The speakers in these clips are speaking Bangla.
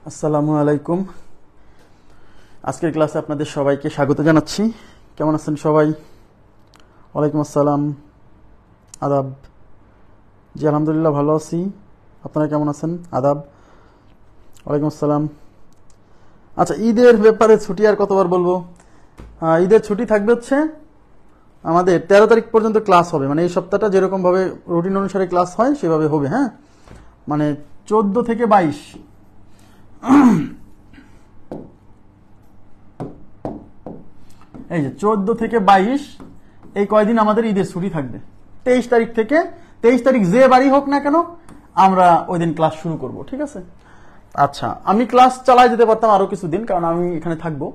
আসসালামু আলাইকুম। আজকের ক্লাসে আপনাদের সবাইকে স্বাগত জানাচ্ছি। কেমন আছেন সবাই? ওয়ালাইকুম আসসালাম, আদাব। জি আলহামদুলিল্লাহ ভালো আছি। আপনারা কেমন আছেন? আদাব। ওয়ালাইকুম আসসালাম। আচ্ছা, ঈদের ব্যাপারে ছুটি আর কতবার বলবো? ঈদের ছুটি থাকবে হচ্ছে আমাদের 13 তারিখ পর্যন্ত ক্লাস হবে, মানে এই সপ্তাহটা যেরকমভাবে রুটিন অনুসারে ক্লাস হয় সেভাবে হবে। হ্যাঁ, মানে 14 থেকে 22, এই যে 14 থেকে 22 এই কয়দিন আমাদের ঈদের ছুটি থাকবে। 23 তারিখ থেকে 23 তারিখ যে বাড়ি হোক না কেন আমরা ওই দিন ক্লাস শুরু করব, ঠিক আছে? আচ্ছা, আমি ক্লাস চালাই যেতে পারতাম আরো কিছুদিন, কারণ আমি এখানে থাকবো,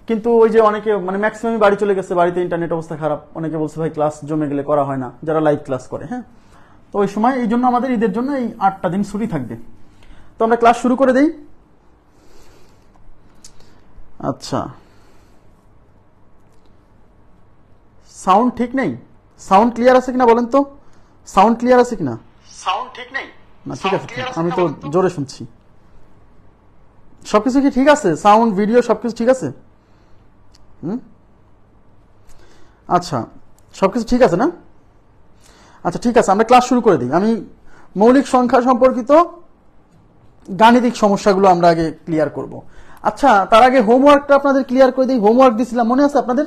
কিন্তু ওই যে অনেকে মানে ম্যাক্সিমাম বাড়ি চলে গেছে, বাড়িতে ইন্টারনেট অবস্থা খারাপ, অনেকে বলছে ভাই ক্লাস জমে গেলে করা হয় না, যারা লাইভ ক্লাস করে। হ্যাঁ, তো ওই সময় এই জন্য আমাদের ঈদের জন্য এই 8টা দিন ছুটি থাকবে। তো আমরা ক্লাস শুরু করে দেই। আচ্ছা, সাউন্ড ঠিক নেই? সাউন্ড ক্লিয়ার আছে কিনা বলেন তো? সাউন্ড ক্লিয়ার আছে কিনা? সাউন্ড ঠিক নেই না, ঠিক আছে, আমি তো জোরে শুনছি। সবকিছু কি ঠিক আছে? সাউন্ড, ভিডিও সবকিছু ঠিক আছে? আচ্ছা, সবকিছু ঠিক আছে না? আচ্ছা ঠিক আছে, আমরা ক্লাস শুরু করে দিই। আমি মৌলিক সংখ্যা সম্পর্কিত গাণিতিক সমস্যাগুলো আমরা আগে ক্লিয়ার করব। আচ্ছা, তার আগে হোমওয়ার্কটা আপনাদের ক্লিয়ার করে দিই। হোমওয়ার্ক দিছিলাম, মনে আছে আপনাদের?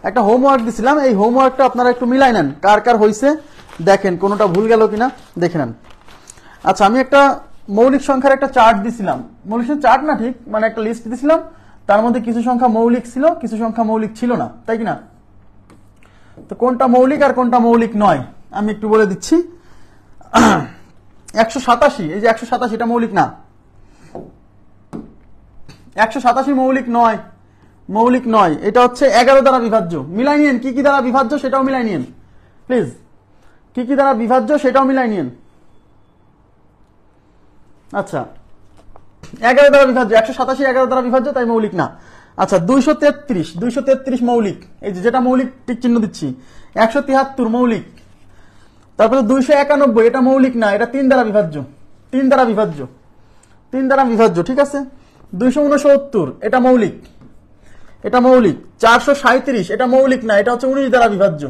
একটা হোমওয়ার্ক দিছিলাম, এই হোমওয়ার্কটা আপনারা একটু মিলাই নেন, কার কার হয়েছে দেখেন, কোনোটা ভুল গেল কিনা দেখে নেন। আচ্ছা, আমি একটা মৌলিক সংখ্যার একটা চার্ট দিছিলাম, মৌলিক সংখ্যার চার্ট না ঠিক, মানে একটা লিস্ট দিছিলাম, তার মধ্যে কিছু সংখ্যা মৌলিক ছিল, কিছু সংখ্যা মৌলিক ছিল না, তাই কিনা? তো কোনটা মৌলিক আর কোনটা মৌলিক নয় আমি একটু বলে দিচ্ছি। 187, এই যে 187, এটা মৌলিক না। 187 মৌলিক নয়, মৌলিক নয়। এটা হচ্ছে 11 দ্বারা বিভাজ্য। মিলাই নিয়েন কি কি দ্বারা বিভাজ্য সেটাও মিলাই নিয়েন প্লিজ। কি কি দ্বারা বিভাজ্য সেটাও মিলাই নিয়েন। আচ্ছা, 11 দ্বারা বিভাজ্য, 187 11 দ্বারা বিভাজ্য, তাই মৌলিক না। আচ্ছা, 233 মৌলিক, এই যে যেটা মৌলিক টিক চিহ্ন দিচ্ছি। 173 মৌলিক। তারপরে 291, এটা মৌলিক না, এটা 3 দ্বারা বিভাজ্য, 3 দ্বারা বিভাজ্য, 3 দ্বারা বিভাজ্য, ঠিক আছে? 269, এটা মৌলিক, এটা মৌলিক। 437, এটা মৌলিক না, এটা হচ্ছে 19 দ্বারা বিভাজ্য,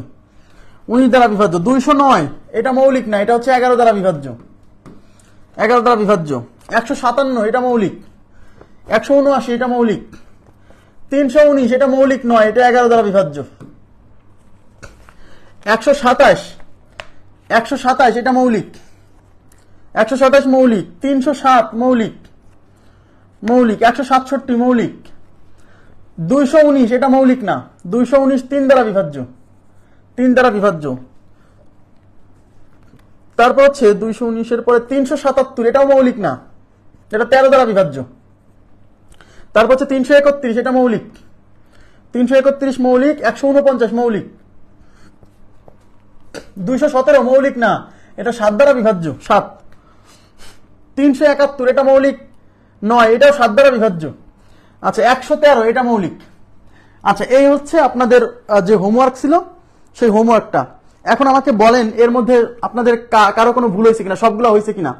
19 দ্বারা বিভাজ্য। 209, এটা মৌলিক না, এটা হচ্ছে 11 দ্বারা বিভাজ্য, 11 দ্বারা বিভাজ্য। 157, এটা মৌলিক। 179, এটা মৌলিক। 319, এটা মৌলিক নয়, এটা 11 দ্বারা বিভাজ্য। 127, এটা মৌলিক, 127 মৌলিক। 307 মৌলিক, মৌলিক। 167 মৌলিক। 219, এটা মৌলিক না, 219 3 দ্বারা বিভাজ্য, 3 দ্বারা বিভাজ্য। তারপর হচ্ছে 219 এর পরে 377, এটাও মৌলিক না, এটা 13 দ্বারা বিভাজ্য। তারপর হচ্ছে 331, এটা মৌলিক, 331 মৌলিক। 149 মৌলিক। 217 মৌলিক না, এটা 7 দ্বারা বিভাজ্য, 7। 371, এটা মৌলিক নয়, এটাও 7 দ্বারা বিভাজ্য। আচ্ছা, 113, এটা মৌলিক। আচ্ছা, এই হচ্ছে আপনাদের যে হোমওয়ার্ক ছিল সেই হোমওয়ার্কটা। এখন আমাকে বলেন এর মধ্যে আপনাদের কারো কোনো ভুল হয়েছে কিনা, সবগুলো হয়েছে কিনা,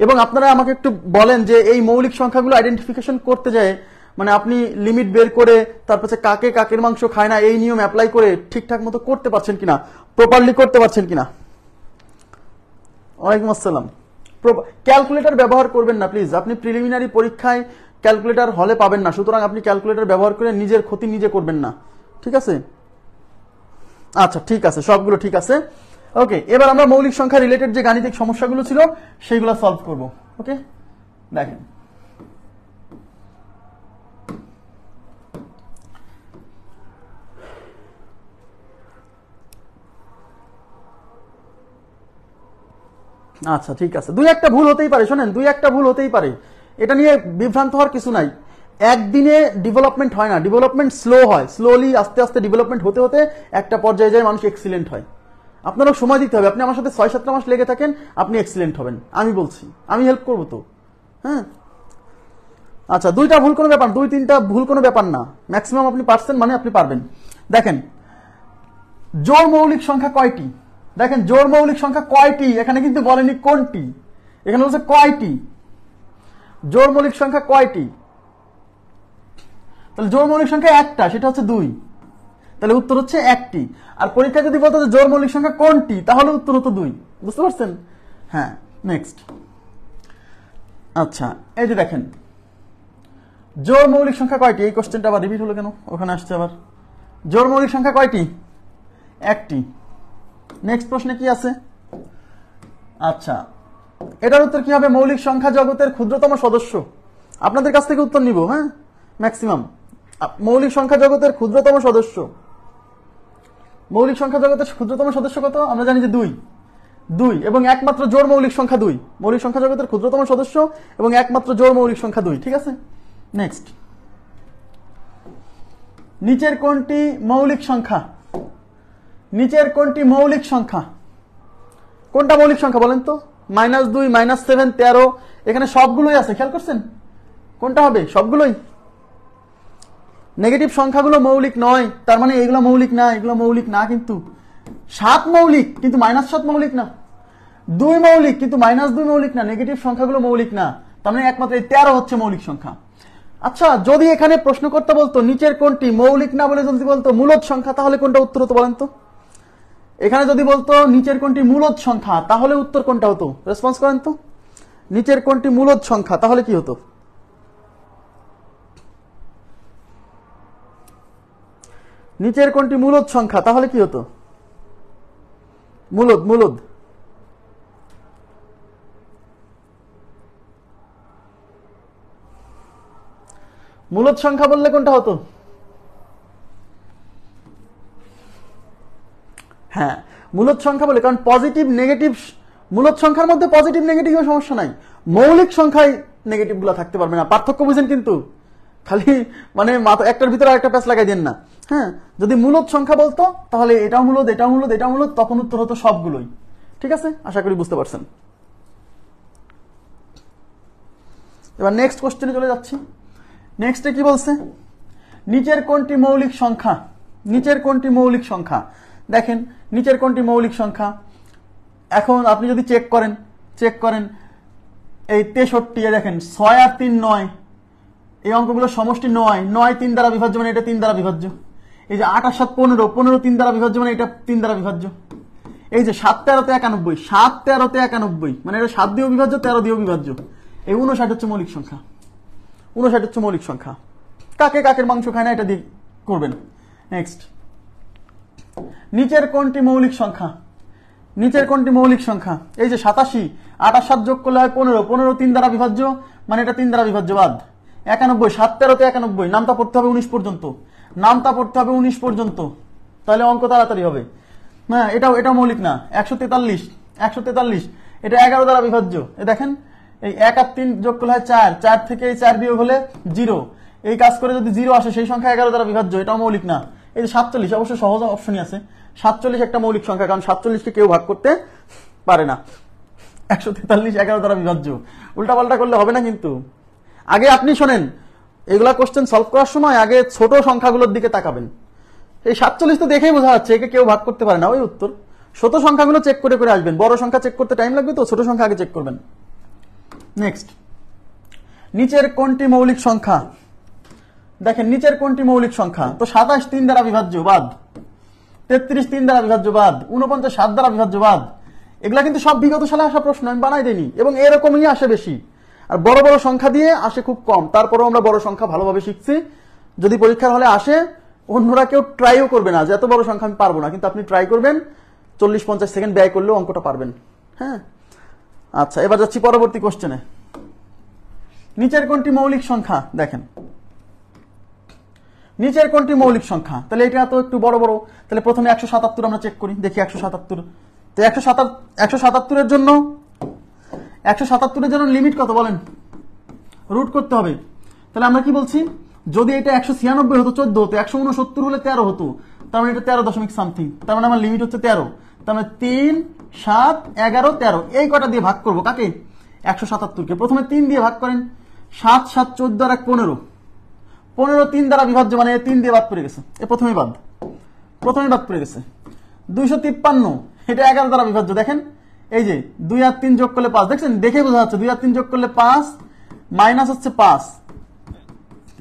এবং আপনারা আমাকে একটু বলেন যে এই মৌলিক সংখ্যাগুলো আইডেন্টিফিকেশন করতে যায়, মানে আপনি লিমিট বের করে তারপর কাকে কাকের মাংস খায় না এই নিয়ম অ্যাপ্লাই করে ঠিকঠাক মতো করতে পারছেন কিনা, প্রপারলি করতে পারছেন কিনা। ওয়ালাইকুম আসসালাম। ক্যালকুলেটর ব্যবহার করবেন না প্লিজ, আপনি প্রিলিমিনারি পরীক্ষায় ক্যালকুলেটর হলে পাবেন না, সুতরাং আপনি ক্যালকুলেটর ব্যবহার করে নিজের ক্ষতি নিজে করবেন না, ঠিক আছে? আচ্ছা ঠিক আছে, সবগুলো ঠিক আছে। ওকে, এবার আমরা মৌলিক সংখ্যা রিলেটেড যে গাণিতিক সমস্যাগুলো ছিল সেইগুলো সলভ করব। ওকে, দেখেন। আচ্ছা ঠিক আছে, দুই একটা ভুল হতেই পারে, শোনেন, দুই একটা ভুল হতেই পারে, এটা নিয়ে বিভ্রান্ত হওয়ার কিছু নাই। একদিনে ডেভেলপমেন্ট হয় না, ডেভেলপমেন্ট স্লো হয়, স্লোলি আস্তে আস্তে ডেভেলপমেন্ট হতে হতে একটা পর্যায়ে যায় মানুষ এক্সিলেন্ট হয়। আপনারও সময় দিতে হবে, আপনি আমার সাথে 6-7 মাস লেগে থাকেন, আপনি এক্সিলেন্ট হবেন, আমি বলছি, আমি হেল্প করবো তো। হ্যাঁ, আচ্ছা, দুইটা ভুল কোনো ব্যাপার, 2-3টা ভুল কোনো ব্যাপার না, ম্যাক্সিমাম আপনি পারছেন মানে আপনি পারবেন। দেখেন, জোড় মৌলিক সংখ্যা কয়টি? দেখেন, জোড় মৌলিক সংখ্যা কয়টি, এখানে কিন্তু বলেনি কোনটি, এখানে বলছে কয়টি। জোড় মৌলিক সংখ্যা কয়টি? তাহলে জোড় মৌলিক সংখ্যা একটা, সেটা হচ্ছে 2। তাহলে উত্তর হচ্ছে একটি। আর পরীক্ষা যদি বলতো যে জোড় মৌলিক সংখ্যা কোনটি, তাহলে উত্তর হতো 2। বুঝতে পারছেন? হ্যাঁ, নেক্সট। আচ্ছা, এই যে দেখেন জোড় মৌলিক সংখ্যা কয়টি? এই কোশ্চেনটা আবার রিপিট হলো কেন? ওখানে আসছে আবার। জোড় মৌলিক সংখ্যা কয়টি? একটি। নেক্সট প্রশ্নে কি আছে? আচ্ছা, এটার উত্তর কি হবে? মৌলিক সংখ্যা জগতের ক্ষুদ্রতম সদস্য। আপনাদের কাছ থেকে উত্তর নিব, হ্যাঁ, ম্যাক্সিমাম। মৌলিক সংখ্যা জগতের ক্ষুদ্রতম সদস্য, মৌলিক সংখ্যা জগতের ক্ষুদ্রতম সদস্য কত? আমরা জানি যে 2 এবং একমাত্র জোড় মৌলিক সংখ্যা 2। মৌলিক সংখ্যা জগতের ক্ষুদ্রতম সদস্য এবং একমাত্র জোড় মৌলিক সংখ্যা 2। ঠিক আছে, নেক্সট। নিচের কোনটি মৌলিক সংখ্যা? নিচের কোনটি মৌলিক সংখ্যা? কোনটা মৌলিক সংখ্যা বলেন তো? -2, -7, 13, এখানে সবগুলোই আছে, খেয়াল করছেন? কোনটা হবে? সবগুলোই। নেগেটিভ সংখ্যাগুলো মৌলিক নয়, তার মানে এগুলো মৌলিক না, এগুলো মৌলিক না। কিন্তু 7 মৌলিক, কিন্তু -7 মৌলিক না। 2 মৌলিক, কিন্তু -2 মৌলিক না। নেগেটিভ সংখ্যাগুলো মৌলিক না, তার মানে একমাত্র এই 13 হচ্ছে মৌলিক সংখ্যা। আচ্ছা, যদি এখানে প্রশ্ন করতে বলতো নিচের কোনটি মৌলিক না বলে যদি বলতো মূলদ সংখ্যা, তাহলে কোনটা উত্তর হতো বলেন তো? এখানে যদি বলতো নিচের কোনটি মূলদ সংখ্যা, তাহলে উত্তর কোনটা হতো? রেসপন্স করেন তো। নিচের কোনটি মূলদ সংখ্যা, তাহলে কি হতো? নিচের কোনটি মূলদ সংখ্যা, তাহলে কি হতো? মূলদ, মূলদ। মূলদ সংখ্যা বললে কোনটা হতো? হ্যাঁ, মূলদ সংখ্যা বলে, কারণ পজিটিভ নেগেটিভ, মূলদ সংখ্যার মধ্যে পজিটিভ নেগেটিভ সমস্যা নাই, মৌলিক সংখ্যায় নেগেটিভ গুলো থাকতে পারবে না। পার্থক্য বুঝেন? কিন্তু খালি মানে একটার ভিতরে আরেকটা প্যাচ লাগাই দেন না। হ্যাঁ, যদি মূলদ সংখ্যা বলতো তাহলে এটাও মূলদ, এটাও মূলদ, এটাও মূলদ, তখন উত্তর হতো সবগুলোই। ঠিক আছে, আশা করি বুঝতে পারছেন। এবার নেক্সট কোশ্চেনে চলে যাচ্ছি। নেক্সটে কি বলছে? নিচের কোনটি মৌলিক সংখ্যা? নিচের কোনটি মৌলিক সংখ্যা? দেখেন নিচের কোনটি মৌলিক সংখ্যা। এখন আপনি যদি চেক করেন এই 63, দেখেন 6 আর 3 9, এই অঙ্কগুলো সমষ্টি 9, 9 3 দ্বারা বিভাজ্য, মানে এটা 3 দ্বারা বিভাজ্য। এই যে 8 আর 7 15, 15 3 দ্বারা বিভাজ্য, মানে এটা 3 দ্বারা বিভাজ্য। এই যে 7 13 তে 91, 7 13 তে 91, মানে এটা 7 দিয়েও বিভাজ্য, 13 দিয়েও বিভাজ্য। এই 59 হচ্ছে মৌলিক সংখ্যা। 59 হচ্ছে মৌলিক সংখ্যা। কাকে কাকের মাংস খায় না, এটা দিয়ে করবেন। নেক্সট, নিচের কোনটি মৌলিক সংখ্যা? নিচের কোনটি মৌলিক সংখ্যা? এই যে 87, 8 আর 7 যোগ করলে হয় 15, 15 3 দ্বারা বিভাজ্য, মানে এটা 3 দ্বারা বিভাজ্য, বাদ। 91, 7 13 তে 91, নামতা পড়তে হবে 19 পর্যন্ত, নামতা পড়তে হবে 19 পর্যন্ত, তাহলে অঙ্ক তাড়াতাড়ি হবে। হ্যাঁ, এটা মৌলিক না। 143, 143, এটা 11 দ্বারা বিভাজ্য। এ দেখেন এই 1 আর 3 যোগ করলে হয় 4, 4 থেকে এই 4 বিয়োগ হলে 0, এই কাজ করে যদি 0 আসে সেই সংখ্যা 11 দ্বারা বিভাজ্য, এটাও মৌলিক না। এই যে 47, অবশ্য সহজ অপশনই আছে, 47 একটা মৌলিক সংখ্যা, কারণ 47কে কেউ ভাগ করতে পারে না। 143 11 দ্বারা বিভাজ্য। উল্টাপাল্টা করলে হবে না কিন্তু। আগে আপনি শোনেন, এগুলা কোশ্চেন সলভ করার সময় আগে ছোট সংখ্যাগুলোর দিকে তাকাবেন। এই 47 তো দেখেই বোঝা যাচ্ছে একে কেউ ভাগ করতে পারে না, ওই উত্তর। ছোট সংখ্যাগুলো চেক করে করে আসবেন, বড় সংখ্যা চেক করতে টাইম লাগবে, তো ছোট সংখ্যা আগে চেক করবেন। নেক্সট, নিচের কোনটি মৌলিক সংখ্যা? দেখেন নিচের কোনটি মৌলিক সংখ্যা? তো 27 3 দ্বারা বিভাজ্য, বাদ। 33 3 দ্বারা বিভাজ্য, বাদ। 49 7 দ্বারা বিভাজ্য, বাদ। এগুলা কিন্তু সব বিগত সালে আসা প্রশ্ন, আমি বানাই দেইনি, এবং এরকমই আসে বেশি। আর বড় বড় সংখ্যা দিয়ে আসে খুব কম। তারপরেও আমরা বড় সংখ্যা ভালোভাবে শিখছি। যদি পরীক্ষার হলে আসে, অন্যরা কেউ ট্রাইও করবে না যে এত বড় সংখ্যা আমি পারবো না, কিন্তু আপনি ট্রাই করবেন, 40-50 সেকেন্ড ব্যয় করলেও অঙ্কটা পারবেন। হ্যাঁ, আচ্ছা, এবার যাচ্ছি পরবর্তী কোশ্চেনে। নিচের কোনটি মৌলিক সংখ্যা? দেখেন নিচের কোনটি মৌলিক সংখ্যা? তাহলে এটা তো একটু বড় বড়, তাহলে প্রথমে 177 আমরা চেক করি, দেখি 177। তো 177 এর জন্য 177 এর জন্য লিমিট কত বলেন? রুট করতে হবে। তাহলে আমরা কি বলছি, যদি এটা 196 হতো 14 হতো, 169 হলে 13 হতো, তার মানে এটা 13 দশমিক সামথিং, তার মানে আমার লিমিট হচ্ছে 13। তার মানে 3 7 11 13, এই কটা দিয়ে ভাগ করবো কাকে? 177কে। প্রথমে 3 দিয়ে ভাগ করেন, 7 7 14 আর 15, 15 3 দ্বারা বিভাজ্য, মানে 3 দিয়ে বাদ পড়ে গেছে, এ প্রথমেই বাদ পড়ে গেছে। 253, এটা 11 দ্বারা বিভাজ্য। দেখেন এই যে 2 আর 3 যোগ করলে 5, দেখছেন, দেখে বোঝা যাচ্ছে 2 আর 3 যোগ করলে 5, মাইনাস হচ্ছে 5,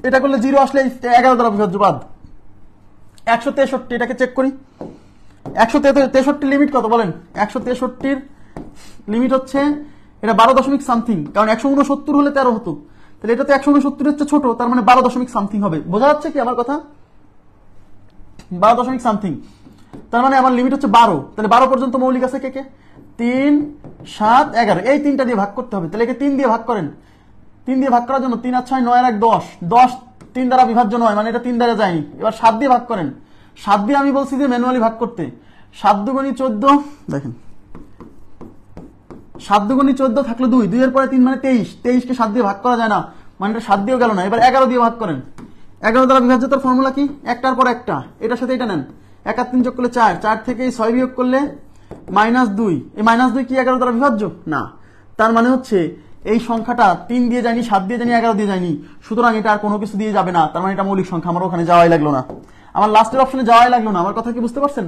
এটা করলে 0 আসলে 11 দ্বারা বিভাজ্য বাদ। 163, এটাকে চেক করি। 163 লিমিট কত বলেন? 163 লিমিট হচ্ছে এটা 12 দশমিক সামথিং, কারণ 169 হলে 13 হতো, তাহলে এটা তো 169 হচ্ছে ছোট, তার মানে 12 দশমিক সামথিং হবে। বোঝা যাচ্ছে কি আমার কথা? 12 দশমিক সামথিং, তার মানে আমার লিমিট হচ্ছে 12। তাহলে 12 পর্যন্ত মৌলিক আছে কে কে? 3, 7, 11, এই 3টা দিয়ে ভাগ করতে হবে। তাহলে একে 3 দিয়ে ভাগ করেন। 3 দিয়ে ভাগ করার জন্য 3 আর 6, 9 আর 1, 10, 10 3 দ্বারা বিভাজ্য নয়, মানে এটা 3 দ্বারা যায়নি। এবার 7 দিয়ে ভাগ করেন। 7 দিয়ে আমি বলছি যে ম্যানুয়ালি ভাগ করতে। 7 দুগুণী 14, দেখেন 7 দুগুণী 14 থাকলো 2, 2 এর পরে 3 মানে 23, 23 কে 7 দিয়ে ভাগ করা যায় না, মানে এটা 7 দিয়েও গেল না। এবার 11 দিয়ে ভাগ করেন। 11 দ্বারা বিভাজ্যতার ফর্মুলা কি? একটার পর একটা, এটার সাথে এটা নেন, 1 আর 3 যোগ করলে 4, 4 থেকে 6 বিয়োগ করলে -2, এই -2 কি 11 দ্বারা বিভাজ্য না? তার মানে হচ্ছে এই সংখ্যাটা 3 দিয়ে যায়নি, 7 দিয়ে যায়নি, 11 দিয়ে যায়নি, সুতরাং এটা আর কোনো কিছু দিয়ে যাবে না, তার মানে এটা মৌলিক সংখ্যা। আমার ওখানে যাওয়াই লাগলো না, আমার লাস্টের অপশনে যাওয়াই লাগলো না। আমার কথা কি বুঝতে পারছেন?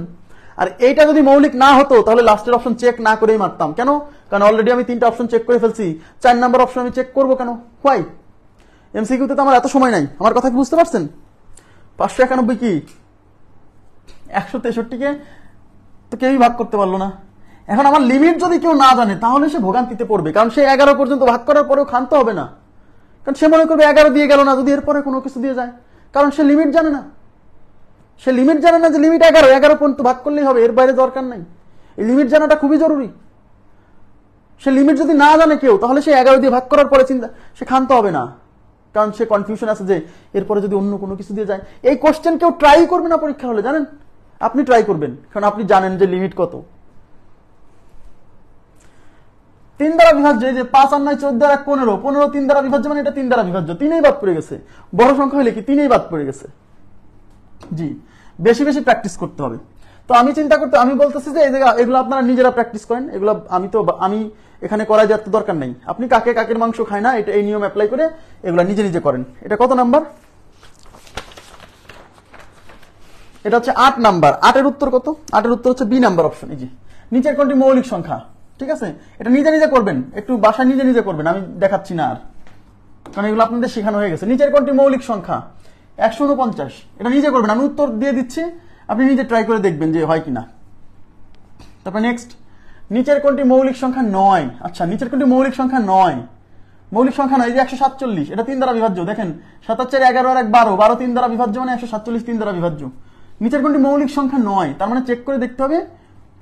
আর এইটা যদি মৌলিক না হতো তাহলে লাস্টের অপশন চেক না করেই মারতাম। কেন? কারণ অলরেডি আমি 3টা অপশন চেক করে ফেলছি, 4 নাম্বার অপশন আমি চেক করবো কেন? হোয়াই? এমসিকিউতে তো আমার এত সময় নাই। আমার কথা কি বুঝতে পারছেন? 591 কি 163-কে তো কেউই ভাগ করতে পারলো না। এখন আমার লিমিট যদি কেউ না জানে তাহলে সে ভোগান্তিতে পড়বে, কারণ সে 11 পর্যন্ত ভাগ করার পরেও ক্ষান্ত হবে না, কারণ সে মনে করবে 11 দিয়ে গেল না যদি এরপরে কোনো কিছু দিয়ে যায়, কারণ সে লিমিট জানে না। সে লিমিট জানে না যে লিমিট 11 পর্যন্ত ভাগ করলেই হবে, এর বাইরে দরকার নাই। এই লিমিট জানাটা খুবই জরুরি। সে লিমিট যদি না জানে কেউ তাহলে সে 11 দিয়ে ভাগ করার পরে সে ক্ষান্ত হবে না, কারণ সে কনফিউশন আছে যে এরপরে যদি অন্য কোনো কিছু দিয়ে যায়। এই কোশ্চেন কেউ ট্রাই করবে না পরীক্ষা হলে, জানেন? আপনি ট্রাই করবেন, কারণ আপনি জানেন যে লিমিট কত। 3 দ্বারা বিভাজ্য, এই যে 5 আর 9, 14 আর 15, 15 3 দ্বারা বিভাজ্য, মানে এটা 3 দ্বারা বিভাজ্য, 3ই বাদ পড়ে গেছে। বড় সংখ্যা হলে কি 3ই বাদ পড়ে গেছে। জি, বেশি বেশি প্র্যাকটিস করতে হবে। তো আমি আমি বলতেছি যে এই জায়গা এগুলো আপনারা নিজেরা প্র্যাকটিস করেন, এগুলো আমি এখানে করাই যাওয়ার তো দরকার নেই। আপনি কাকের মাংস খায় না, এটা এই নিয়ম অ্যাপ্লাই করে এগুলো নিজে নিজে করেন। এটা কত নাম্বার? এটা হচ্ছে 8 নাম্বার। 8 এর উত্তর কত? 8 এর উত্তর হচ্ছে বি নাম্বার অপশন। এই যে নিচের কোনটি মৌলিক সংখ্যা? ঠিক আছে, এটা নিজে নিজে করবেন, একটু বাসা নিজে নিজে করবেন, আমি দেখাচ্ছি না আর, কারণ এগুলো আপনাদের শেখানো হয়ে গেছে। নিচের কোনটি মৌলিক সংখ্যা? 149, এটা নিজে করবেন, আমি উত্তর দিয়ে দিচ্ছি, আপনি নিজে ট্রাই করে দেখবেন যে হয় কিনা। তারপর নেক্সট, নিচের কোনটি মৌলিক সংখ্যা 9? আচ্ছা, নিচের কোনটি মৌলিক সংখ্যা 9? মৌলিক সংখ্যা নয়, এই যে 147, এটা 3 দ্বারা বিভাজ্য। দেখেন 7 4 11 আর 1 12, 12 3 দ্বারা বিভাজ্য, মানে 147 3 দ্বারা বিভাজ্য। নিচের কোনটি মৌলিক সংখ্যা 9? তার মানে চেক করে দেখতে হবে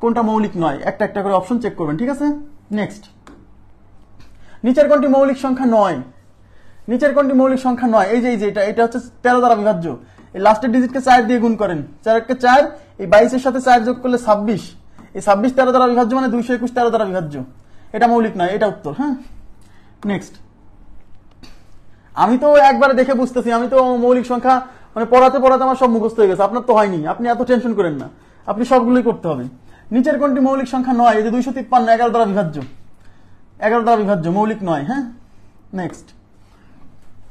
কোনটা মৌলিক নয়, একটা একটা করে অপশন চেক করবেন, ঠিক আছে? নেক্সট, নিচের কোনটি মৌলিক সংখ্যা 9? নিচের কোনটি মৌলিক সংখ্যা 9? এই যে এটা হচ্ছে 13 দ্বারা বিভাজ্য। এই লাস্টের ডিজিটকে 4 দিয়ে গুণ করেন, 4 কে 4, এই 22 এর সাথে 4 যোগ করলে 26, এই 26 13 দ্বারা বিভাজ্য, মানে 221 13 দ্বারা বিভাজ্য। এটা মৌলিক নয়, এটা উত্তর। হ্যাঁ, নেক্সট, আমি তো একবারে দেখে বুঝতেছি, আমি তো মৌলিক সংখ্যা মানে পড়াতে পড়াতে আমার সব মুখস্থ হয়ে গেছে, আপনার তো হয়নি, আপনি এত টেনশন করেন না, আপনি সবগুলোই করতে হবে। নিচের কোনটি মৌলিক সংখ্যা 9? এই যে 253 11 দ্বারা বিভাজ্য, 11 দ্বারা বিভাজ্য, মৌলিক নয়। হ্যাঁ, নেক্সট,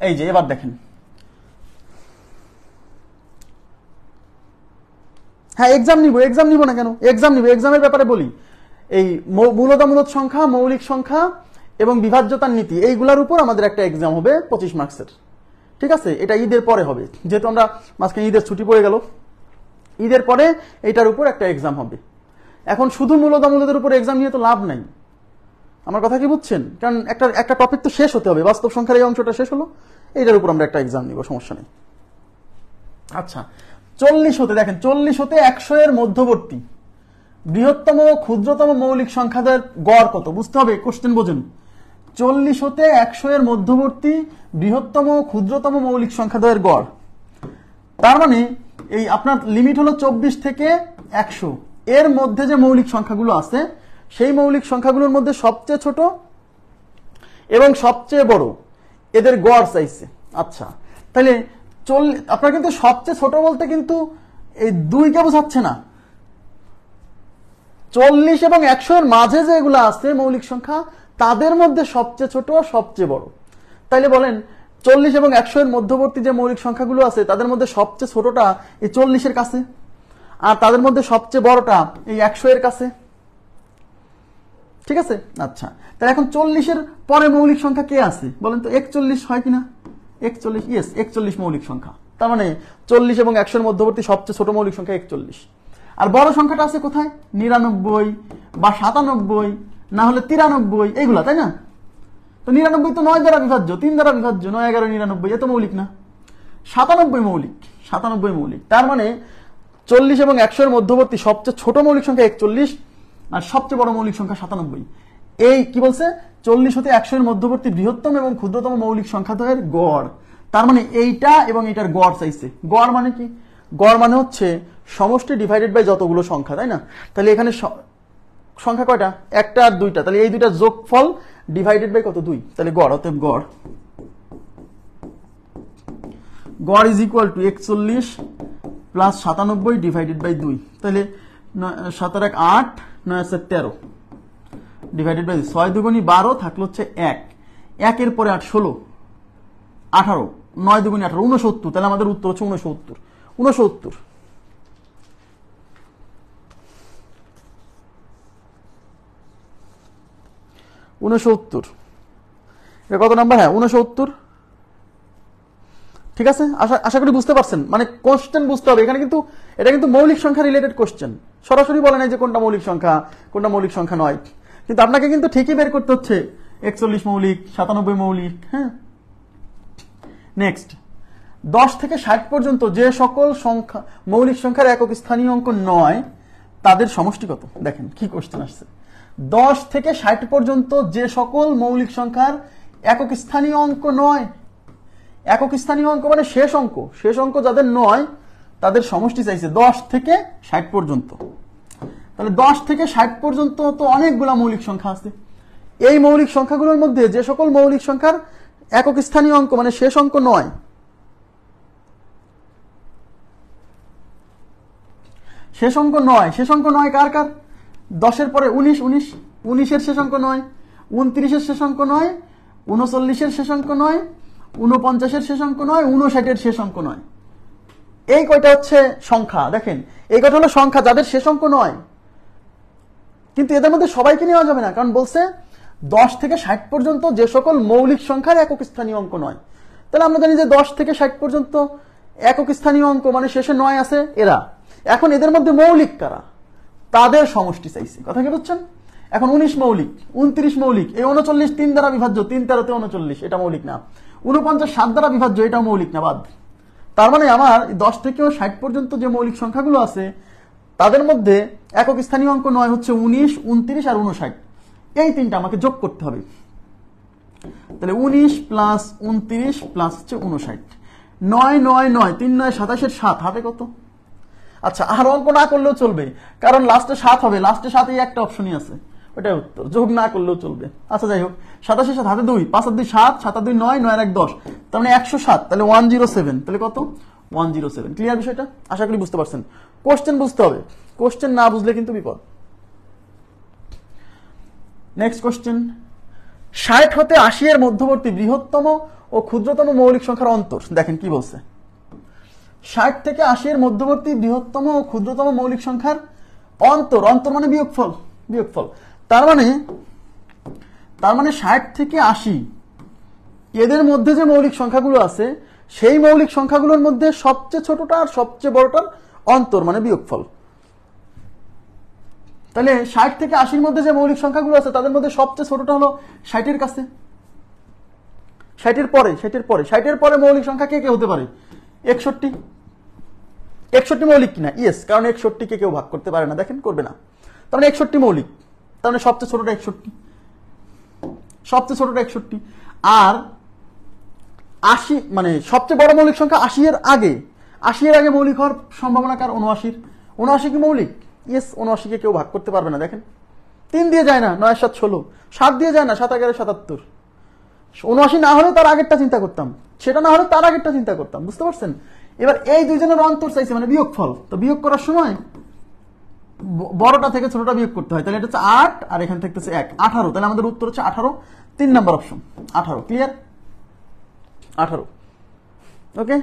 এই যে এবার দেখেন, হ্যাঁ এক্সাম নিব না কেন? এক্সাম নিব, এক্সামের ব্যাপারে বলি। এই মূলদ সংখ্যা, মৌলিক সংখ্যা এবং বিভাজ্যতার নীতি, এইগুলোর উপর আমাদের একটা এক্সাম হবে 25 মার্কসের। ঠিক আছে, এটা ঈদের পরে হবে, যেহেতু আমরা মাঝখানে ঈদের ছুটি পড়ে গেল, ঈদের পরে এইটার উপর একটা এক্সাম হবে। এখন শুধু মূলদের উপর এক্সাম নিয়ে তো লাভ নাই, আমার কথা কি বুঝছেন? কারণ একটা টপিক তো শেষ হতে হবে, বাস্তব সংখ্যার এই অংশটা শেষ হলো, এইটার উপর আমরা একটা এক্সাম নিব, সমস্যা নেই। আচ্ছা, 40 হতে দেখেন, 40 হতে 100 এর মধ্যবর্তী বৃহত্তম ক্ষুদ্রতম মৌলিক সংখ্যাদের গড় কত? বুঝতে হবে, কোশ্চেন বোঝেন। 40 হতে 100 এর মধ্যবর্তী বৃহত্তম ক্ষুদ্রতম মৌলিক সংখ্যাদের গড়, তার মানে এই আপনার লিমিট হলো 24 থেকে 100, এর মধ্যে যে মৌলিক সংখ্যাগুলো আছে সেই মৌলিক সংখ্যাগুলোর মধ্যে সবচেয়ে ছোট এবং সবচেয়ে বড় এদের গড় চাইছে। আচ্ছা, তাহলে আপনার কিন্তু সবচেয়ে ছোট বলতে কিন্তু এই 2 কে বোঝাচ্ছে না, 40 এবং 100 এর মাঝে যেগুলো আছে মৌলিক সংখ্যা তাদের মধ্যে সবচেয়ে ছোট সবচেয়ে বড়। তাইলে বলেন 40 এবং 100 এর মধ্যবর্তী যে মৌলিক সংখ্যাগুলো আছে তাদের মধ্যে সবচেয়ে ছোটটা এই 40 এর কাছে, আর তাদের মধ্যে সবচেয়ে বড়টা এই 100 এর কাছে। ঠিক আছে। আচ্ছা, তাহলে এখন 40-এর পরে মৌলিক সংখ্যা কে আছে বলেন তো? 41 হয় কিনা? 41, ইয়েস, 41 মৌলিক সংখ্যা। তার মানে 40 এবং 100-এর মধ্যবর্তী সবচেয়ে ছোট মৌলিক সংখ্যা 41। আর বড় সংখ্যাটা আছে কোথায়? 99 বা 97 না হলে 93, এইগুলা, তাই না? তো 99 তো 9 দ্বারা বিভাজ্য, 3 দ্বারা বিভাজ্য, 9, 11, 99, এত মৌলিক না। 97 মৌলিক, 97 মৌলিক। তার মানে 40 এবং 100-এর মধ্যবর্তী সবচেয়ে ছোট মৌলিক সংখ্যা 41 আর সবচেয়ে বড় মৌলিক সংখ্যা 97। এই কি বলছে? 40 হতে 100-এর মধ্যবর্তী বৃহত্তম এবং ক্ষুদ্রতম মৌলিক সংখ্যাদ্বয়ের গড়। তার মানে এইটা এবং এইটার গড় চাইছে। গড় মানে কি? গড় মানে হচ্ছে সমষ্টি ডিভাইডেড বাই যতগুলো সংখ্যা, তাই না? তাহলে এখানে সংখ্যা কয়টা? একটা আর দুইটা, তাহলে এই দুইটা যোগফল ডিভাইডেড বাই কত? 2। তাহলে গড়, অতএব গড় is equal to 41 plus 97 divided by 2। তাহলে 7 আর 1 8, 9 আর 13 ডিভাইডেড বাই 6 দুগুণী 12, থাকলো হচ্ছে 1, 1 এর পরে 8 16, 18, 9 দুগুণী 18, 69। তাহলে আমাদের উত্তর হচ্ছে 69। 69 এটা কত নাম্বার? হ্যাঁ, 69। ঠিক আছে, আশা করি বুঝতে পারছেন। মানে কোশ্চেন বুঝতে হবে এখানে, কিন্তু এটা কিন্তু মৌলিক সংখ্যা রিলেটেড কোশ্চেন। সরাসরি বলে নাই যে কোনটা মৌলিক সংখ্যা কোনটা মৌলিক সংখ্যা নয়, কিন্তু আপনাকে কিন্তু ঠিকই বের করতে হচ্ছে 41 মৌলিক, 97 মৌলিক। হ্যাঁ, নেক্সট, 10 থেকে 60 পর্যন্ত যে সকল সংখ্যা মৌলিক সংখ্যার একক স্থানীয় অঙ্ক নয় তাদের সমষ্টি কত? দেখেন কি কোশ্চেন আসছে। 10 থেকে 60 পর্যন্ত যে সকল মৌলিক সংখ্যার একক স্থানীয় অঙ্ক নয়, একক স্থানীয় অঙ্ক মানে শেষ অঙ্ক যাদের নয় তাদের সমষ্টি চাইছে 10 থেকে 60 পর্যন্ত। তাহলে 10 থেকে 60 পর্যন্ত তো অনেকগুলা মৌলিক সংখ্যা আছে। এই মৌলিক সংখ্যাগুলোর মধ্যে যে সকল মৌলিক সংখ্যার একক স্থানীয় অঙ্ক মানে শেষ অঙ্ক নয়, শেষ অঙ্ক নয় কার কার? 10-এর পরে 19, 19-এর শেষ অঙ্ক নয়, 29-এর শেষ অঙ্ক নয়, 39-এর শেষ অঙ্ক নয়, 49-এর শেষ অঙ্ক নয়, 59-এর শেষ অঙ্ক নয়। এই কয়টা হচ্ছে সংখ্যা। দেখেন, এই কয়টা হলো সংখ্যা যাদের শেষ অঙ্ক নয়, কিন্তু এদের মধ্যে সবাইকে নেওয়া যাবে না, কারণ বলছে 10 থেকে 60 পর্যন্ত যে সকল মৌলিক সংখ্যার একক স্থানীয় অঙ্ক নয়। তাহলে আমরা জানি যে 10 থেকে 60 পর্যন্ত একক স্থানীয় অঙ্ক মানে শেষে 9 আছে এরা। এখন এদের মধ্যে মৌলিক কারা তাদের সমষ্টি চাইছি। কথা কি বুঝছেন? এখন 19 মৌলিক, 29 মৌলিক, এই 39 3 দ্বারা বিভাজ্য, 3 13 39, এটা মৌলিক না। 49 7 দ্বারা বিভাজ্য, এটাও মৌলিক না, বাদ। তার মানে আমার 10 থেকে 60 পর্যন্ত যে মৌলিক সংখ্যাগুলো আছে তাদের মধ্যে একক স্থানীয় অঙ্ক নয় হচ্ছে 19, 29 আর 59। এই তিনটা আমাকে যোগ করতে হবে। তাহলে 19 প্লাস 29 প্লাস হচ্ছে 59, 9 9 9, 3 9 27-এর 7 হাতে কত? আচ্ছা, আর অঙ্ক না করলেও চলবে, কারণ লাস্টে 7 হবে, লাস্টে 7 এই একটা অপশনই আছে, ওটাই উত্তর, যোগ না করলেও চলবে। আচ্ছা যাই হোক, 27-এর 7 হাতে 2, 5 আর 2 7, 7 আর 2 9, 9 আর 1 10, তার মানে 107। তাহলে 107, তাহলে কত? 107। ক্লিয়ার বিষয়টা? আশা করি বুঝতে পারছেন। কোশ্চেন বুঝতে হবে, কোশ্চেন না বুঝলে কিন্তু বিপদ। নেক্সট কোশ্চেন, 60 হতে 80 এর মধ্যবর্তী বৃহত্তম ও ক্ষুদ্রতম মৌলিক সংখ্যার অন্তর। দেখেন কি বলছে, 60 থেকে 80 এর মধ্যবর্তী বৃহত্তম ও ক্ষুদ্রতম মৌলিক সংখ্যার অন্তর, অন্তর মানে বিয়োগফল, তার মানে 60 থেকে 80 এদের মধ্যে যে মৌলিক সংখ্যাগুলো আছে সেই মৌলিক সংখ্যাগুলোর মধ্যে সবচেয়ে ছোটটা আর সবচেয়ে বড়টার অন্তর মানে বিয়োগফল। তাহলে 60 থেকে 80-র মধ্যে যে মৌলিক সংখ্যাগুলো আছে তাদের মধ্যে সবচেয়ে ছোটটা হলো 60-এর কাছে, 60-এর পরে মৌলিক সংখ্যা কে কে হতে পারে? 61 মৌলিক কিনা? ইয়েস, কারণ 61 কে কেউ ভাগ করতে পারে না, দেখেন করবে না। তার মানে 61 মৌলিক, তার মানে সবচেয়ে ছোটটা 61। আর 80 মানে সবচেয়ে বড় মৌলিক সংখ্যা 80 এর আগে মৌলিক হওয়ার সম্ভাবনা কার? 79 কি মৌলিক? ইয়েস, 79 কে কেউ ভাগ করতে পারবে না, দেখেন 3 দিয়ে যায় না, 9 7 16, 7 দিয়ে যায় না, 7 11 77। 79 না হলে তার আগেরটা চিন্তা করতাম, সেটা না হলে তার আগেরটা চিন্তা করতাম, বুঝতে পারছেন? এবার এই দুইজনের অন্তর চাইছে মানে বিয়োগফল, তো বিয়োগ করার সময় বড়টা থেকে ছোটটা বিয়োগ করতে হয়। তাহলে এটা হচ্ছে 8 আর এখান থেকে হচ্ছে 1, 18। তাহলে আমাদের উত্তর হচ্ছে 18, 3 নাম্বার অপশন 18। ক্লিয়ার? 18। ওকে,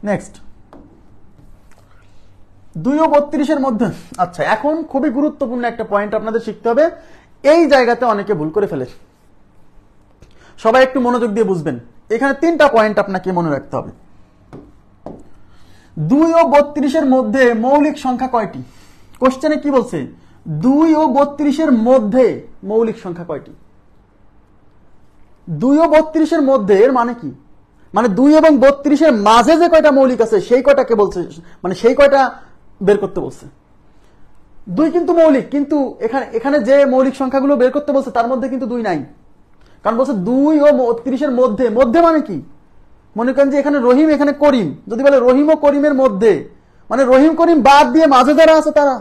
নেক্সট 2 ও 32 মধ্যে। আচ্ছা, এখন খুবই গুরুত্বপূর্ণ একটা পয়েন্ট আপনাদের শিখতে হবে। এই জায়গাতে অনেকে ভুল করে ফেলে, সবাই একটু মনোযোগ দিয়ে বুঝবেন। এখানে 3টা পয়েন্ট আপনাকে মনে রাখতে হবে। 2 ও 32 মধ্যে মৌলিক সংখ্যা কয়টি? কোশ্চেনে কি বলছে? 2 ও 32 মধ্যে মৌলিক সংখ্যা কয়টি? 2 ও 32 মধ্যে এর মানে কি? মানে 2 এবং 32 মাঝে যে কয়টা মৌলিক আছে সেই কয়টাকে বলছে, মানে সেই কয়টা বের করতে বলছে। 2 কিন্তু মৌলিক, কিন্তু এখানে যে মৌলিক সংখ্যাগুলো বের করতে বলছে তার মধ্যে কিন্তু 2 নাই। কারণ বলছে 2 ও 32 মধ্যে। মধ্যে মানে কি? মনে করেন যে এখানে রহিম, এখানে করিম, যদি বলে রহিম ও করিমের মধ্যে, মানে রহিম করিম বাদ দিয়ে মাঝে যারা আছে তারা।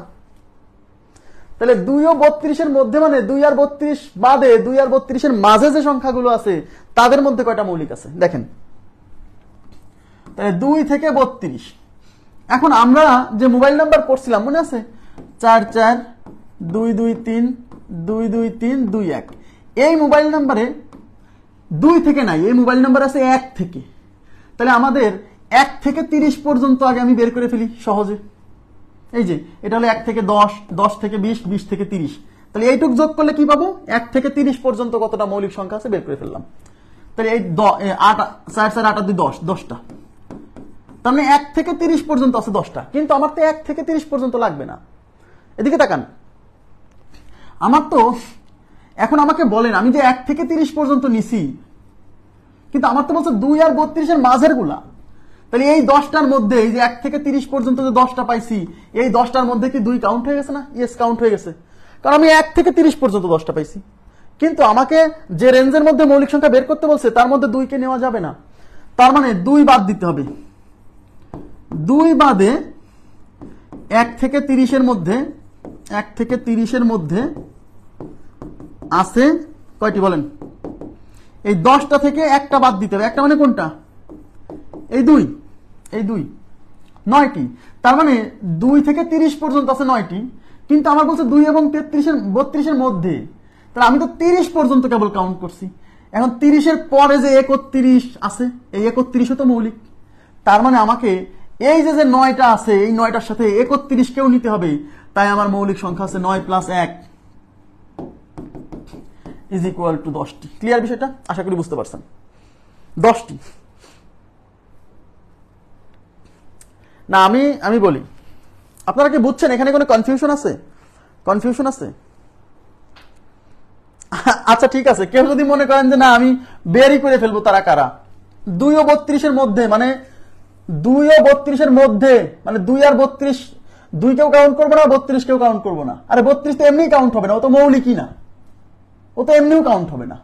তাহলে 2 ও 32 মধ্যে মানে 2 আর 32 বাদে 2 আর 32 মাঝে যে সংখ্যাগুলো আছে তাদের মধ্যে কয়টা মৌলিক আছে দেখেন। তাহলে 2 থেকে 32। এখন আমরা যে মোবাইল নাম্বার পড়ছিলাম মনে আছে? 4422322321। এই মোবাইল নাম্বারে 2 থেকে নাই, এই মোবাইল নাম্বার আছে 1 থেকে। তাহলে আমাদের 1 থেকে 30 পর্যন্ত আগে আমি বের করে ফেলি সহজে। এই যে এটা হলো 1 থেকে 10, 10 থেকে 20, 20 থেকে 30। তাহলে এইটুক যোগ করলে কি পাবো? 1 থেকে 30 পর্যন্ত কতটা মৌলিক সংখ্যা আছে বের করে ফেললাম। তাহলে এই 4 4 8 2 10, 10টা। তার মানে 1 থেকে 30 পর্যন্ত আছে 10টা, কিন্তু আমার তো 1 থেকে 30 পর্যন্ত লাগবে না। এদিকে তাকান, আমার তো এখন আমাকে বলেন আমি যে 1 থেকে 30 পর্যন্ত নিছি, কিন্তু আমার তো বলছে 2 আর 32 মাঝের গুলা। তাহলে এই 10টার মধ্যে, এই যে 1 থেকে 30 পর্যন্ত যে 10টা পাইছি, এই 10টার মধ্যে কি 2 কাউন্ট হয়ে গেছে না? ইয়েস, কাউন্ট হয়ে গেছে, কারণ আমি 1 থেকে 30 পর্যন্ত 10টা পাইছি। কিন্তু আমাকে যে রেঞ্জের মধ্যে মৌলিক সংখ্যা বের করতে বলছে তার মধ্যে 2 কে নেওয়া যাবে না। তার মানে 2 বাদ দিতে হবে। 2 বাদে 1 থেকে 30 মধ্যে, 1 থেকে 30 মধ্যে আছে কয়টি বলেন? এই 10টা থেকে একটা বাদ দিতে হবে। একটা মানে কোনটা? এই 2, এই 2, 9টি। তার মানে 2 থেকে 30 পর্যন্ত আছে 9টি, কিন্তু আমার বলছে 2 এবং 32 মধ্যে। তাহলে আমি তো 30 পর্যন্ত কেবল কাউন্ট করছি। এখন 30 পরে যে 31 আছে, এই 31ও তো মৌলিক। তার মানে আমাকে এই যে 9টা আছে, এই 9টার সাথে 31 কেও নিতে হবে। তাই আমার মৌলিক সংখ্যা আছে 9 + 1 = 10টি। ক্লিয়ার বিষয়টা? আশা করি বুঝতে পারছেন। 10টি না, আমি বলি, আপনারা কি বুঝছেন? এখানে কোনো কনফিউশন আছে? কনফিউশন আছে? আচ্ছা ঠিক আছে, কেউ যদি মনে করেন যে না আমি বেরই করে ফেলবো, তারা কারা? 2 ও 32 মধ্যে, মানে 2 ও 32 মধ্যে, মানে 2 আর 32, 2 কেও কাউন্ট করবো না, 32 কেও কাউন্ট করবো না। আরে 32 তো এমনি কাউন্ট হবে না, ও তো মৌলিকই না, ও তো এমনিও কাউন্ট হবে না।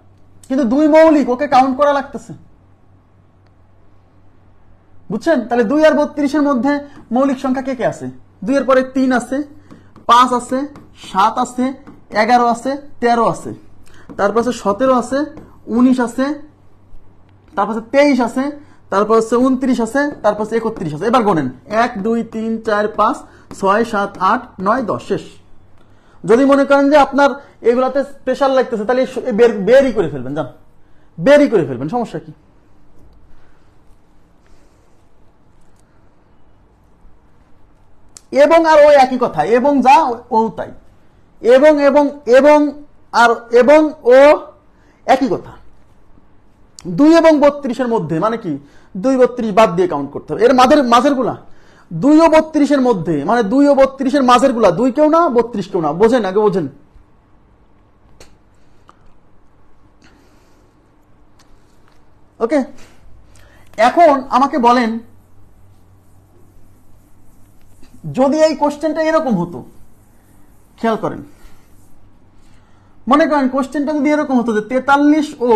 কিন্তু 2 মৌলিক, ওকে কাউন্ট করা লাগতেছে। বুঝছেন? তাহলে 2 আর 32 মধ্যে মৌলিক সংখ্যা কে কে আছে? 2 এর পরে 3 আছে, 5 আছে, 7 আছে, 11 আছে, 13 আছে, তারপর 17 আছে, 19 আছে, তারপর 23 আছে, তারপর 29 আছে, তারপর 31 আছে। এবার গোনেন, 1 2 3 4 5 6 7 8 9 10, শেষ। যদি মনে করেন যে আপনার এগুলাতে স্পেশাল লাগতেছে, তাহলে বেরই করে ফেলবেন, জান, বেরই করে ফেলবেন, সমস্যা কি? এবং আর ওই একই কথা, এবং যা ও তাই, এবং এবং এবং আর এবং ও একই কথা। 2 এবং 32 মধ্যে মানে কি? 2 32 বাদ দিয়ে কাউন্ট করতে হবে। এর মাঝের গুলা 2 ও 32 মধ্যে, মানে 2 ও 32 মাঝের গুলা 2 কেউ না, 32 কেউ না। বোঝেন? আগে বোঝেন। ওকে, এখন আমাকে বলেন, যদি এই কোশ্চেনটা এরকম হতো, খেয়াল করেন, মনে করেন কোশ্চেনটা যদি এরকম হতো যে 43 ও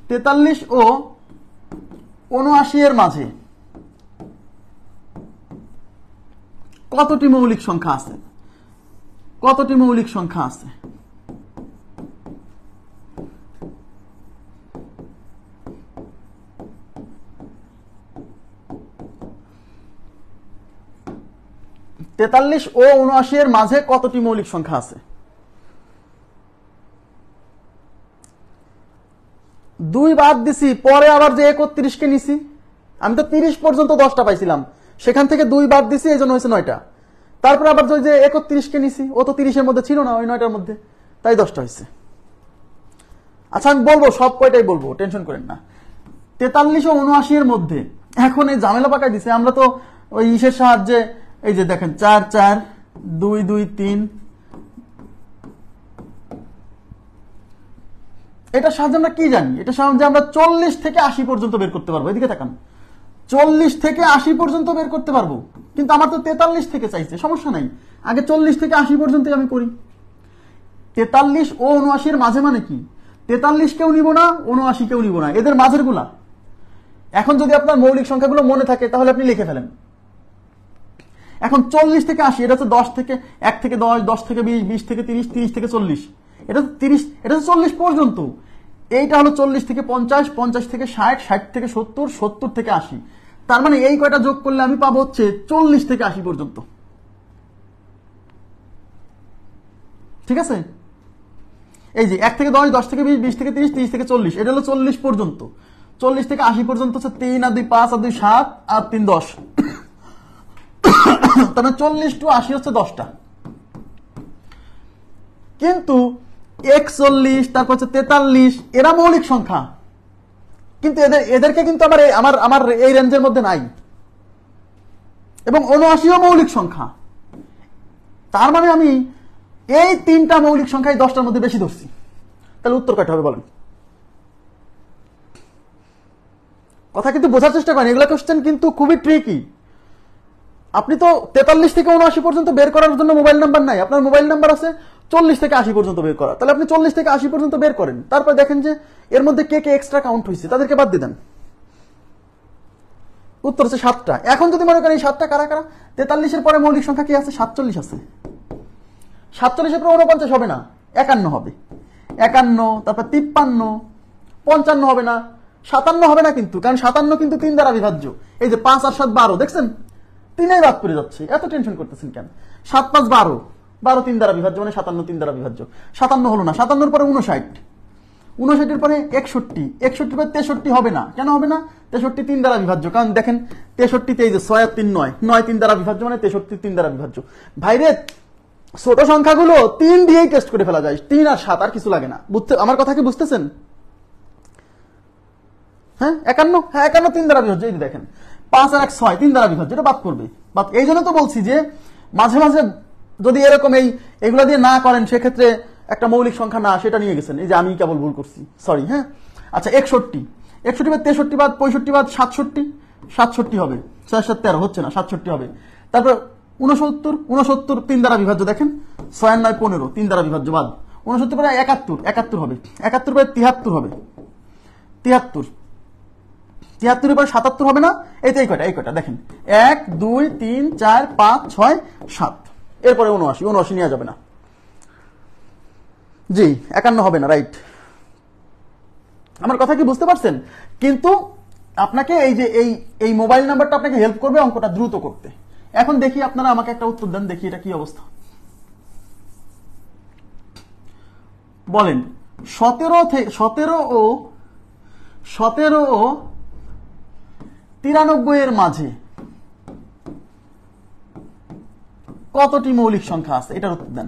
79 এর মাঝে কতটি মৌলিক সংখ্যা আছে? কতটি মৌলিক সংখ্যা আছে? তেতাল্লিশ ও 79 এর মাঝে কতটি মৌলিক সংখ্যা আছে? 2 বাদ দিছি, পরে আবার যে 31 কে নিছি, আমি তো 30 পর্যন্ত 10টা পাইছিলাম, সেখান থেকে 2 বাদ দিছি, এই জন্য হয়েছে 9টা। তারপর আবার ওই যে 31কে নিছি, ও তো 30-এর মধ্যে ছিল না ওই 9টার মধ্যে, তাই 10টা হয়েছে। আচ্ছা আমি বলবো, সব কয়টাই বলবো, টেনশন করেন না। 43 ও 79 এর মধ্যে এখন এই ঝামেলা পাকাই দিছে। আমরা তো ওই ইসের সাহায্যে, এই যে দেখেন 4 4 2 2 3, এটার সাহায্যে আমরা কি জানি? এটার সাহায্যে আমরা 40 থেকে 80 পর্যন্ত বের করতে পারবো। এদিকে তাকান, 40 থেকে 80 পর্যন্ত বের করতে পারবো, কিন্তু আমার তো 43 থেকে চাইছে, সমস্যা নাই, আগে 40 থেকে 80 পর্যন্ত আমি করি। 43 ও 79 এর মাঝে মানে কি? 43 কেউ নিব না, 79 কেউ নিব না, এদের মাঝের গুলা। এখন যদি আপনার মৌলিক সংখ্যাগুলো মনে থাকে তাহলে আপনি লিখে ফেলেন। এখন 40 থেকে 80, এটা হচ্ছে 10 থেকে 1 থেকে 10, 10 থেকে 20, 20 থেকে 30, 30 থেকে 40, এটা তো 30, এটা তো 40 পর্যন্ত। এইটা হলো 40 থেকে 50, 50 থেকে 60, 60 থেকে 70, 70 থেকে 80। তার মানে এই কয়টা যোগ করলে আমি পাবো হচ্ছে 40 থেকে 80 পর্যন্ত। ঠিক আছে, এই যে 1 থেকে 10, 10 থেকে 20, 20 থেকে 30, 30 থেকে 40, এটা হলো 40 পর্যন্ত। 40 থেকে 80 পর্যন্ত হচ্ছে 3 আর 2 5 আর 2 7 আর 3 10, তার মানে 40 টু 80 হচ্ছে 10টা। কিন্তু 41, তারপর হচ্ছে 43, এরা মৌলিক সংখ্যা, কিন্তু এদেরকে কিন্তু আমার এই রেঞ্জের মধ্যে নাই। এবং 79ও মৌলিক সংখ্যা, তার মানে আমি এই 3টা মৌলিক সংখ্যায় 10টার মধ্যে বেশি ধরছি। তাহলে উত্তর কয়টা হবে বলেন? কথা কিন্তু বোঝার চেষ্টা করেন, এগুলো কোশ্চেন কিন্তু খুবই ট্রিকি। আপনি তো 43 থেকে 79 পর্যন্ত বের করার জন্য মোবাইল নাম্বার নাই, আপনার মোবাইল নাম্বার আছে 40 থেকে 80 পর্যন্ত বের করা। তাহলে আপনি 40 থেকে 80 পর্যন্ত বের করেন, তারপর দেখেন যে এর মধ্যে কে কে এক্সট্রা কাউন্ট হয়েছে, তাদেরকে বাদ দিয়ে দেন। উত্তর হচ্ছে 7টা। এখন যদি মনে করেন এই 7টা কারা কারা, 43 এর পরে মৌলিক সংখ্যা কি আছে? 47 আছে। 47 এর পরে 49 হবে না, 51 হবে। 51, তারপর 53, 55 হবে না, 57 হবে না কিন্তু, কারণ 57 কিন্তু 3 দ্বারা বিভাজ্য। এই যে 5 আর 7 12, দেখছেন 3 বাদ পড়ে যাচ্ছে, এত টেনশন করতেছেন কেন? 7 5 12, 12 3 দ্বারা বিভাজ্য, মানে 57 3 দ্বারা বিভাজ্য। 57 হলো না, 57 এর পরে 59, 59 এর পরে 61, 61 পরে 63 হবে না, কেন হবে না? 63 3 দ্বারা বিভাজ্য, কারণ দেখেন 63 তে এই যে 6 আর 3 9, 9 3 দ্বারা বিভাজ্য, মানে 63 3 দ্বারা বিভাজ্য। ভাইরে ছোট সংখ্যাগুলো 3 দিয়েই টেস্ট করে ফেলা যায়, 3 আর 7 আর কিছু লাগে না। বুঝতে, আমার কথা কি বুঝতেছেন? হ্যাঁ 51, হ্যাঁ 51 3 দ্বারা বিভাজ্য। এই দেখেন 5 আর 1 6, 3 দ্বারা বিভাজ্য, এটা বাদ করবে। বাদ, এই জন্য তো বলছি যে মাঝে মাঝে যদি এরকম এগুলা দিয়ে না করেন, সেক্ষেত্রে একটা মৌলিক সংখ্যা না সেটা নিয়ে গেছেন, এই যে আমি কেবল ভুল করছি, সরি। হ্যাঁ আচ্ছা 61, 61 বাদ 63 বাদ 65 বাদ 67, 67 হবে। 6 7 13 হচ্ছে না, 67 হবে। তারপর 69, 69 3 দ্বারা বিভাজ্য, দেখেন 6 আর 9 15, 3 দ্বারা বিভাজ্য, বাদ। 69 পরে 71, 71 হবে। 71 পরে 73 হবে, 73, 73 এর পরে 77 হবে না। এই কয়টা, এই কয়টা দেখেন 1 2 3 4 5 6 7, এরপরে 79, 79 নেওয়া যাবে না, জি 51 হবে না, রাইট। আমার কথা কি বুঝতে পারছেন? কিন্তু আপনাকে এই যে এই মোবাইল নাম্বারটা আপনাকে হেল্প করবে অঙ্কটা দ্রুত করতে। এখন দেখি আপনারা আমাকে একটা উত্তর দেন, দেখি এটা কি অবস্থা। বলেন 17 ও 93 এর মাঝে কতটি মৌলিক সংখ্যা আছে? এটার উত্তর দেন।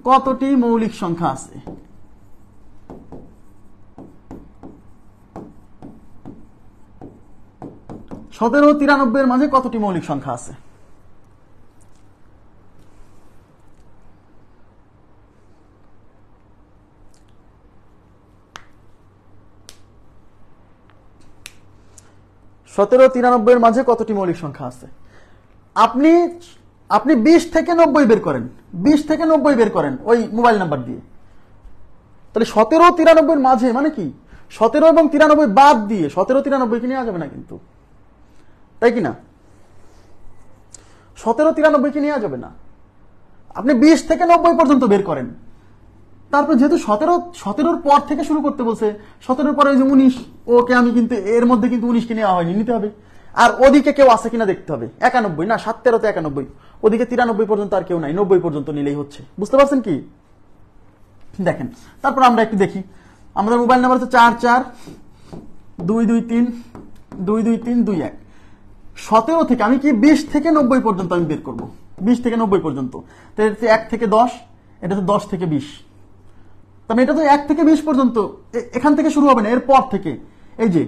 কতটি মৌলিক সংখ্যা আছে? 17 ও 93 এর মাঝে কতটি মৌলিক সংখ্যা আছে? সতেরো 93 এর মাঝে কতটি মৌলিক সংখ্যা আছে? আপনি 20 থেকে 90 বের করেন, 20 থেকে 90 বের করেন ওই মোবাইল নাম্বার দিয়ে। তাহলে 17 93 এর মাঝে মানে কি? 17 এবং 93 বাদ দিয়ে 17 93 কে নেওয়া যাবে না কিন্তু, তাই কি না? 17 93 কে নেওয়া যাবে না। আপনি 20 থেকে 90 পর্যন্ত বের করেন। তারপর যেহেতু 17 পর থেকে শুরু করতে বলছে, 17 পরে ওই যে 19, ওকে আমি কিন্তু এর মধ্যে কিন্তু 19 কে নেওয়া হয়নি, নিতে হবে। আর ওদিকে কেউ আছে কিনা দেখতে হবে। 91 না, 7 13 তে 91, ওদিকে 93 পর্যন্ত আর কেউ নাই, 90 পর্যন্ত নিলেই হচ্ছে। বুঝতে পারছেন কি? দেখেন তারপর আমরা একটু দেখি। আমাদের মোবাইল নাম্বার হচ্ছে 4 4 2 2 3 2 2 3 2 1। 17 থেকে আমি কি 20 থেকে 90 পর্যন্ত আমি বের করব, 20 থেকে 90 পর্যন্ত। তো এটা 1 থেকে 10, এটা তো 10 থেকে 20, তাহলে এটা তো 1 থেকে 20 পর্যন্ত, এখান থেকে শুরু হবে না, এর পর থেকে এই যে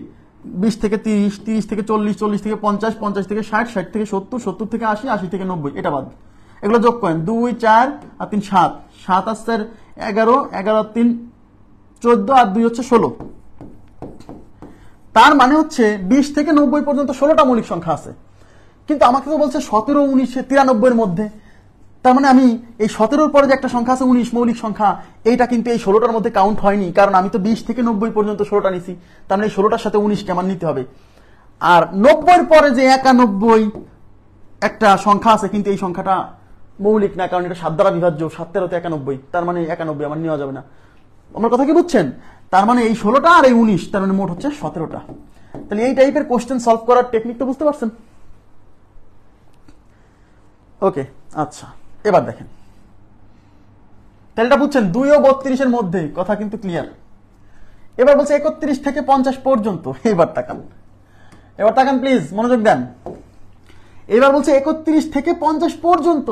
20 থেকে 30, 30 থেকে 40, 40 থেকে 50, 50 থেকে 60, 60 থেকে 70, 70 থেকে 80, 80 থেকে 90, এটা বাদ। এগুলো যোগ করেন, 2 4 আর 3 7, 7 আর 4 11, 11 আর 3 14 আর 2 হচ্ছে 16। তার মানে হচ্ছে 20 থেকে 90 পর্যন্ত 16টা মৌলিক সংখ্যা আছে, কিন্তু আমাকে তো বলছে 17, 19, 93 এর মধ্যে। তার মানে আমি এই 17-র পরে যে একটা সংখ্যা আছে 19 মৌলিক সংখ্যা, এইটা কিন্তু এই 16টার মধ্যে কাউন্ট হয়নি, কারণ আমি তো 20 থেকে 90 পর্যন্ত 16টা নিছি। তার মানে এই 16টার সাথে 19কে আমার নিতে হবে। আর 90-র পরে যে 91 একটা সংখ্যা আছে, কিন্তু এই সংখ্যাটা মৌলিক না, কারণ এটা 7 দ্বারা বিভাজ্য, 7 13 91, তার মানে 91 আমার নেওয়া যাবে না। আমার কথা কি বুঝছেন? তার মানে এই 16টা আর এই 19, তার মানে মোট হচ্ছে 17টা। তাহলে এই টাইপের কোশ্চেন সলভ করার টেকনিক তো বুঝতে পারছেন? ওকে, আচ্ছা এবার দেখেন, তাহলে এটা বুঝছেন 2 ও 32 এর মধ্যে, কথা কিন্তু ক্লিয়ার। এবার বলছে 31 থেকে 50 পর্যন্ত। এবার তাকান প্লিজ, মনোযোগ দেন। এবার বলছে 31 থেকে 50 পর্যন্ত।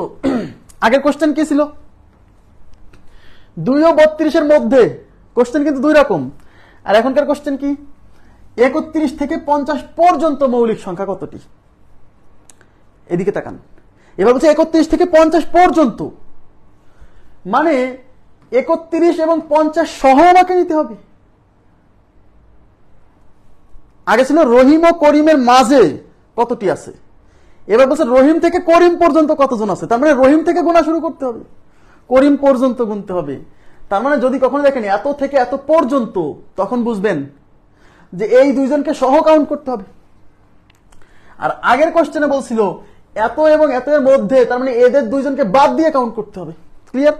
আগের কোশ্চেন কি ছিল? 2 ও 32 এর মধ্যে। কোশ্চেন কিন্তু দুই রকম। আর এখনকার কোশ্চেন কি? 31 থেকে 50 পর্যন্ত মৌলিক সংখ্যা কতটি? এদিকে তাকান। এবার বলছে 31 থেকে 50 পর্যন্ত, মানে 31 এবং 50 সহ আমাকে নিতে হবে। আগে ছিল রহিম ও করিমের মাঝে কতটি আছে, এবার বলছে রহিম থেকে করিম পর্যন্ত কতজন আছে। তার মানে রহিম থেকে গোনা শুরু করতে হবে, করিম পর্যন্ত গুনতে হবে। তার মানে যদি কখনো দেখেন এত থেকে এত পর্যন্ত, তখন বুঝবেন যে এই দুইজনকে সহ কাউন্ট করতে হবে। আর আগের কোশ্চেনে বলছিল এত এবং এত এর মধ্যে, তার মানে এদের দুইজনকে বাদ দিয়ে কাউন্ট করতে হবে। ক্লিয়ার?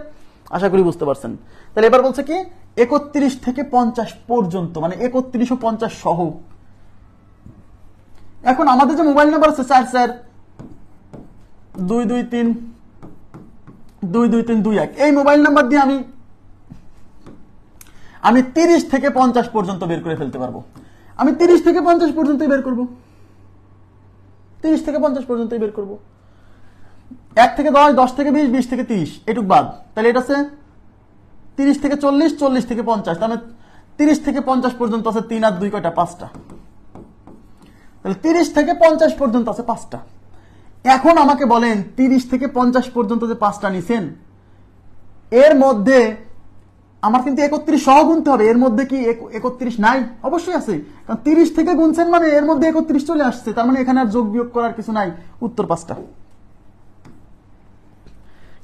আশা করি বুঝতে পারছেন। তাহলে এবার বলছে কি 31 থেকে 50 পর্যন্ত, মানে 31 ও 50 সহ। এখন আমাদের যে মোবাইল নাম্বার আছে 4 4 2 2 3 2 2 3 2 1, এই মোবাইল নাম্বার দিয়ে আমি 30 থেকে 50 পর্যন্ত বের করে ফেলতে পারবো। আমি 30 থেকে 50 পর্যন্তই বের করব, 30 থেকে 50 পর্যন্তই বের করব। 1 থেকে 10, 10 থেকে 20, 20 থেকে 30, এটুক বাদ। তাহলে এটা আছে 30 থেকে 40, 40 থেকে 50, তাহলে 30 থেকে 50 পর্যন্ত আছে 3 আর 2 কয়টা? 5টা। তাহলে 30 থেকে 50 পর্যন্ত আছে 5টা। এখন আমাকে বলেন 30 থেকে 50 পর্যন্ত যে 5টা নিছেন, এর মধ্যে আমার কিন্তু 31 সহ গুনতে হবে। এর মধ্যে কি 31 নাই? অবশ্যই আছে, কারণ 30 থেকে গুনছেন মানে এর মধ্যে 31 চলে আসছে। তার মানে এখানে আর যোগ বিয়োগ করার কিছু নাই, উত্তর 5টা।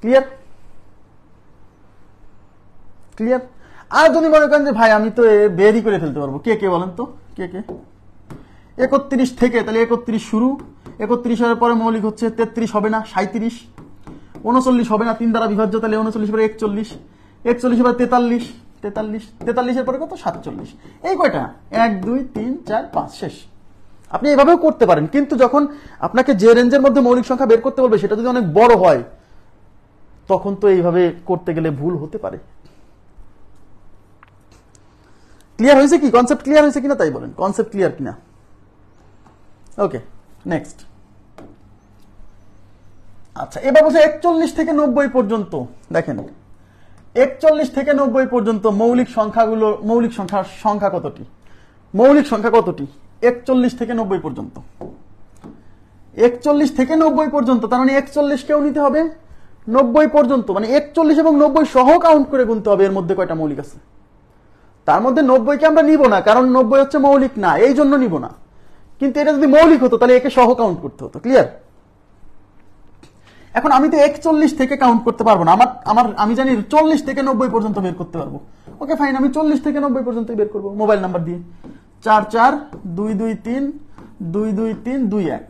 ক্লিয়ার? ক্লিয়ার? আর যদি মনে করেন যে ভাই আমি তো বেরই করে ফেলতে পারবো, কে কে বলেন তো, কে কে? 31 থেকে, তাহলে 31 শুরু, 31 এর পরে মৌলিক হচ্ছে 33 হবে না, 37, 39 হবে না, 3 দ্বারা বিভাজ্য, তাহলে 39 পরে 41, 41 এবার 43, 43, 43 এর পরে কত? 47। এই কয়টা? 1 2 3 4 5, শেষ। আপনি এভাবেও করতে পারেন, কিন্তু যখন আপনাকে যে রেঞ্জের মধ্যে মৌলিক সংখ্যা বের করতে বলবে সেটা যদি অনেক বড় হয়, তখন তো এইভাবে করতে গেলে ভুল হতে পারে। ক্লিয়ার হয়েছে কি? কনসেপ্ট ক্লিয়ার হয়েছে কিনা তাই বলেন, কনসেপ্ট ক্লিয়ার কিনা? ওকে, নেক্সট। আচ্ছা, এবার বলছে 41 থেকে 90 পর্যন্ত। দেখেন 41 থেকে 90 পর্যন্ত মৌলিক সংখ্যাগুলো, মৌলিক সংখ্যা কতটি? মৌলিক সংখ্যা কতটি 41 থেকে 90 পর্যন্ত? 41 থেকে 90 পর্যন্ত, তার মানে 41 কেও নিতে হবে, 90 পর্যন্ত, মানে 41 এবং 90 সহ কাউন্ট করে গুনতে হবে এর মধ্যে কয়টা মৌলিক আছে। তার মধ্যে 90 কে আমরা নিব না, কারণ 90 হচ্ছে মৌলিক না, এই জন্য নিব না। কিন্তু এটা যদি মৌলিক হতো তাহলে একে সহ কাউন্ট করতে হতো। ক্লিয়ার? এখন আমি তো 41 থেকে কাউন্ট করতে পারবো না, আমি জানি 40 থেকে 90 পর্যন্ত বের করতে পারবো। ওকে ফাইন, আমি 40 থেকে 90 পর্যন্ত বের করবো মোবাইল নাম্বার দিয়ে। 4 4 2 2 3 2 2 3 2 1।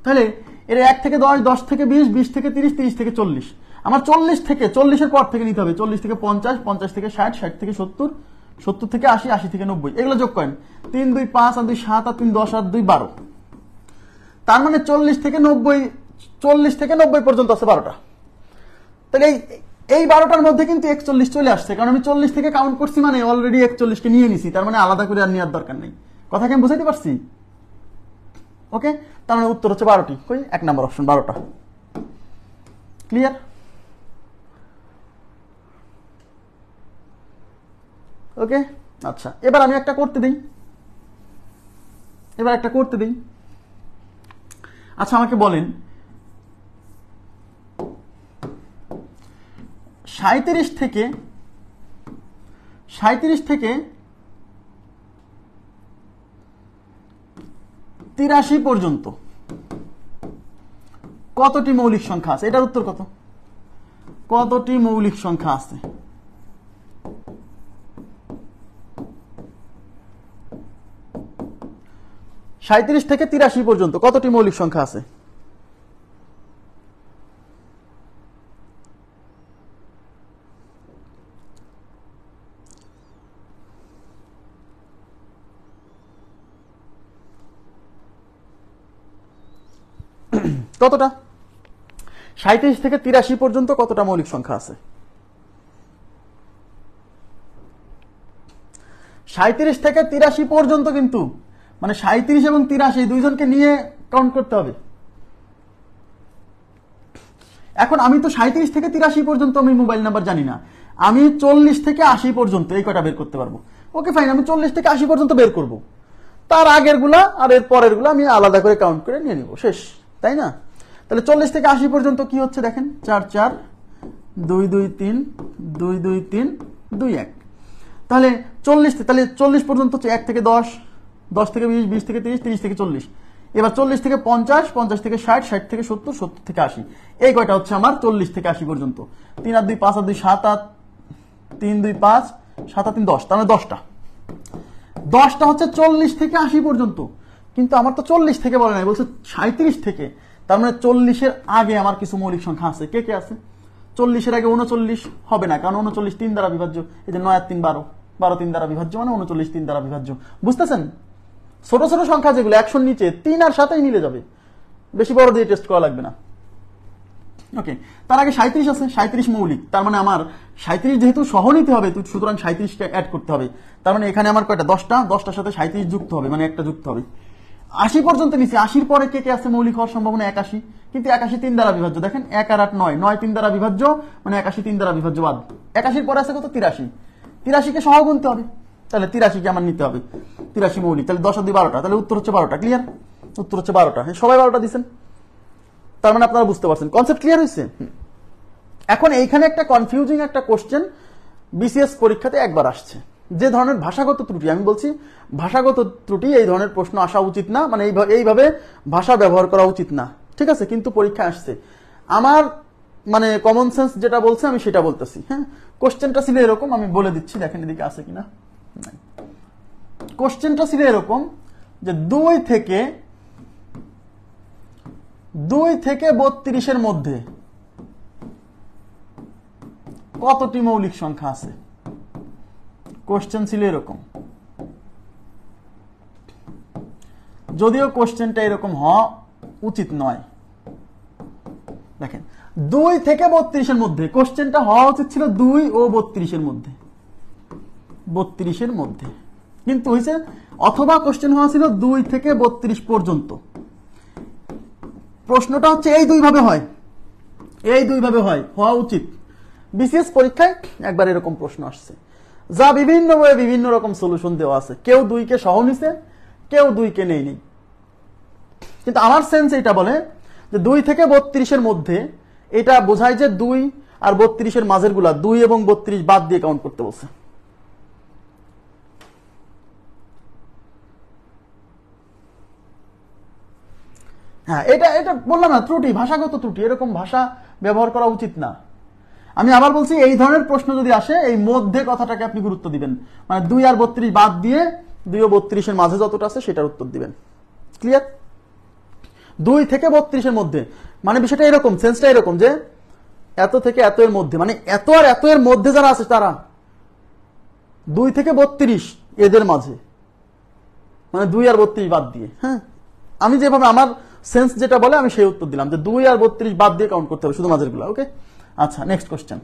তাহলে এর 1 থেকে 10, 10 থেকে 20, 20 থেকে 30, 30 থেকে 40। আমার 40 থেকে, 40 এর পর থেকে নিতে হবে, 40 থেকে 50, 50 থেকে 60, 60 থেকে 70, 70 থেকে 80, 80 থেকে 90, এগুলো যোগ করেন। 3 2 5 আর 2 7 আর 3 10 আর 2 12। তার মানে 40 থেকে 90 পর্যন্ত আছে 12টা। তাহলে এই 12টার মধ্যে কিন্তু 41 চলে আসছে, কারণ আমি 40 থেকে কাউন্ট করছি, মানে অলরেডি 41 কে নিয়ে নিছি, তার মানে আলাদা করে আর নেওয়ার দরকার নেই। কথা কি আমি বুঝাইতে পারছি? ওকে, তার মানে উত্তর হচ্ছে 12টি। কই 1 নাম্বার অপশন 12টা। ক্লিয়ার? ওকে, আচ্ছা এবার আমি একটা করতে দিই। আচ্ছা আমাকে বলেন 37 থেকে 83 পর্যন্ত কতটি মৌলিক সংখ্যা আছে? এটার উত্তর কত? কতটি মৌলিক সংখ্যা আছে? সাঁইত্রিশ থেকে 83 পর্যন্ত কতটি মৌলিক সংখ্যা আছে? কতটা? 37 থেকে 83 পর্যন্ত কতটা মৌলিক সংখ্যা আছে? 37 থেকে 83 পর্যন্ত, কিন্তু মানে 37 এবং 83 দুইজনকে নিয়ে কাউন্ট করতে হবে। এখন আমি তো 37 থেকে 83 পর্যন্ত আমি মোবাইল নাম্বার জানি না, আমি 40 থেকে 80 পর্যন্ত এই কয়টা বের করতে পারবো। ওকে ফাইন, আমি 40 থেকে 80 পর্যন্ত বের করব, তার আগের গুলা আর এর পরের গুলা আমি আলাদা করে কাউন্ট করে নিয়ে নিব, শেষ, তাই না? তাহলে 40 থেকে 80 পর্যন্ত কি হচ্ছে দেখেন, 4 4 2 2 3 2 2 3 2 1। তাহলে 40 পর্যন্ত হচ্ছে 1 থেকে 10, 10 থেকে 20, 20 থেকে 30, 30 থেকে 40। এবার 40 থেকে 50, 50 থেকে 60, 60 থেকে 70, 70 থেকে 80। এই কয়টা হচ্ছে আমার 40 থেকে 80 পর্যন্ত। 3 আর 2 5 আর 2 7 আর 3 2 5, 7 আর 3 10, তার মানে 10টা হচ্ছে 40 থেকে 80 পর্যন্ত। কিন্তু আমার তো 40 থেকে বলে নাই, বলছে 37 থেকে, তার মানে 40-এর আগে আমার কিছু মৌলিক সংখ্যা আছে। কে কে আছে? 40-এর আগে 39 হবে না, কারণ 39 3 দ্বারা বিভাজ্য। এই যে 9 আর 3 12, 12 3 দ্বারা বিভাজ্য, মানে 39 3 দ্বারা বিভাজ্য। বুঝতেছেন? ছোট ছোট সংখ্যা যেগুলো 100-র নিচে, 3 আর 7 মিলে যাবে, বেশি বড় দিয়ে টেস্ট করা লাগবে না। ওকে, তার আগে 37 আছে, 37 মৌলিক, তার মানে আমার 37 যেহেতু সহ নিতে হবে, সুতরাং 37টা অ্যাড করতে হবে। তার মানে এখানে আমার কয়টা? 10টার সাথে 37 যুক্ত হবে, মানে একটা যুক্ত হবে। 80 পর্যন্ত নিচে, 80-র পরে কে কে আছে মৌলিক হওয়ার সম্ভাবনা? 81, কিন্তু 81 3 দ্বারা বিভাজ্য। দেখেন 1 আর 8 9, 9 3 দ্বারা বিভাজ্য, মানে 81 3 দ্বারা বিভাজ্য বাদ। 81-র পরে আছে কত? 83, 83কে সহ গুনতে হবে, তাহলে 83কে আমার নিতে হবে। 83 মৌলিক, তাহলে 10 আর 2 12টা, তাহলে উত্তর হচ্ছে 12টা। ক্লিয়ার? উত্তর হচ্ছে 12টা। সবাই 12টা দিচ্ছেন, তার মানে আপনারা বুঝতে পারছেন, কনসেপ্ট ক্লিয়ার হয়েছে? এখন এইখানে একটা কনফিউজিং একটা কোশ্চেন বিসিএস পরীক্ষাতে একবার আসছে, যে ধরনের ভাষাগত ত্রুটি, আমি বলছি ভাষাগত ত্রুটি, এই ধরনের প্রশ্ন আসা উচিত না, মানে এইভাবে ভাষা ব্যবহার করা উচিত না, ঠিক আছে? কিন্তু পরীক্ষা আসছে, আমার মানে কমন সেন্স যেটা বলছে আমি সেটা বলতেছি। হ্যাঁ, কোশ্চেনটা ছিল এরকম, আমি বলে দিচ্ছি, দেখেন এদিকে আছে কিনা। কোশ্চেনটা ছিল এরকম যে 2 থেকে 32-এর মধ্যে কতটি মৌলিক সংখ্যা আছে? কোশ্চেন ছিল এরকম, যদিও কোশ্চেনটা এরকম হওয়া উচিত নয়। দেখেন 2 থেকে 32-এর মধ্যে, কোশ্চেনটা হওয়া উচিত ছিল 2 ও 32-এর মধ্যে, 32-এর মধ্যে, কিন্তু হয়েছে অথবা কোশ্চেন হওয়া ছিল 2 থেকে 32 পর্যন্ত। প্রশ্নটা হচ্ছে এই দুইভাবে হয়, হওয়া উচিত। বিসিএস পরীক্ষায় একবার এরকম প্রশ্ন আসছে, যা বিভিন্ন রকম সলিউশন দেওয়া আছে, কেউ 2কে সহ নিছে, কেউ 2কে নেই। কিন্তু আমার সেন্স এটা বলে যে 2 থেকে 32-এর মধ্যে, এটা বোঝায় যে 2 আর 32-এর মাঝের গুলা 2 এবং 32 বাদ দিয়ে কাউন্ট করতে বলছে। হ্যাঁ, এটা বললাম না, ত্রুটি, ভাষাগত ত্রুটি, এরকম ভাষা ব্যবহার করা উচিত না। আমি আবার বলছি, এই ধরনের প্রশ্ন যদি আসে, এই মধ্যে কথাটাকে আপনি গুরুত্ব দিবেন, মানে 2 আর 32 বাদ দিয়ে 2 ও 32-এর মাঝে যতটা আছে সেটার উত্তর দিবেন। ক্লিয়ার? 2 থেকে 32-এর মধ্যে, মানে বিষয়টা এরকম, সেন্সটা এরকম যে এত থেকে এত এর মধ্যে, মানে এত আর এত এর মধ্যে যারা আছে তারা 2 থেকে 32 এদের মাঝে, মানে 2 আর 32 বাদ দিয়ে। হ্যাঁ, আমি যেভাবে আমার সেন্স যেটা বলে আমি সেই উত্তর দিলাম যে 2 আর 32 বাদ দিয়ে কাউন্ট করতে হবে শুধু মাঝের গুলা। ওকে, আচ্ছা নেক্সট কোশ্চেন।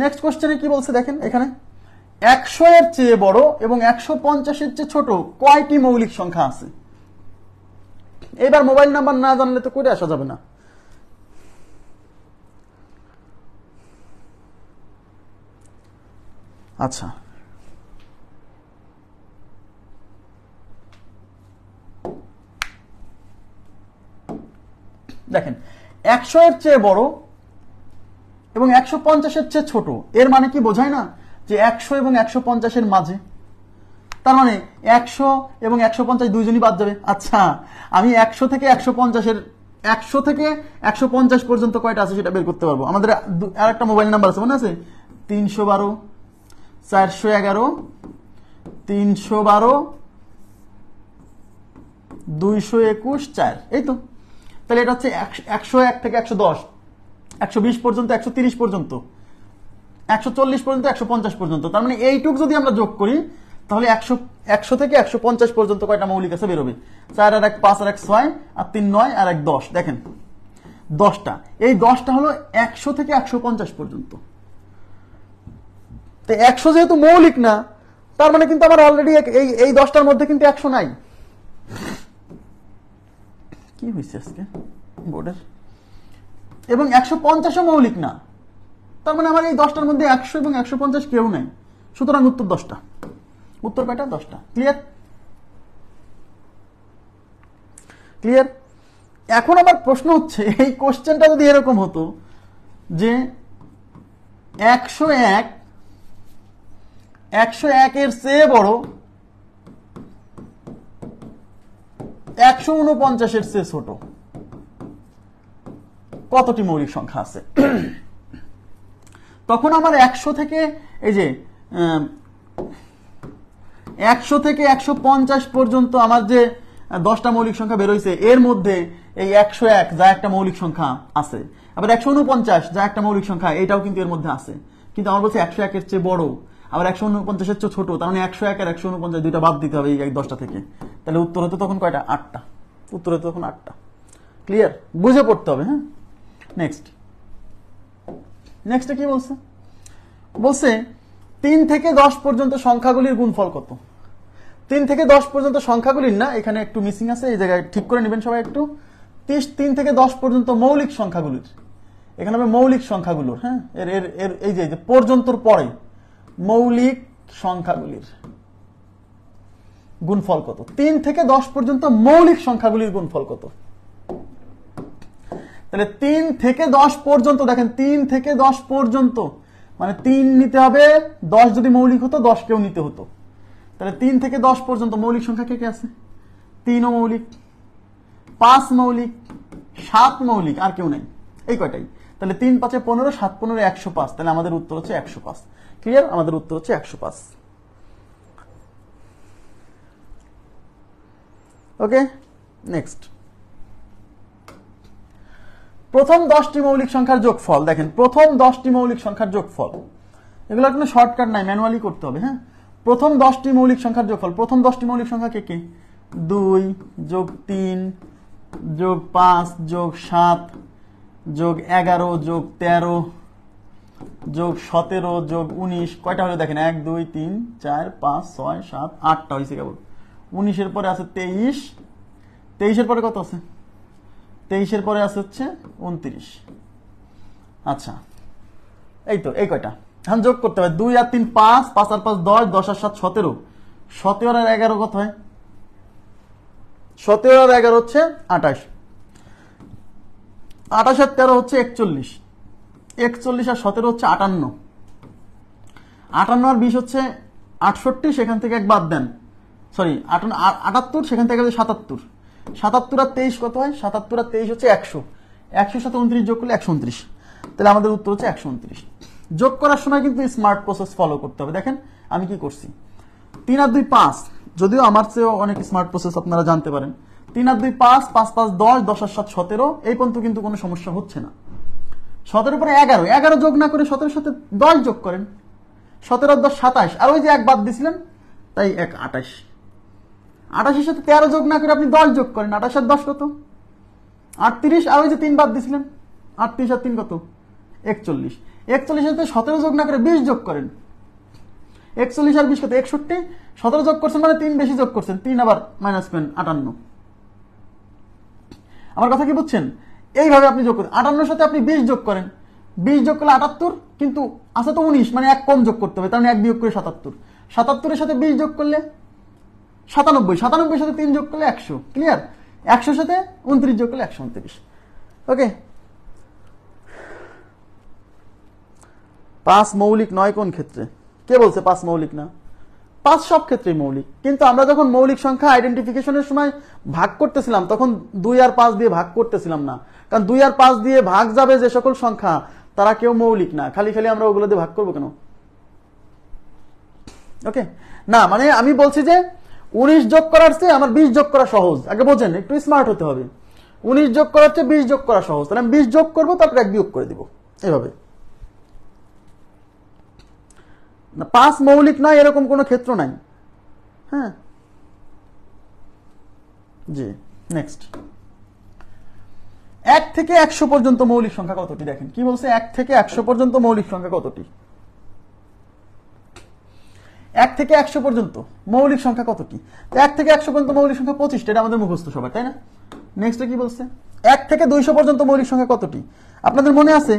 নেক্সট কোশ্চেনে কি বলছে দেখেন, এখানে 100 এর চেয়ে বড় এবং 150 এর চেয়ে ছোট কয়টি মৌলিক সংখ্যা আছে? এবার মোবাইল নাম্বার না জানলে তো করে আসা যাবে না। আচ্ছা, দেখেন 100 এর চেয়ে বড় এবং 150 এর চেয়ে ছোট, এর মানে কি বোঝায় না যে 100 এবং 150 এর মাঝে, তার মানে 100 এবং 150 দুইজনই বাদ যাবে। আচ্ছা, আমি 100 থেকে 150 এর 100 থেকে 150 পর্যন্ত কয়টা আছে সেটা বের করতে পারবো। আমাদের আর একটা মোবাইল নাম্বার আছে, মনে আছে? 312 411 312 221 4, এই তো। তাহলে এটা হচ্ছে 101 থেকে 110, 120 পর্যন্ত, 130 পর্যন্ত, 140 পর্যন্ত, 150 পর্যন্ত। তার মানে এইটুক যদি আমরা যোগ করি তাহলে 100 থেকে 150 পর্যন্ত কয়টা মৌলিক আছে বেরোবে। 4 আর 1 5 আর 1 6 আর 3 9 আর 1 10। দেখেন 10টা, এই 10টা হলো 100 থেকে 150 পর্যন্ত। তো 100 যেহেতু মৌলিক না, তার মানে কিন্তু আমার অলরেডি এই 10টার মধ্যে কিন্তু 100 নাই। কি হয়েছে আজকে বোর্ডের? এবং 150ও মৌলিক না, তার মানে আমার এই 10টার মধ্যে 100 এবং 150 কেউ নাই। সুতরাং উত্তর 10টা। উত্তর কয়টা? 10টা। ক্লিয়ার? ক্লিয়ার? এখন আমার প্রশ্ন হচ্ছে, এই কোশ্চেনটা যদি এরকম হতো যে 101 এর চেয়ে বড় 149 এর চেয়ে ছোট কতটি মৌলিক সংখ্যা আছে, তখন আমার 100 থেকে এই যে 100 থেকে 150 পর্যন্ত আমার যে 10টা মৌলিক সংখ্যা বের হয়েছে, এর মধ্যে এই 101 যা একটা মৌলিক সংখ্যা আছে, আবার 149 যা একটা মৌলিক সংখ্যা, এটাও কিন্তু এর মধ্যে আছে। কিন্তু আমার বলছে 101 এর চেয়ে বড়, আবার 149 এর চেয়ে ছোট, তার মানে 101 আর 149 দুইটা বাদ দিতে হবে এই 10টা থেকে। তাহলে উত্তর হতো তখন কয়টা? 8টা। উত্তর হতো তখন 8টা। ক্লিয়ার? বুঝে পড়তে হবে। হ্যাঁ, নেক্সটে কি বলছে? বলছে 3 থেকে 10 পর্যন্ত সংখ্যাগুলির গুণফল কত? 3 থেকে 10 পর্যন্ত সংখ্যাগুলির না, এখানে একটু মিসিং আছে, এই জায়গায় ঠিক করে নেবেন সবাই একটু। 3 থেকে 10 পর্যন্ত মৌলিক সংখ্যাগুলির, এখানে হবে মৌলিক সংখ্যাগুলোর, হ্যাঁ, এর এই যে পর্যন্তর পরে মৌলিক সংখ্যাগুলির গুণফল কত? 3 থেকে 10 পর্যন্ত মৌলিক সংখ্যাগুলির গুণফল কত? তাহলে 3 থেকে 10 পর্যন্ত, দেখেন 3 থেকে 10 পর্যন্ত মানে 3 নিতে হবে, 10 যদি মৌলিক হতো 10 কেউ নিতে হতো। তাহলে 3 থেকে 10 পর্যন্ত মৌলিক সংখ্যা কে কে আছে? 3ও মৌলিক, 5 মৌলিক, 7 মৌলিক, আর কেউ নাই, এই কয়টাই। তাহলে 3 5 15, 7 15 105। তাহলে আমাদের উত্তর হচ্ছে 105। ক্লিয়ার? আমাদের উত্তর হচ্ছে 105। ওকে, নেক্সট। প্রথম 10টি মৌলিক সংখ্যার যোগফল। দেখেন প্রথম 10টি মৌলিক সংখ্যার যোগফল, এগুলো কোনো শর্টকাট নাই, ম্যানুয়ালি করতে হবে। হ্যাঁ, প্রথম 10টি মৌলিক সংখ্যার যোগফল। প্রথম 10টি মৌলিক সংখ্যা কে কে? 2 যোগ 3 যোগ 5 যোগ 7 যোগ 11 যোগ 13 যোগ 17 যোগ 19। কয়টা হলো দেখেন? 1 2 3 4 5 6 7 8টা হয়েছে কেবল। 19-এর পরে আছে 23, 23-এর পরে কত আছে? 23-এর পরে আছে হচ্ছে 29। আচ্ছা, এই তো, এই কয়টা এখন যোগ করতে হবে। 2 আর 3 5, 5 আর 5 10, 10 আর 7 17, 17 আর 11 কত হয়? 17 আর 11 হচ্ছে 28, 28 আর 13 হচ্ছে 41, 41 আর 17 হচ্ছে 58, 58 আর 20 হচ্ছে 68, সেখান থেকে এক বাদ দেন, সরি 78, সেখান থেকে 77, 77 আর 23 কত হয়? 77 আর 23 হচ্ছে 100, 100 সাথে 29 যোগ করলে 129। তাহলে আমাদের উত্তর হচ্ছে 129। যোগ করার সময় কিন্তু স্মার্ট প্রসেস ফলো করতে হবে। দেখেন আমি কি করছি, 3 আর 2 5, যদিও আমার চেয়েও অনেক স্মার্ট প্রসেস আপনারা জানতে পারেন। 3 আর 2 5, 5 5 10, 10 আর 7 17, এই পর্যন্ত কিন্তু কোনো সমস্যা হচ্ছে না। 17 পরে 11, 11 যোগ না করে 17-এর সাথে 10 যোগ করেন, 17 আর 10 27, আর ওই যে এক বাদ দিছিলেন, তাই 1 28, 28-এর সাথে 13 যোগ না করে আপনি 10 যোগ করেন, 28 আর 10 কত? 38, আর ওই যে 3 বাদ দিছিলেন, 38 আর 3 কত? 41, 41-এর সাথে 17 যোগ না করে 20 যোগ করেন, 41 আর 20 কত 61, 17 যোগ করছেন মানে 3 বেশি যোগ করছেন, 3 আবার মাইনাস করেন 58। আমার কথা কি বুঝছেন? এইভাবে আপনি যোগ করেন, 58 সাথে আপনি 20 যোগ করেন, 20 যোগ করলে 78, কিন্তু আছে তো 19, মানে 1 কম যোগ করতে হবে, তার মানে 1 বিয়োগ করে 77, 77 এর সাথে 20 যোগ করলে 97, 97 সাথে 3 যোগ করলে 100, ক্লিয়ার? 100 সাথে 29 যোগ করলে 129। ওকে, 5 মৌলিক নয় কোন ক্ষেত্রে? কে বলছে 5 মৌলিক না? 5 সব ক্ষেত্রেই মৌলিক, কিন্তু আমরা যখন মৌলিক সংখ্যা আইডেন্টিফিকেশনের সময় ভাগ করতেছিলাম তখন 2 আর 5 দিয়ে ভাগ করতেছিলাম না, কারণ 2 আর 5 দিয়ে ভাগ যাবে যে সকল সংখ্যা তারা কেউ মৌলিক না, খালি খালি আমরা ওগুলো দিয়ে ভাগ করবো কেন? ওকে, না মানে আমি বলছি যে 19 যোগ করার চেয়ে আমার 20 যোগ করা সহজ। আগে বোঝেন, একটু স্মার্ট হতে হবে। 19 যোগ করার চেয়ে 20 যোগ করা সহজ, তাহলে আমি 20 যোগ করবো, তারপর 1 বিয়োগ করে দিব, এভাবে। না, 5 মৌলিক নয় এরকম কোনো ক্ষেত্র নাই। হ্যাঁ, জি, নেক্সট। 1 থেকে 100 পর্যন্ত মৌলিক সংখ্যা কতটি? দেখেন কি বলছে, 1 থেকে 100 পর্যন্ত মৌলিক সংখ্যা কতটি? 1 থেকে 100 পর্যন্ত মৌলিক সংখ্যা কতটি? 1 থেকে 100 পর্যন্ত মৌলিক সংখ্যা 25টা, এটা আমাদের মুখস্থ সবার, তাই না? নেক্সট কি বলছে, 1 থেকে 200 পর্যন্ত মৌলিক সংখ্যা কতটি? আপনাদের মনে আছে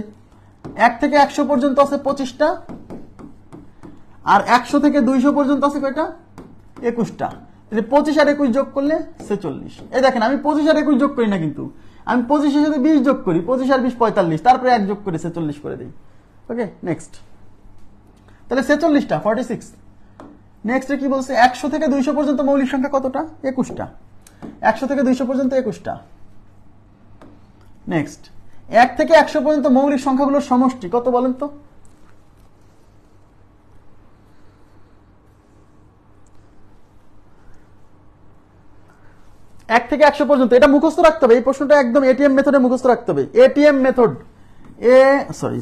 1 থেকে 100 পর্যন্ত আছে 25টা, আর 100 থেকে 200 পর্যন্ত আছে কয়টা? 21টা। 25 আর 21 যোগ করলে 46। এই দেখেন আমি 25 আর 21 যোগ করি না, কিন্তু আমি 25 এর সাথে 20 যোগ করি, 25 আর 20 45, তারপরে 1 যোগ করে 46 করে দিই। ওকে, নেক্সট। তাহলে 46টা 46। নেক্সট কি বলছে, 100 থেকে 200 পর্যন্ত মৌলিক সংখ্যা কতটা? 21টা। 100 থেকে 200 পর্যন্ত 21টা। নেক্সট, 1 থেকে 100 পর্যন্ত মৌলিক সংখ্যাগুলোর সমষ্টি কত বলেন তো? এক থেকে 100 পর্যন্ত, এটা মুখস্থ রাখতে হবে, এই প্রশ্নটা একদম এটিএম মেথডে মুখস্থ রাখতে হবে। এটিএম মেথড, সরি,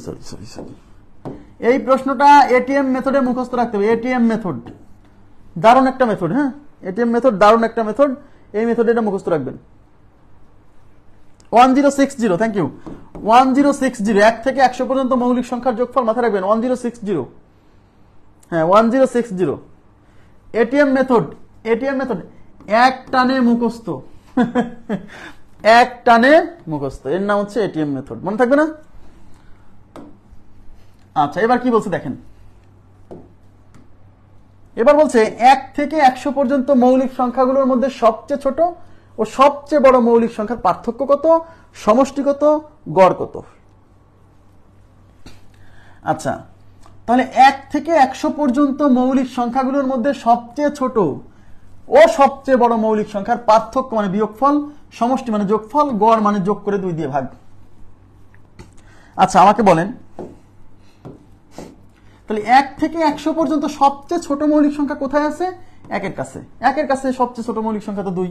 এই প্রশ্নটা এটিএম মেথডে মুখস্থ রাখতে হবে। এটিএম মেথড দারুণ একটা মেথড, হ্যাঁ, এটিএম মেথড দারুণ একটা মেথড, এই মেথডে এটা মুখস্থ রাখবেন। 1060, থ্যাংক ইউ। 1060, 1 থেকে 100 পর্যন্ত মৌলিক সংখ্যার যোগফল মাথায় রাখবেন, 1060। হ্যাঁ, 1060। এটিএম মেথড, এটিএম মেথড এক টানে মুখস্থ, এক টানে মুখস্থ, এর নাম হচ্ছে এটিএম মেথড, মনে থাকবে না? আচ্ছা, এবার কি বলছে দেখেন, এবার বলছে 1 থেকে 100 পর্যন্ত মৌলিক সংখ্যাগুলোর মধ্যে সবচেয়ে ছোট ও সবচেয়ে বড় মৌলিক সংখ্যার পার্থক্য কত, সমষ্টি কত, গড় কত। আচ্ছা, তাহলে 1 থেকে 100 পর্যন্ত মৌলিক সংখ্যাগুলোর মধ্যে সবচেয়ে ছোট ও সবচেয়ে বড় মৌলিক সংখ্যার পার্থক্য মানে বিয়োগফল, সমষ্টি মানে যোগফল, গড় মানে যোগ করে 2 দিয়ে ভাগ। আচ্ছা, আমাকে বলেন তাহলে 1 থেকে 100 পর্যন্ত সবচেয়ে ছোট মৌলিক সংখ্যা কোথায় আছে? 1 এর কাছে। 1 এর কাছে সবচেয়ে ছোট মৌলিক সংখ্যা তো 2,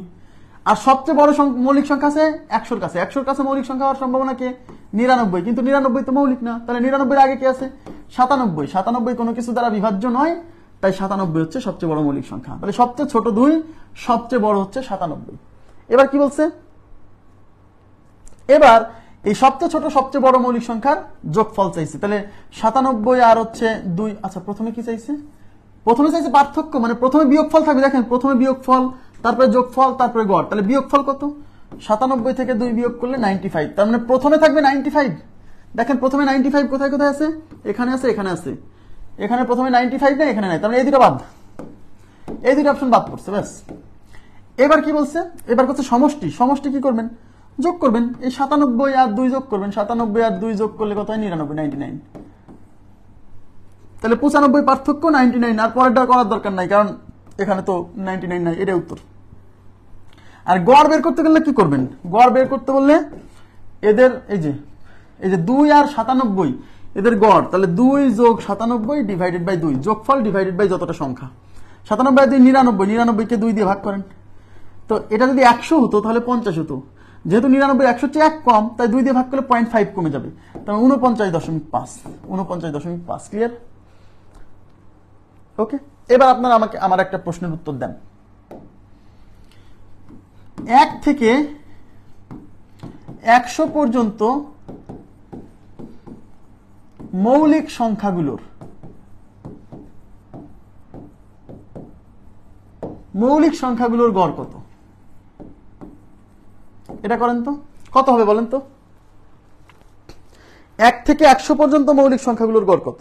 আর সবচেয়ে বড় মৌলিক সংখ্যা আছে 100 এর কাছে। 100 এর কাছে মৌলিক সংখ্যা হওয়ার সম্ভাবনা কি? 99, কিন্তু 99 তো মৌলিক না, তাহলে 99 এর আগে কি আছে? 97। 97 কোনো কিছু দ্বারা বিভাজ্য নয়, তাই 97 হচ্ছে সবচেয়ে বড় মৌলিক সংখ্যা। তাহলে সবচেয়ে ছোট 2, সবচেয়ে বড় হচ্ছে 97। এবার কি বলছে, এবার এই সবচেয়ে ছোট সবচেয়ে বড় মৌলিক সংখ্যার যোগফল চাইছে। তাহলে 97 আর হচ্ছে 2। আচ্ছা, প্রথমে কি চাইছে? প্রথমে চাইছে পার্থক্য, মানে প্রথমে বিয়োগফল থাকবে। দেখেন, প্রথমে বিয়োগফল, তারপরে যোগফল, তারপরে গড়। তাহলে বিয়োগফল কত? 97 থেকে 2 বিয়োগ করলে 95। তার মানে প্রথমে থাকবে 95। দেখেন প্রথমে 95 কোথায় কোথায় আছে? এখানে আছে, এখানে আছে। এখানে প্রথমে 95 নাই, এখানে নাই, তার মানে এই দুটো বাদ, এই দুটো অপশন বাদ পড়ছে, ব্যাস। এবার কি বলছে, এবার হচ্ছে সমষ্টি। সমষ্টি কি করবেন? যোগ করবেন, এই 97 আর 2 যোগ করবেন। 97 আর 2 যোগ করলে কত হয়? 99। তাহলে 95 পার্থক্য 99, আর পরেরটা করার দরকার নাই, কারণ এখানে তো 99 নাই, এটাই উত্তর। আর গড় বের করতে গেলে কি করবেন? গড় বের করতে বললে এদের এই যে 2 আর 97 এদের গড়, তাহলে 2 যোগ 97 ডিভাইডেড বাই 2, যোগফল ডিভাইডেড বাই যতটা সংখ্যা। 97 আর 2 99, 99 কে 2 দিয়ে ভাগ করেন। তো এটা যদি 100 হতো তাহলে 50 হতো, যেহেতু 99 100 চেয়ে 1 কম, তাই 2 দিয়ে ভাগ করলে 0.5 কমে যাবে, তাহলে 49.5। 49.5, ক্লিয়ার? ওকে, এবার আপনারা আমাকে আমার একটা প্রশ্নের উত্তর দেন। 1 থেকে 100 পর্যন্ত মৌলিক সংখ্যাগুলোর মৌলিক সংখ্যাগুলোর গড় কত? এটা করেন তো, কত হবে বলেন তো? 1 থেকে 100 পর্যন্ত মৌলিক সংখ্যাগুলোর গড় কত?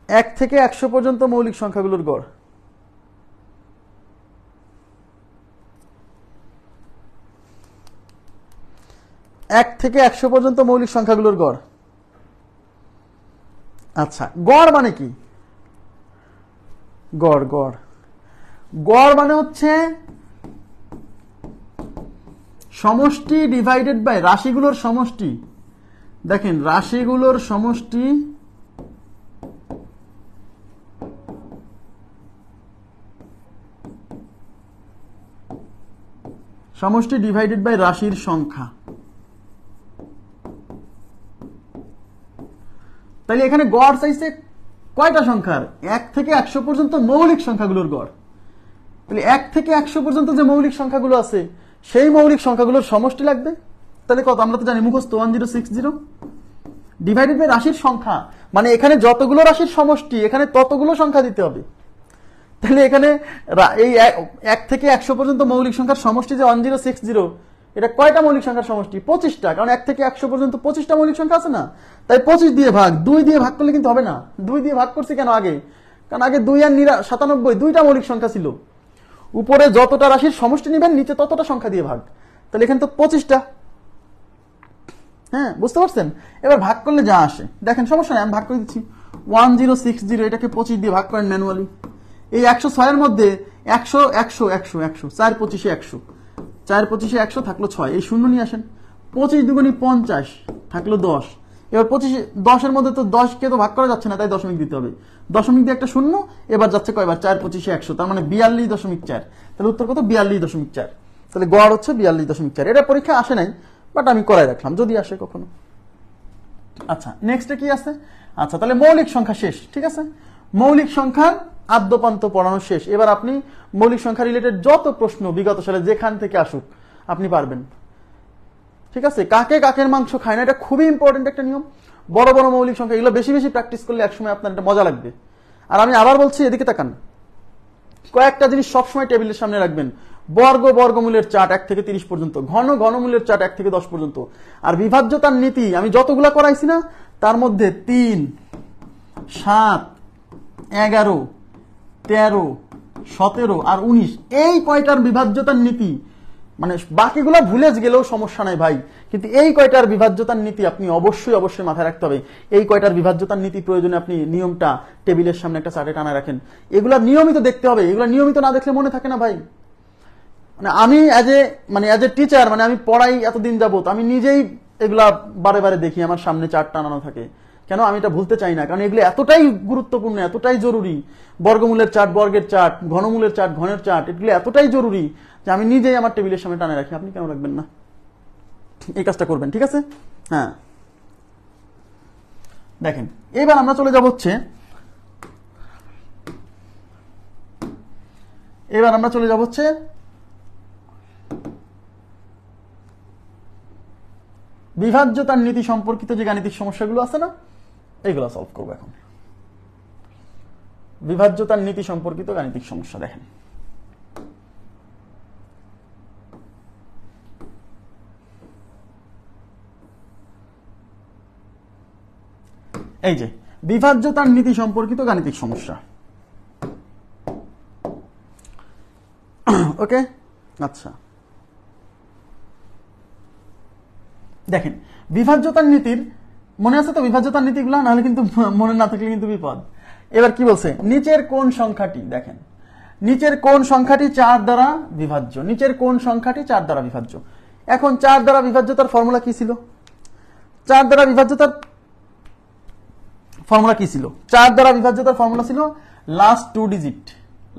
1 থেকে 100 পর্যন্ত মৌলিক সংখ্যাগুলোর গড়। এক থেকে 100 পর্যন্ত মৌলিক সংখ্যাগুলোর গড়। আচ্ছা, গড় মানে কি? গড় গড় গড় মানে হচ্ছে সমষ্টি ডিভাইডেড বাই রাশিগুলোর সমষ্টি। দেখেন, রাশিগুলোর সমষ্টি সমষ্টি ডিভাইডেড বাই রাশির সংখ্যা। তাহলে এখানে গড় চাইছে কয়টা সংখ্যার? 1 থেকে 100 পর্যন্ত মৌলিক সংখ্যাগুলোর গড়। তাহলে 1 থেকে 100 পর্যন্ত যে মৌলিক সংখ্যাগুলো আছে সেই মৌলিক সংখ্যাগুলোর সমষ্টি লাগবে। তাহলে কত? আমরা তো জানি মুখস্থ 1060 ডিভাইডেড বাই রাশির সংখ্যা, মানে এখানে যতগুলো রাশির সমষ্টি এখানে ততগুলো সংখ্যা দিতে হবে। তাহলে এখানে এই 1 থেকে 100 পর্যন্ত মৌলিক সংখ্যার সমষ্টি যে 1060, এটা কয়টা মৌলিক সংখ্যার সমষ্টি? 25টা। কারণ 1 থেকে 100 পর্যন্ত 25টা মৌলিক সংখ্যা আছে না, তাই 25 দিয়ে ভাগ। 2 দিয়ে ভাগ করলে কিন্তু হবে না। 2 দিয়ে ভাগ করছি কেন আগে? কারণ আগে 2 আর 97 দুইটা মৌলিক সংখ্যা ছিল। উপরে যতটা রাশির সমষ্টি নেবেন নিচে ততটা সংখ্যা দিয়ে ভাগ। তাহলে এখানে তো 25টা। হ্যাঁ, বুঝতে পারছেন? এবার ভাগ করলে যা আসে দেখেন, সমস্যা নেই, আমি ভাগ করে দিচ্ছি। 1060 এটাকে 25 দিয়ে ভাগ করেন ম্যানুয়ালি। এই 106 এর মধ্যে 100 100 100 100 4 25 100, 4 25 100 থাকলো 6, এই শূন্য নিয়ে আসেন। 25 দুগুণী 50 থাকলো 10। এবার 10 এর মধ্যে তো 10 কে তো ভাগ করা যাচ্ছে না, তাই দশমিক দিতে হবে। দশমিক দিয়ে একটা শূন্য, এবার যাচ্ছে কয়বার? 4 25 100, তার মানে 42.4। তাহলে উত্তর কত? 42.4। তাহলে গড় হচ্ছে 42.4। এটা পরীক্ষা আসে নাই, বাট আমি করাই রাখলাম যদি আসে কখনো। আচ্ছা, নেক্সটে কি আছে? আচ্ছা, তাহলে মৌলিক সংখ্যা শেষ, ঠিক আছে? মৌলিক সংখ্যার আদ্যপান্ত পড়ানো শেষ। এবার আপনি মৌলিক সংখ্যা রিলেটেড যত প্রশ্ন বিগত সালে যেখান থেকে আসুক আপনি পারবেন, ঠিক আছে? কাকে কাকের মাংস খায় না, এটা খুবই ইম্পর্টেন্ট একটা নিয়ম। বড় বড় মৌলিক সংখ্যা এগুলো বেশি বেশি প্র্যাকটিস করলে একসময় আপনার এটা মজা লাগবে। আর আমি আবার বলছি, এদিকে তাকান, কয়েকটা জিনিস সবসময় টেবিলের সামনে রাখবেন। বর্গমূলের চার্ট 1 থেকে 30 পর্যন্ত, ঘনমূলের চার্ট 1 থেকে 10 পর্যন্ত। আর বিভাজ্যতার নীতি আমি যতগুলা করাইছি না, তার মধ্যে 3, 7, 11, 13, 17 আর 19 এই কয়টার বিভাজ্যতার নীতি, মানে বাকিগুলো ভুলে গেলেও সমস্যা নাই ভাই, কিন্তু এই কয়টার বিভাজ্যতার নীতি আপনি অবশ্যই অবশ্যই মাথায় রাখতে হবে। এই কয়টার বিভাজ্যতার নীতি প্রয়োজনে আপনি নিয়মটা টেবিলের সামনে একটা চার্টে টানা রাখেন। এগুলা নিয়মিত দেখতে হবে, এগুলা নিয়মিত না দেখলে মনে থাকে না ভাই। মানে আমি অ্যাজ এ টিচার, মানে আমি পড়াই এতদিন যাবত, আমি নিজেই এগুলা বারে বারে দেখি, আমার সামনে চার্ট টানানো থাকে। কেন? আমি এটা ভুলতে চাই না, কারণ এগুলো এতটাই গুরুত্বপূর্ণ, এতটাই জরুরি। বর্গমূলের চার্ট বর্গের চার্ট, ঘনমূলের চার্ট ঘনের চার্ট, এগুলো এতটাই জরুরি যে আমি নিজেই আমার টেবিলের সামনে টানে রাখি। আপনি কেন রাখবেন না? এই কাজটা করবেন, ঠিক আছে? হ্যাঁ, দেখেন, এবার আমরা চলে যাব হচ্ছে বিভাজ্যতার নীতি সম্পর্কিত যে গাণিতিক সমস্যাগুলো আছে না, এগুলো সলভ করবো এখন। বিভাজ্যতার নীতি সম্পর্কিত গাণিতিক সমস্যা দেখেন। এই যে বিভাজ্যতার নীতি সম্পর্কিত গাণিতিক সমস্যা। ওকে, আচ্ছা, দেখেন বিভাজ্যতার নীতির মনে আছে তো? বিভাজ্যতার নীতিগুলো নাহলে কিন্তু মনে না থাকলে কিন্তু বিপদ। এবার কি বলছে? নিচের কোন সংখ্যাটি, দেখেন নিচের কোন সংখ্যাটি 4 দ্বারা বিভাজ্য? নিচের কোন সংখ্যাটি 4 দ্বারা বিভাজ্য? এখন 4 দ্বারা বিভাজ্যতার ফর্মুলা কি ছিল? 4 দ্বারা বিভাজ্যতার ফর্মুলা কি ছিল? 4 দ্বারা বিভাজ্যতার ফর্মুলা ছিল লাস্ট 2 ডিজিট,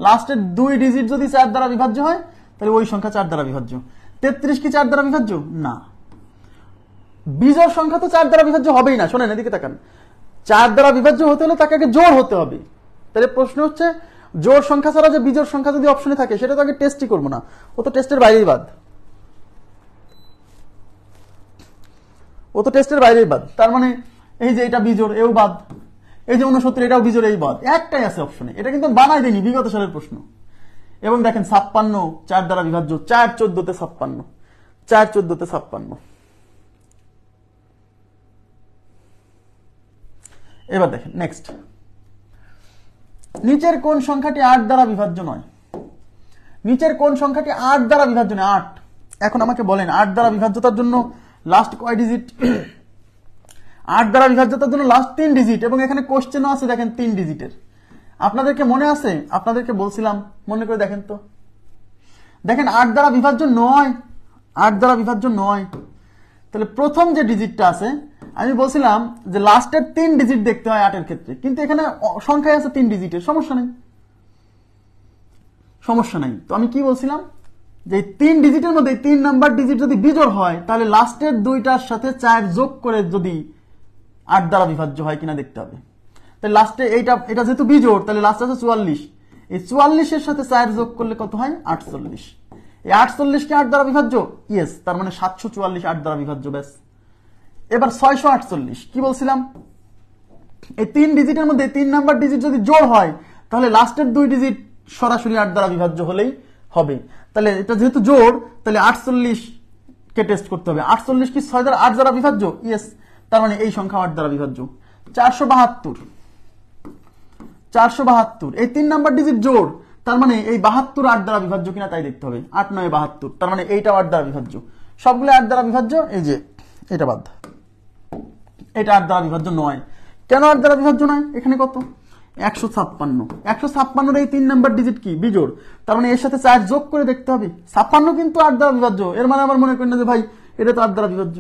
লাস্টের 2 ডিজিট যদি 4 দ্বারা বিভাজ্য হয় তাহলে ওই সংখ্যা 4 দ্বারা বিভাজ্য। 33 কি 4 দ্বারা বিভাজ্য? না। বিজোড় সংখ্যা তো 4 দ্বারা বিভাজ্য হবেই না। শোনেন, এদিকে তাকান, 4 দ্বারা বিভাজ্য হতে হলে তাকে আগে জোড় হতে হবে। তাহলে প্রশ্ন হচ্ছে, জোড় সংখ্যা ছাড়া যে বিজোড় সংখ্যা যদি অপশনে থাকে সেটা তো আগে টেস্টই করবো না, ও তো টেস্টের বাইরেই বাদ। তার মানে এই যে এটা বিজোড়, এও বাদ। এই যে 69, এটাও বিজোড়, এই বাদ, একটাই আছে অপশনে, এটা কিন্তু বানাই দেয়নি, বিগত সালের প্রশ্ন। এবং দেখেন 56 4 দ্বারা বিভাজ্য, 4 14 56, 4 14 56। এবার দেখেন নেক্সট, নিচের কোন সংখ্যাটি 8 দ্বারা বিভাজ্য নয়? নিচের কোন সংখ্যাটি 8 দ্বারা বিভাজ্য নয়? 8। এখন আমাকে বলেন 8 দ্বারা বিভাজ্যতার জন্য লাস্ট কয় ডিজিট? 8 দ্বারা বিভাজ্যতার জন্য লাস্ট 3 ডিজিট, এবং এখানে কোশ্চেনও আছে দেখেন 3 ডিজিটের। আপনাদেরকে মনে আছে, আপনাদেরকে বলছিলাম, মনে করে দেখেন তো, দেখেন 8 দ্বারা বিভাজ্য নয়, 8 দ্বারা বিভাজ্য নয়। তাহলে প্রথম যে ডিজিটটা আছে, আমি বলছিলাম যে লাস্টের 3 ডিজিট দেখতে হয় 8 এর ক্ষেত্রে, কিন্তু এখানে সংখ্যায় আছে 3 ডিজিটের, সমস্যা নেই, সমস্যা নাই। তো আমি কি বলছিলাম, যে 3 ডিজিটের মধ্যে 3 নাম্বার ডিজিট যদি বিজোড় হয়, তাহলে লাস্টের দুইটার সাথে 4 যোগ করে যদি 8 দ্বারা বিভাজ্য হয় কিনা দেখতে হবে। তাহলে লাস্টে এটা যেহেতু বিজোড়, তাহলে লাস্টে আছে 44, এই 44 এর সাথে 4 যোগ করলে কত হয়? 48। এই 48 কি 8 দ্বারা বিভাজ্য? ইয়েস, তার মানে 744 8 দ্বারা বিভাজ্য, ব্যাস। এবার 648, কি বলছিলাম, এই 3 ডিজিটের মধ্যে 3 নাম্বার ডিজিট যদি জোড় হয়, তাহলে লাস্টের 2 ডিজিট সরাসরি 8 দ্বারা বিভাজ্য হলেই হবে। তাহলে এটা যেহেতু জোড়, তাহলে 48 কে টেস্ট করতে হবে। 48 কি 6 দ্বারা 8 দ্বারা বিভাজ্য? ইয়েস, তার মানে এই সংখ্যা 8 দ্বারা বিভাজ্য। 472, এই 3 নাম্বার ডিজিট জোড়, তার মানে এই 72 8 দ্বারা বিভাজ্য কিনা তাই দেখতে হবে। 8 9 72, তার মানে এইটাও 8 দ্বারা বিভাজ্য। সবগুলো 8 দ্বারা বিভাজ্য, এই যে এটা বাদ, এটা 8 দ্বারা বিভাজ্য নয়। কেন 8 দ্বারা বিভাজ্য নয়? এখানে কত? 156, 156 এই 3 নাম্বার ডিজিট কি? বিজোড়, তার মানে এর সাথে 4 যোগ করে দেখতে হবে। 56 কিন্তু 8 দ্বারা বিভাজ্য, এর মানে আবার মনে করেন না যে ভাই এটা তো 8 দ্বারা বিভাজ্য।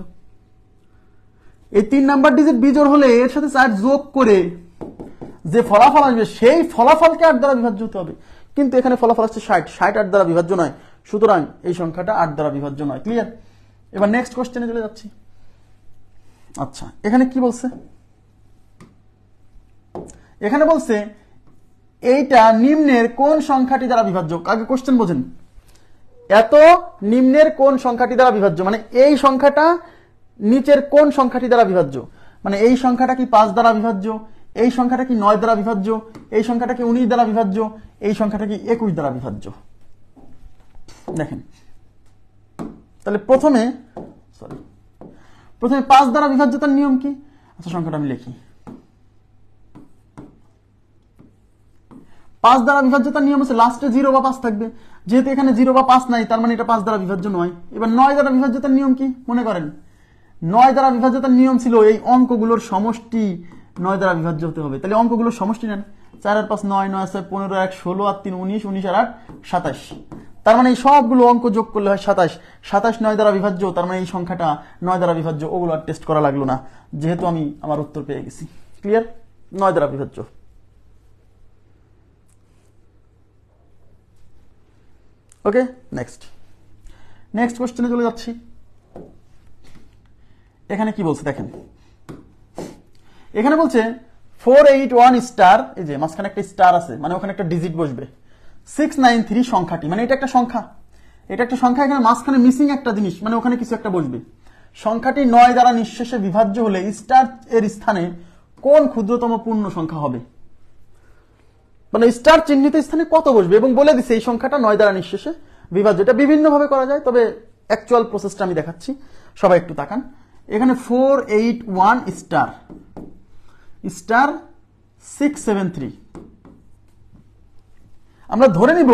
এই 3 নাম্বার ডিজিট বিজোড় হলে এর সাথে 4 যোগ করে যে ফলাফল আসবে, সেই ফলাফলকে 8 দ্বারা বিভাজ্য হতে হবে। কিন্তু এখানে ফলাফল আসছে 60, 60 8 দ্বারা বিভাজ্য নয়, সুতরাং এই সংখ্যাটা 8 দ্বারা বিভাজ্য নয়। ক্লিয়ার? এবার নেক্সট কোশ্চেনে চলে যাচ্ছি। আচ্ছা, এখানে কি বলছে? এখানে বলছে এইটা নিম্নের কোন সংখ্যাটি দ্বারা বিভাজ্য? আগে কোশ্চেন বোঝেন, এত নিম্নের কোন সংখ্যাটি দ্বারা বিভাজ্য, মানে এই সংখ্যাটা নিচের কোন সংখ্যাটি দ্বারা বিভাজ্য? মানে এই সংখ্যাটা কি 5 দ্বারা বিভাজ্য, এই সংখ্যাটা কি 9 দ্বারা বিভাজ্য, এই সংখ্যাটা কি 19 দ্বারা বিভাজ্য, এই সংখ্যাটা কি 21 দ্বারা বিভাজ্য? দেখেন, তাহলে প্রথমে 5 দ্বারা বিভাজ্যতার নিয়ম কি? আচ্ছা, সংখ্যাটা আমি লিখি। 5 দ্বারা বিভাজ্যতার নিয়ম হচ্ছে লাস্টে 0 বা 5 থাকবে, যেহেতু এখানে 0 বা 5 নাই, তার মানে এটা 5 দ্বারা বিভাজ্য নয়। এবার 9 দ্বারা বিভাজ্যতার নিয়ম কি মনে করেন? 9 দ্বারা বিভাজ্যতার নিয়ম ছিল এই অঙ্কগুলোর সমষ্টি 9 দ্বারা বিভাজ্য হতে হবে। তাহলে অঙ্কগুলোর সমষ্টি নেন, 4 আর 5 9, 9 আর 15 1 16 আর 3 19, 19 আর 8 27। তার মানে এই সবগুলো অঙ্ক যোগ করলে হয় 27, 27 9 দ্বারা বিভাজ্য, তার মানে এই সংখ্যাটা 9 দ্বারা বিভাজ্য। ওগুলো আর টেস্ট করা লাগলো না, যেহেতু আমি আমার উত্তর পেয়ে গেছি। ক্লিয়ার? 9 দ্বারা বিভাজ্য। ওকে, নেক্সট কোশ্চেনে চলে যাচ্ছি। এখানে কি বলছে দেখেন, এখানে বলছে 481 স্টার, এই যে মাঝখানে একটা স্টার আছে, মানে ওখানে একটা ডিজিট বসবে। 693 সংখ্যাটি, মানে এটা একটা সংখ্যা, এখানে মাঝখানে মিসিং একটা জিনিস, মানে ওখানে কিছু একটা বসবে। সংখ্যাটি 9 দ্বারা নিঃশেষে বিভাজ্য হলে স্টার এর স্থানে কোন ক্ষুদ্রতম পূর্ণ সংখ্যা হবে? মানে স্টার চিহ্নিত স্থানে কত বসবে, এবং বলে দিছে এই সংখ্যাটা 9 দ্বারা নিঃশেষে বিভাজ্য। এটা বিভিন্ন ভাবে করা যায়, তবে অ্যাকচুয়াল প্রসেসটা আমি দেখাচ্ছি, সবাই একটু তাকান। এখানে 481 স্টার 673, আমরা ধরে নিব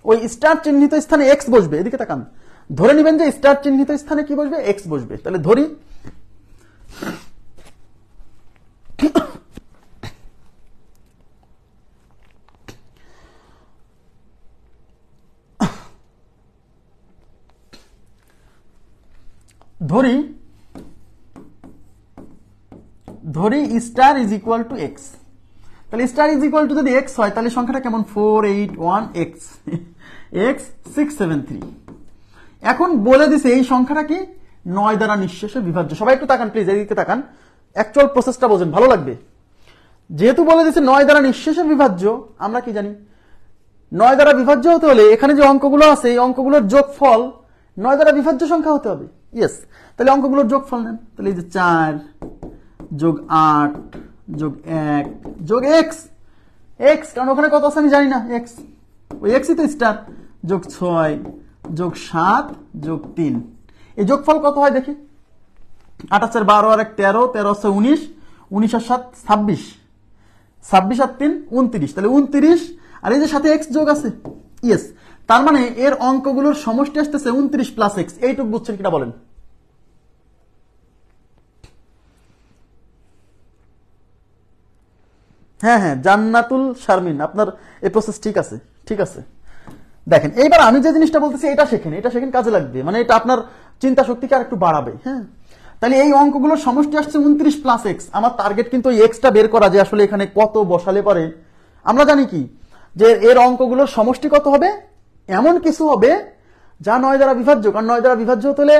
ওই স্টার চিহ্নিত স্থানে এক্স বসবে। এদিকে তাকান, ধরে নিবেন যে স্টার চিহ্নিত স্থানে কি বসবে? এক্স বসবে। তাহলে ধরি star is equal two x. তাহলে স্টার ইজ ইকুয়াল টু যদি এক্স হয়, তাহলে সংখ্যাটা কেমন? 481 এক্স 673। এখন বলে দিছে এই সংখ্যাটা কি 9 দ্বারা নিঃশেষে বিভাজ্য। সবাই একটু তাকান প্লিজ, এদিকে তাকান, অ্যাকচুয়াল প্রসেসটা বোঝেন, ভালো লাগবে। যেহেতু বলে দিছে 9 দ্বারা নিঃশেষে বিভাজ্য, আমরা কি জানি 9 দ্বারা বিভাজ্য হতে হলে এখানে যে অঙ্কগুলো আছে এই অঙ্কগুলোর যোগফল 9 দ্বারা বিভাজ্য সংখ্যা হতে হবে। ইয়েস, তাহলে অঙ্কগুলোর যোগফল নেন। তাহলে এই যে 4 যোগ 8 যোগ 1 যোগ এক্স, এক্স কারণ ওখানে কত আছে আমি জানি না, এক্স, ওই এক্সই তো স্টার, যোগ 6 যোগ 7 যোগ 3। এই যোগফল কত হয় দেখি, 8 আর 4 12 আর 1 13, 13 আছে 19, 19 আর 7 26, 26 আর 3 29, তাহলে 29, আর এই যে সাথে এক্স যোগ আছে, ইয়েস, তার মানে এর অঙ্কগুলোর সমষ্টি আসতেছে 29 প্লাস এক্স। এইটুকু বুঝছেন কিনা বলেন? হ্যাঁ হ্যাঁ, জান্নাতুল শারমিন, আপনার এই প্রসেস ঠিক আছে, ঠিক আছে। দেখেন এইবার আমি যে জিনিসটা বলতেছি এটা শেখেন, এটা শেখেন, কাজে লাগবে, মানে এটা আপনার চিন্তা শক্তিকে আর একটু বাড়াবে। হ্যাঁ, তাহলে এই অঙ্কগুলোর সমষ্টি আসছে 29 প্লাস এক্স। আমার টার্গেট কিন্তু এই এক্সটা বের করা, যে আসলে এখানে কত বসালে পরে আমরা জানি কি যে এর অঙ্কগুলোর সমষ্টি কত হবে, এমন কিছু হবে যা 9 দ্বারা বিভাজ্য, কারণ 9 দ্বারা বিভাজ্য হতে হলে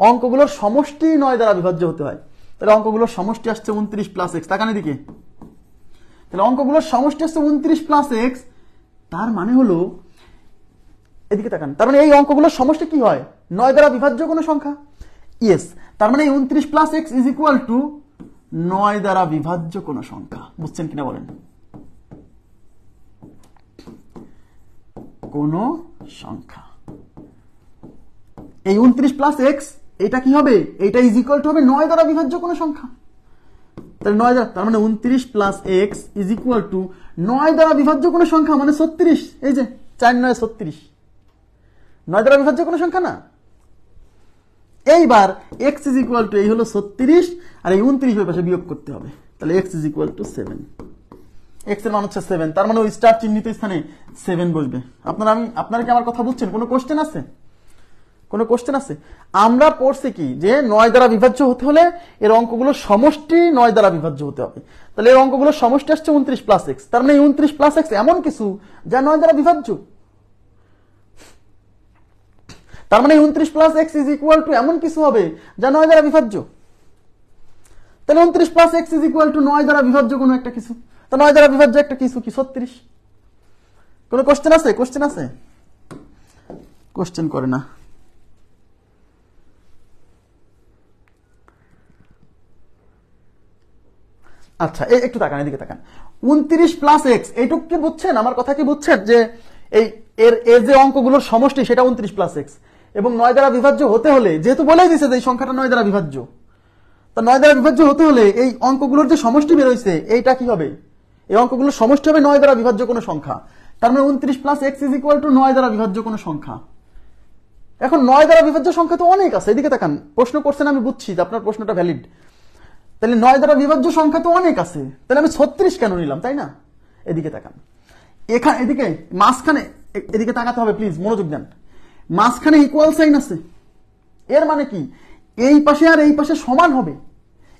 অঙ্কগুলোর সমষ্টি 9 দ্বারা বিভাজ্য হতে হয়। তাহলে অঙ্কগুলোর সমষ্টি আসছে 29 প্লাস এক্স, তাকান এদিকে, তাহলে অঙ্কগুলোর সমষ্টি আসছে 29 প্লাস এক্স, তার মানে হলো এদিকে তাকান, তার মানে এই অঙ্কগুলোর সমষ্টি কি হয়, 9 দ্বারা বিভাজ্য কোনো সংখ্যা, ইয়েস, তার মানে 29 plus x is equal two 9 দ্বারা বিভাজ্য কোনো সংখ্যা। বুঝছেন কিনা বলেন? কোন সংখ্যা, এই 29 প্লাস এক্স এটা কি হবে, এটা ইজ ইকুয়াল টু হবে 9 দ্বারা বিভাজ্য কোনো সংখ্যা। তাহলে 9 দ্বারা, তার মানে 29 plus x is equal two 9 দ্বারা বিভাজ্য কোনো সংখ্যা, মানে 36, এই যে 4 9 36, 9 দ্বারা বিভাজ্য কোনো সংখ্যা না। এইবার x ইজ ইকুয়াল টু, এই হলো 36 আর এই 29 ওই পাশে বিয়োগ করতে হবে, তাহলে x is equal two 7, x এর মান হচ্ছে 7, তার মানে ওই স্টার চিহ্নিত স্থানে 7 বসবে। আপনারা কি আমার কথা বুঝছেন? কোনো কোশ্চেন আছে? কোনো কোশ্চেন আছে? আমরা পড়ছি কি যে 9 দ্বারা বিভাজ্য হতে হলে এর অঙ্কগুলোর সমষ্টি 9 দ্বারা বিভাজ্য হতে হবে, তাহলে এর অঙ্কগুলোর সমষ্টি আসছে 29 প্লাস এক্স, তার মানে 29 প্লাস এক্স এমন কিছু যা 9 দ্বারা বিভাজ্য, তার মানে 29 plus x is equal two এমন কিছু হবে যা 9 দ্বারা বিভাজ্য। তাহলে 29 plus x is equal two 9 দ্বারা বিভাজ্য কোনো একটা কিছু, তো 9 দ্বারা বিভাজ্য একটা কিছু কি 36। কোনো কোশ্চেন আছে? কোশ্চেন আছে? কোশ্চেন করে না। আচ্ছা একটু তাকান, এদিকে তাকান, 29 প্লাস এক্স এইটুকু কি বুঝছেন? আমার কথা কি বুঝছেন যে এই এর যে অঙ্কগুলোর সমষ্টি সেটা 29 প্লাস এক্স, এবং 9 দ্বারা বিভাজ্য হতে হলে, যেহেতু বলেই দিছে যে এই সংখ্যাটা 9 দ্বারা বিভাজ্য, তো 9 দ্বারা বিভাজ্য হতে হলে এই অঙ্কগুলোর যে সমষ্টি বের হইছে এইটা কি হবে, এই অঙ্কগুলোর সমষ্টি হবে 9 দ্বারা বিভাজ্য কোনো সংখ্যা, তার মানে 29 plus x is equal two 9 দ্বারা বিভাজ্য কোনো সংখ্যা। এখন 9 দ্বারা বিভাজ্য সংখ্যা তো অনেক আছে, এদিকে তাকান, প্রশ্ন করছেন আমি বুঝছি যে আপনার প্রশ্নটা ভ্যালিড, তাহলে 9 দ্বারা বিভাজ্য সংখ্যা তো অনেক আছে, তাহলে আমি 36 কেন নিলাম, তাই না? এদিকে তাকান, এখানে এদিকে মাঝখানে, এদিকে তাকাতে হবে প্লিজ, মনোযোগ দেন, মাঝখানে ইকুয়াল সাইন আছে, এর মানে কি এই পাশে আর এই পাশে সমান হবে।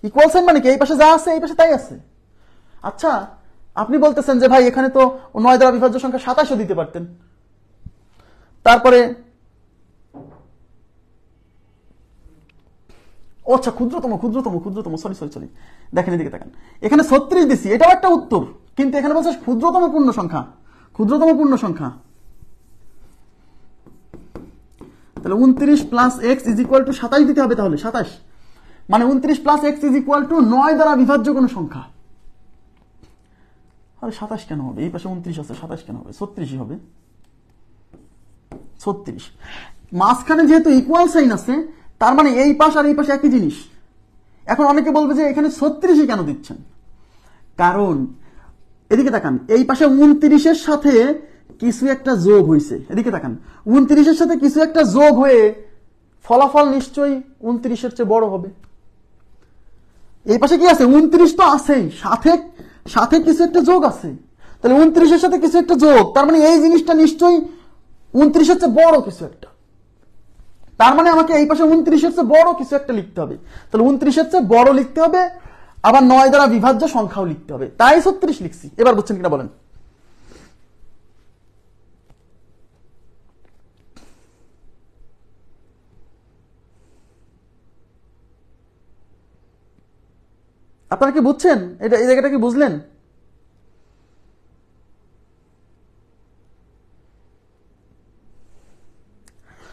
ইকুয়াল সাইন মানে কি এই পাশে যা আছে এই পাশে তাই আছে। আচ্ছা আপনি বলতেছেন যে ভাই এখানে তো 9 দ্বারা বিভাজ্য সংখ্যা 27ও দিতে পারতেন, তারপরে আচ্ছা ক্ষুদ্রতম ক্ষুদ্রতম ক্ষুদ্রতম সরি সরি সরি দেখেন এদিকে তাকান, এখানে 36 দিছি, এটাও একটা উত্তর, কিন্তু এখানে বলছে ক্ষুদ্রতম পূর্ণ সংখ্যা, ক্ষুদ্রতম পূর্ণ সংখ্যা, তাহলে 29 plus x is equal two 27 দিতে হবে, তাহলে 27 মানে 29 plus x is equal two 9 দ্বারা বিভাজ্য কোনো সংখ্যা। আরে 27 কেন হবে, এই পাশে 29 আছে, 27 কেন হবে, 36ই হবে, 36। মাঝখানে যেহেতু ইকুয়াল সাইন আছে তার মানে এই পাশ আর এই পাশে একই জিনিস। এখন অনেকে বলবে যে এখানে 36ই কেন দিচ্ছেন, কারণ এদিকে তাকান, এই পাশে 29-এর সাথে কিছু একটা যোগ হয়েছে, এদিকে তাকান 29-এর সাথে কিছু একটা যোগ হয়ে ফলাফল নিশ্চয়ই 29-এর চেয়ে বড় হবে। এই পাশে কি আছে, 29 তো আছেই, সাথে সাথে কিছু একটা যোগ আছে, তাহলে 29-এর সাথে কিছু একটা যোগ, তার মানে এই জিনিসটা নিশ্চয়ই 29-এর চেয়ে বড় কিছু একটা, তার মানে আমাকে এই পাশে 29-এর চেয়ে বড় কিছু একটা লিখতে হবে, তাহলে 29-এর চেয়ে বড় লিখতে হবে, আবার 9 দ্বারা বিভাজ্য সংখ্যাও লিখতে হবে, তাই 36 লিখছি। এবার বুঝছেন কিনা বলেন? আপনারা কি বুঝছেন? এটা এই জায়গাটা কি বুঝলেন?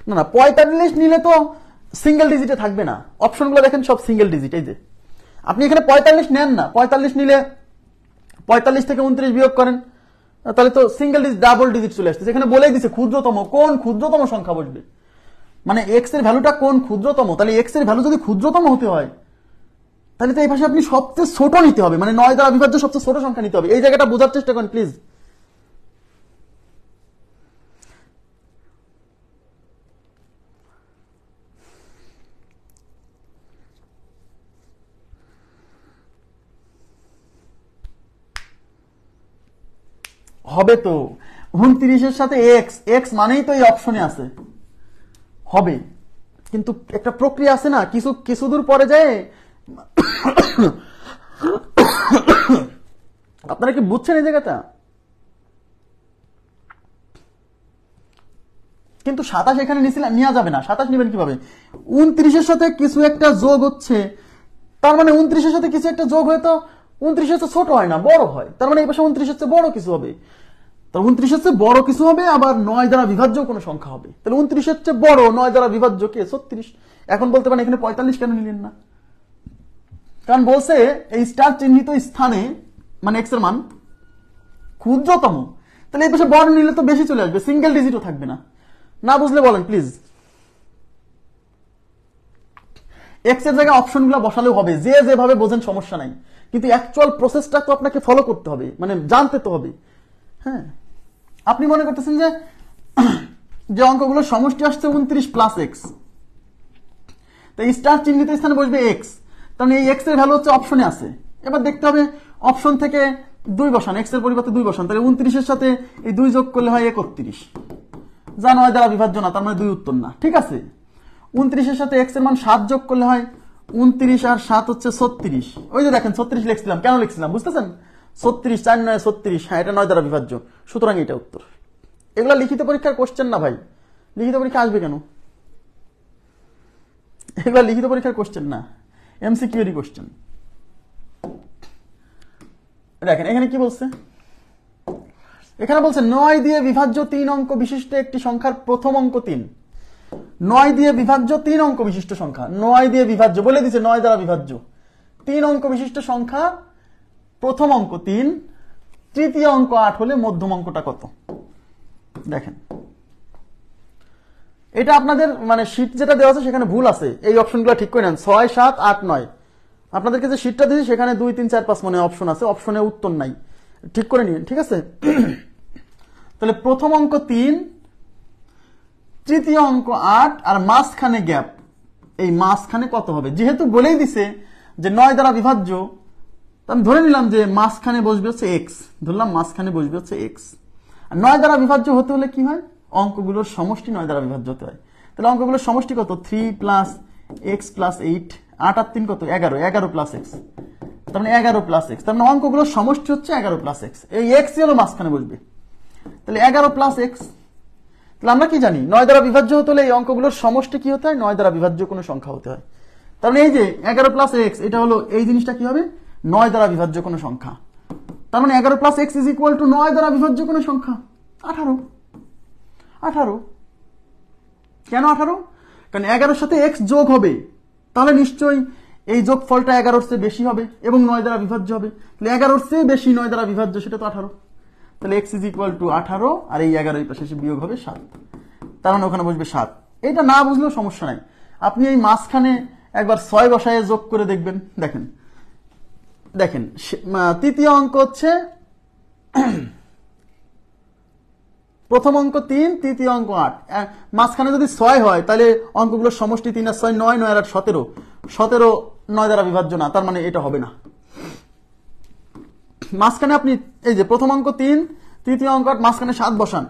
না না 45 নিলে তো সিঙ্গেল ডিজিটে থাকবে না, অপশনগুলো দেখেন সব সিঙ্গেল ডিজিট, এই যে আপনি এখানে 45 নেন না, 45 নিলে 45 থেকে 29 বিয়োগ করেন, তাহলে তো সিঙ্গেল ডিজিট ডাবল ডিজিট চলে আসছে। এখানে বলেই দিছে ক্ষুদ্রতম, কোন ক্ষুদ্রতম সংখ্যা বসবে, মানে এক্স এর ভ্যালুটা কোন ক্ষুদ্রতম। তাহলে এক্স এর ভ্যালু যদি ক্ষুদ্রতম হতে হয় তাহলে তো এই পাশে আপনি সবচেয়ে ছোট নিতে হবে, মানে 9 দ্বারা বিভাজ্য সবচেয়ে ছোট সংখ্যা নিতে হবে। এই জায়গাটা বোঝার চেষ্টা করেন প্লিজ। হবে তো 29 সাথে এক্স, এক্স মানেই তো এই অপশনে আছে, হবে। কিন্তু একটা প্রক্রিয়া আছে না, কিছু দূর পরে যায়। আপনারা কি বুঝছেন এই জায়গাটা? কিন্তু 27 এখানে নেওয়া যাবে না। 27 নেবেন কিভাবে? 29 সাথে কিছু একটা যোগ হচ্ছে, তার মানে 29 সাথে কিছু একটা যোগ হয়তো 29 ছোট হয় না, বড় হয়। তার মানে এই পাশে 29 বড় কিছু হবে। তাহলে 29 বড় কিছু হবে, আবার 9 দ্বারা বিভাজ্য কোনো সংখ্যা হবে। তাহলে 29 বড় 9 দ্বারা বিভাজ্য কে? 36। এখন বলতে পারেন এখানে 45 কেন নিলেন না? কারণ বলছে এই স্টার চিহ্নিত স্থানে মানে এক্স এর মান ক্ষুদ্রতম। তাহলে এই পাশে বড় নিলে তো বেশি চলে আসবে, সিঙ্গেল ডিজিটও থাকবে না। না বুঝলে বলেন প্লিজ। এক্স এর জায়গায় অপশনগুলো বসালেও হবে, যে যেভাবে বোঝেন সমস্যা নাই, কিন্তু অ্যাকচুয়াল প্রসেসটা তো আপনাকে ফলো করতে হবে, মানে জানতে তো হবে। হ্যাঁ, আপনি মনে করতেছেন যে অঙ্কগুলোর সমষ্টি আসছে 29 প্লাস এক্স, তো স্টার চিহ্নিত স্থানে বসবে এক্স, তাহলে এই এক্স এর ভ্যালু হচ্ছে অপশনে আছে। এবার দেখতে হবে অপশন থেকে 2 বসান, এক্স এর পরিবর্তে 2 বসান, তাহলে 29 সাথে এই 2 যোগ করলে হয় 31, যা 9 দ্বারা বিভাজ্য না, তার মানে 2 উত্তর না। ঠিক আছে, 29 সাথে এক্স এর মান 7 যোগ করলে হয় 29 আর 7 হচ্ছে 36। ওই যে দেখেন 36 লিখছিলাম, কেন লিখছিলাম বুঝতেছেন? 36 4 9 36, হ্যাঁ এটা 9 দ্বারা বিভাজ্য, সুতরাং এটা উত্তর। এগুলা লিখিত পরীক্ষার কোশ্চেন না ভাই, লিখিত পরীক্ষা আসবে কেন? এগুলা লিখিত পরীক্ষার কোশ্চেন না, এমসিকিউ এর কোশ্চেন। দেখেন এখানে কি বলছে, এখানে বলছে 9 দিয়ে বিভাজ্য 3 অঙ্ক বিশিষ্ট একটি সংখ্যার প্রথম অঙ্ক 3। 9 দিয়ে বিভাজ্য 3 অঙ্ক বিশিষ্ট সংখ্যা, 9 দিয়ে বিভাজ্য বলে দিছে, 9 দ্বারা বিভাজ্য 3 অঙ্ক বিশিষ্ট সংখ্যা, প্রথম অঙ্ক 3, তৃতীয় অঙ্ক 8 হলে মধ্যম অঙ্কটা কত? দেখেন এটা আপনাদের মানে শীট যেটা দেওয়া আছে সেখানে ভুল আছে, এই অপশনগুলো ঠিক করে নেন। 6 7 8 9 আপনাদেরকে যে শীটটা দিয়েছি সেখানে 2 3 4 5 মনে অপশন আছে, অপশনে উত্তর নাই, ঠিক করে নিন। ঠিক আছে, তাহলে প্রথম অঙ্ক 3, তৃতীয় অঙ্ক 8, আর মাঝখানে গ্যাপ, এই মাঝখানে কত হবে? যেহেতু বলেই দিছে যে 9 দ্বারা বিভাজ্য, আমি ধরে নিলাম যে মাঝখানে বসবে হচ্ছে এক্স, ধরলাম মাঝখানে বসবে হচ্ছে এক্স। আর 9 দ্বারা বিভাজ্য হতে হলে কি হয়? অঙ্কগুলোর সমষ্টি 9 দ্বারা বিভাজ্য হতে হয়। তাহলে অঙ্কগুলোর সমষ্টি কত? 3 প্লাস এক্স প্লাস 8, 8 আর 3 কত? 11, 11 প্লাস এক্স, তার মানে 11 প্লাস এক্স, তার মানে অঙ্কগুলোর সমষ্টি হচ্ছে 11 প্লাস এক্স। এই এক্স হলো মাঝখানে বসবে, তাহলে 11 প্লাস এক্স। তাহলে আমরা কি জানি 9 দ্বারা বিভাজ্য হতে হলে এই অঙ্কগুলোর সমষ্টি কি হতে হয়? 9 দ্বারা বিভাজ্য কোনো সংখ্যা হতে হয়। তার মানে এই যে 11 প্লাস এক্স, এটা হলো এই জিনিসটা কি হবে? 9 দ্বারা বিভাজ্য কোনো সংখ্যা। তার মানে 11 plus x is equal two 9 দ্বারা বিভাজ্য কোনো সংখ্যা 18। 18 কেন 18? কারণ 11 সাথে এক্স যোগ হবে, তাহলে নিশ্চয়ই এই যোগফলটা 11 চেয়ে বেশি হবে এবং 9 দ্বারা বিভাজ্য হবে। তাহলে 11 চেয়ে বেশি 9 দ্বারা বিভাজ্য, সেটা তো 18। তাহলে এক্স ইজ ইকুয়াল টু 18, আর এই 11 এই পাশে বিয়োগ হবে 7, তার মানে ওখানে বসবে 7। এটা না বুঝলেও সমস্যা নাই, আপনি এই মাঝখানে একবার 6 বসায় যোগ করে দেখবেন। দেখেন দেখেন তৃতীয় অঙ্ক হচ্ছে প্রথম অঙ্ক 3, তৃতীয় অঙ্ক 8, মাঝখানে যদি 6 হয় তাহলে অঙ্কগুলোর সমষ্টি 3 আর 6 9, 9 আর 8 17, 17 9 দ্বারা বিভাজ্য না, তার মানে এটা হবে না। মাঝখানে আপনি এই যে প্রথম অঙ্ক 3, তৃতীয় অঙ্ক 8, মাঝখানে 7 বসান।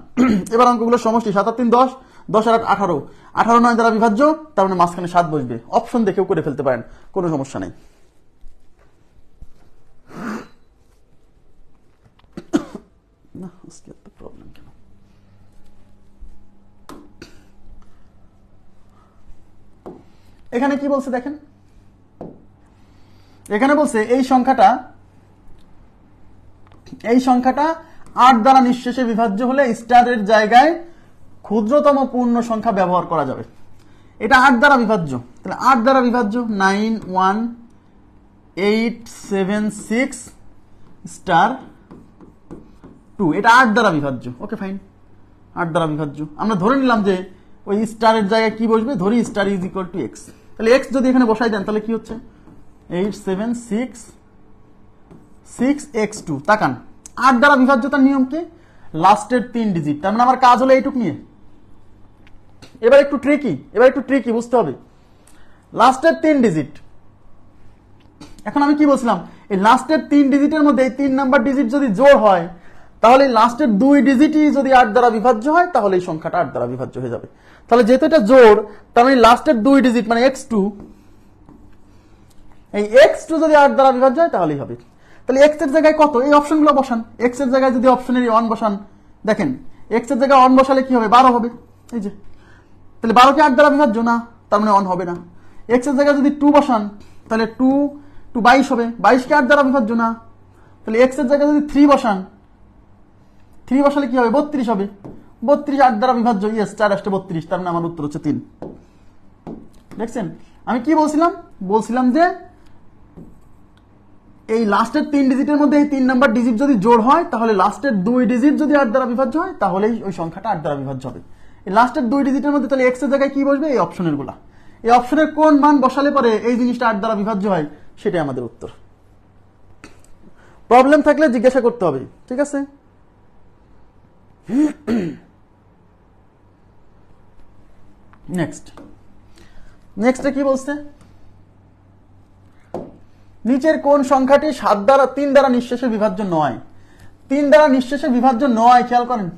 এবার অঙ্কগুলোর সমষ্টি 7 আর 3 10, 10 আর 8 18, 18 9 দ্বারা বিভাজ্য, তার মানে মাঝখানে 7 বসবে। অপশন দেখেও করে ফেলতে পারেন, কোনো সমস্যা নেই। না আজকে এত প্রবলেম কেন? এখানে কি বলছে দেখেন, এখানে বলছে এই সংখ্যাটা 8 দ্বারা নিঃশেষে বিভাজ্য হলে স্টারের জায়গায় ক্ষুদ্রতম পূর্ণ সংখ্যা ব্যবহার করা যাবে। এটা 8 দ্বারা বিভাজ্য, তাহলে 8 দ্বারা বিভাজ্য 9 1 8 7 6 স্টার 2, এটা 8 দ্বারা বিভাজ্য। ওকে ফাইন, 8 দ্বারা বিভাজ্য। আমরা ধরে নিলাম যে ওই স্টারের জায়গায় কি বসবে, ধরি star is equal two x. তাহলে এক্স যদি এখানে বসাই দেন তাহলে কি হচ্ছে 8 7 6 6x2। তাকান 8 দ্বারা বিভাজ্যতার নিয়ম কি, লাস্টের 3 ডিজিট। তার মানে আমার কাজ হলো এইটুক নিয়ে। এবার একটু ট্রিকি বুঝতে হবে। লাস্টের 3 ডিজিট, এখন আমি কি বলছিলাম, এই লাস্টের 3 ডিজিটের মধ্যে এই 3 নাম্বার ডিজিট যদি জোড় হয় তাহলে লাস্টের 2 ডিজিটই যদি 8 দ্বারা বিভাজ্য হয় তাহলে এই সংখ্যাটা 8 দ্বারা বিভাজ্য হয়ে যাবে। তাহলে যেহেতু এটা জোড়, তার মানে লাস্টের 2 ডিজিট মানে x2, এই x2 যদি 8 দ্বারা বিভাজ্য হয় তাহলেই হবে। তাহলে x এর জায়গায় কত, এই অপশনগুলো বসান। x এর জায়গায় যদি অপশনের 1 বসান, দেখেন x এর জায়গায় 1 বসালে কি হবে, 12 হবে। এই যে, তাহলে 12 কি 8 দ্বারা বিভাজ্য না, তার মানে 1 হবে না। x এর জায়গায় যদি 2 বসান তাহলে 2 22 হবে, 22 কি 8 দ্বারা বিভাজ্য না। তাহলে x এর জায়গায় যদি 3 বসান, 3 বসালে কি হবে, 32 হবে। 32 8 দ্বারা বিভাজ্য, ইয়েস 4 আসতে 32, তার মানে আমার উত্তর হচ্ছে 3। দেখছেন আমি কি বলছিলাম যে এই লাস্টের 3 ডিজিটের মধ্যে এই 3 নাম্বার ডিজিট যদি জোড় হয় তাহলে লাস্টের 2 ডিজিট যদি 8 দ্বারা বিভাজ্য হয় তাহলেই ওই সংখ্যাটা 8 দ্বারা বিভাজ্য হবে। এই লাস্টের 2 ডিজিটের মধ্যে তাহলে এক্স এর জায়গায় কি বসবে, এই অপশনের গুলা। এই অপশনের কোন মান বসালে পরে এই জিনিসটা 8 দ্বারা বিভাজ্য হয়, সেটাই আমাদের উত্তর। প্রবলেম থাকলে জিজ্ঞাসা করতে হবে, ঠিক আছে। নেক্সটে কি বলছে, নিচের কোন সংখ্যাটি 3 দ্বারা নিঃশেষে বিভাজ্য নয়। 3 দ্বারা নিঃশেষে বিভাজ্য নয়, খেয়াল করেন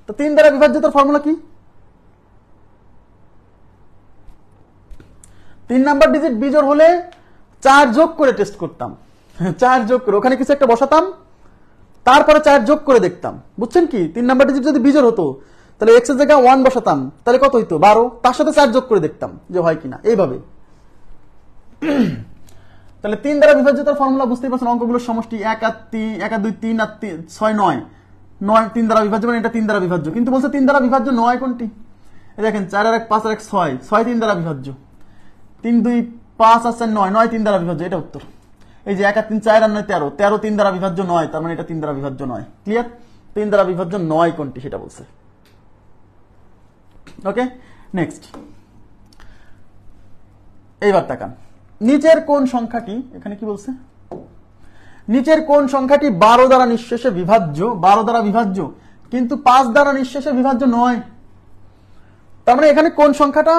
তো 3 দ্বারা বিভাজ্যতার ফর্মুলা কি, 3 নাম্বার ডিজিট বিজোড় হলে 4 যোগ করে টেস্ট করতাম, 4 যোগ করে ওখানে কিছু একটা বসাতাম, তারপরে 4 যোগ করে দেখতাম। বুঝছেন কি, 3 নাম্বার ডিজিট যদি বিজোড় হতো তাহলে x এর জায়গায় 1 বসাতাম, তাহলে কত হইতো 12, তার সাথে 4 যোগ করে দেখতাম যে হয় কিনা, এইভাবে। তাহলে 3 দ্বারা বিভাজ্যতার ফর্মুলা বুঝতেই পারছেন, অঙ্কগুলোর সমষ্টি 1 আর 2 3 আর 6 9 9 3 দ্বারা বিভাজ্য, মানে এটা 3 দ্বারা বিভাজ্য। কিন্তু বলছে 3 দ্বারা বিভাজ্য নয় কোনটি, এই দেখেন 4 আর 1 5 আর 1 6 6 3 দ্বারা বিভাজ্য, 3 2 5 আর 4 9 9 3 দ্বারা বিভাজ্য, এটা উত্তর। এই যে 1 আর 3 4 আর 9 13 13 3 দ্বারা বিভাজ্য নয়, তার মানে এটা 3 দ্বারা বিভাজ্য নয়। ক্লিয়ার, 3 দ্বারা বিভাজ্য নয় কোনটি সেটা বলছে। ওকে নেক্সট, এইবার তাকান নিচের কোন সংখ্যাটি, এখানে কি বলছে, নিচের কোন সংখ্যাটি 12 দ্বারা নিঃশেষে বিভাজ্য, 12 দ্বারা বিভাজ্য কিন্তু 5 দ্বারা নিঃশেষে বিভাজ্য নয়। তার মানে এখানে কোন সংখ্যাটা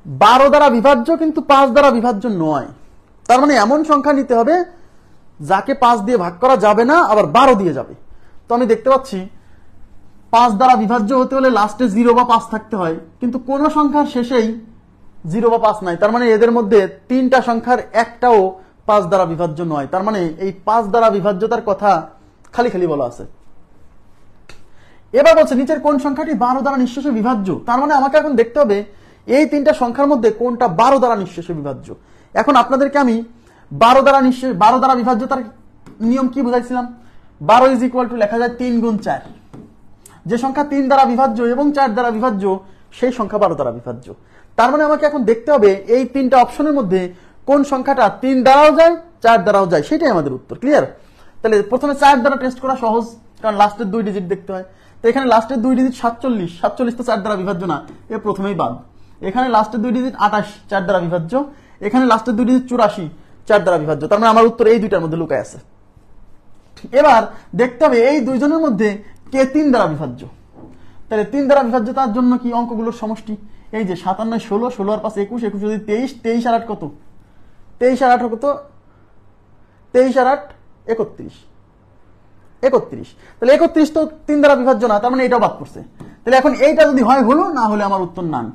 12 দ্বারা বিভাজ্য কিন্তু 5 দ্বারা বিভাজ্য নয়। তার মানে এমন সংখ্যা নিতে হবে যাকে 5 দিয়ে ভাগ করা যাবে না, আবার 12 দিয়ে যাবে। তো আমি দেখতে পাচ্ছি 5 দ্বারা বিভাজ্য হতে হলে লাস্টে 0 বা 5 থাকতে হয়, কিন্তু কোন সংখ্যার শেষেই 0 বা 5 নাই। তার মানে এদের মধ্যে 3টা সংখ্যার একটাও 5 দ্বারা বিভাজ্য নয়। তার মানে এই 5 দ্বারা বিভাজ্যতার কথা খালি খালি বলা আছে। এবার বলছে নিচের কোন সংখ্যাটি 12 দ্বারা নিঃশেষে বিভাজ্য। তার মানে আমাকে এখন দেখতে হবে এই 3টা সংখ্যার মধ্যে কোনটা 12 দ্বারা নিঃশেষে বিভাজ্য। এখন আপনাদেরকে আমি 12 দ্বারা বিভাজ্যতার নিয়ম কি বুঝাইছিলাম, 12 ইজ ইকুয়াল টু লেখা যায় 3 গুণ 4। যে সংখ্যা 3 দ্বারা বিভাজ্য এবং 4 দ্বারা বিভাজ্য সেই সংখ্যা 12 দ্বারা বিভাজ্য। তার মানে আমাকে এখন দেখতে হবে এই 3টা অপশনের মধ্যে কোন সংখ্যাটা 3 দ্বারাও যায় 4 দ্বারাও যায়, সেটাই আমাদের উত্তর। ক্লিয়ার, তাহলে প্রথমে 4 দ্বারা টেস্ট করা সহজ, কারণ লাস্টের 2 ডিজিট দেখতে হয়। তো এখানে লাস্টের 2 ডিজিট 47, 47 তো 4 দ্বারা বিভাজ্য না, এ প্রথমেই বাদ। এখানে লাস্টের 2 ডিজিট 28, 4 দ্বারা বিভাজ্য। এখানে লাস্টের 2 ডিজিট 84, 4 দ্বারা বিভাজ্য। তার মানে আমার উত্তর এই দুইটার মধ্যে লুকায় আছে। এবার দেখতে হবে এই দুইজনের মধ্যে কে 3 দ্বারা বিভাজ্য। তাহলে 3 দ্বারা বিভাজ্যতার জন্য কি অঙ্কগুলোর সমষ্টি, এই যে 57 16 16 আর 5 21 21 যদি 23 23 আর 8 কত, 23 আর 8 কত, 23 আর 8 31 31। তাহলে 31 তো 3 দ্বারা বিভাজ্য না, তার মানে এটাও বাদ পড়ছে। তাহলে এখন এইটা যদি হয় হলো, না হলে আমার উত্তর নান।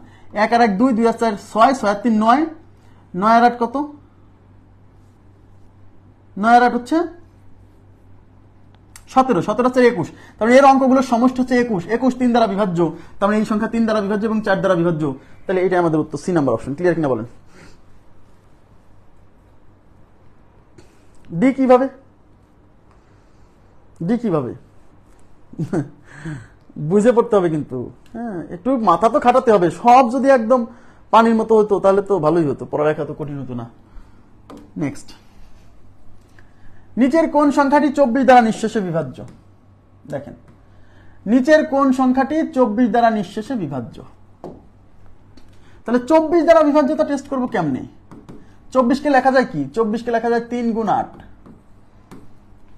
1 আর 1 2 2 আর 4 6 6 আর 3 9 9 আর 8 কত, 9 আর 8 হচ্ছে 17 17 আর 21। তার মানে এর অঙ্কগুলোর সমষ্টি হচ্ছে 21 21 3 দ্বারা বিভাজ্য। তার মানে এই সংখ্যা 3 দ্বারা বিভাজ্য এবং 4 দ্বারা বিভাজ্য। তাহলে এটাই আমাদের উত্তর, সি নাম্বার অপশন। ক্লিয়ার কিনা বলেন। ডি কিভাবে, বুঝে পড়তে হবে কিন্তু, হ্যাঁ একটু মাথা তো খাটাতে হবে। সব যদি একদম পানির মতো হতো তাহলে তো ভালোই হতো, পড়ালেখা তো কঠিন হতো না। নিচের কোন সংখ্যাটি 24 দ্বারা নিঃশেষে বিভাজ্য? দেখেন, নিচের কোন সংখ্যাটি 24 দ্বারা নিঃশেষে বিভাজ্য? তাহলে 24 দ্বারা বিভাজ্যতা টেস্ট করবো কেমনে? 24 কে লেখা যায় কি? 24 কে লেখা যায় 3 গুণ 8।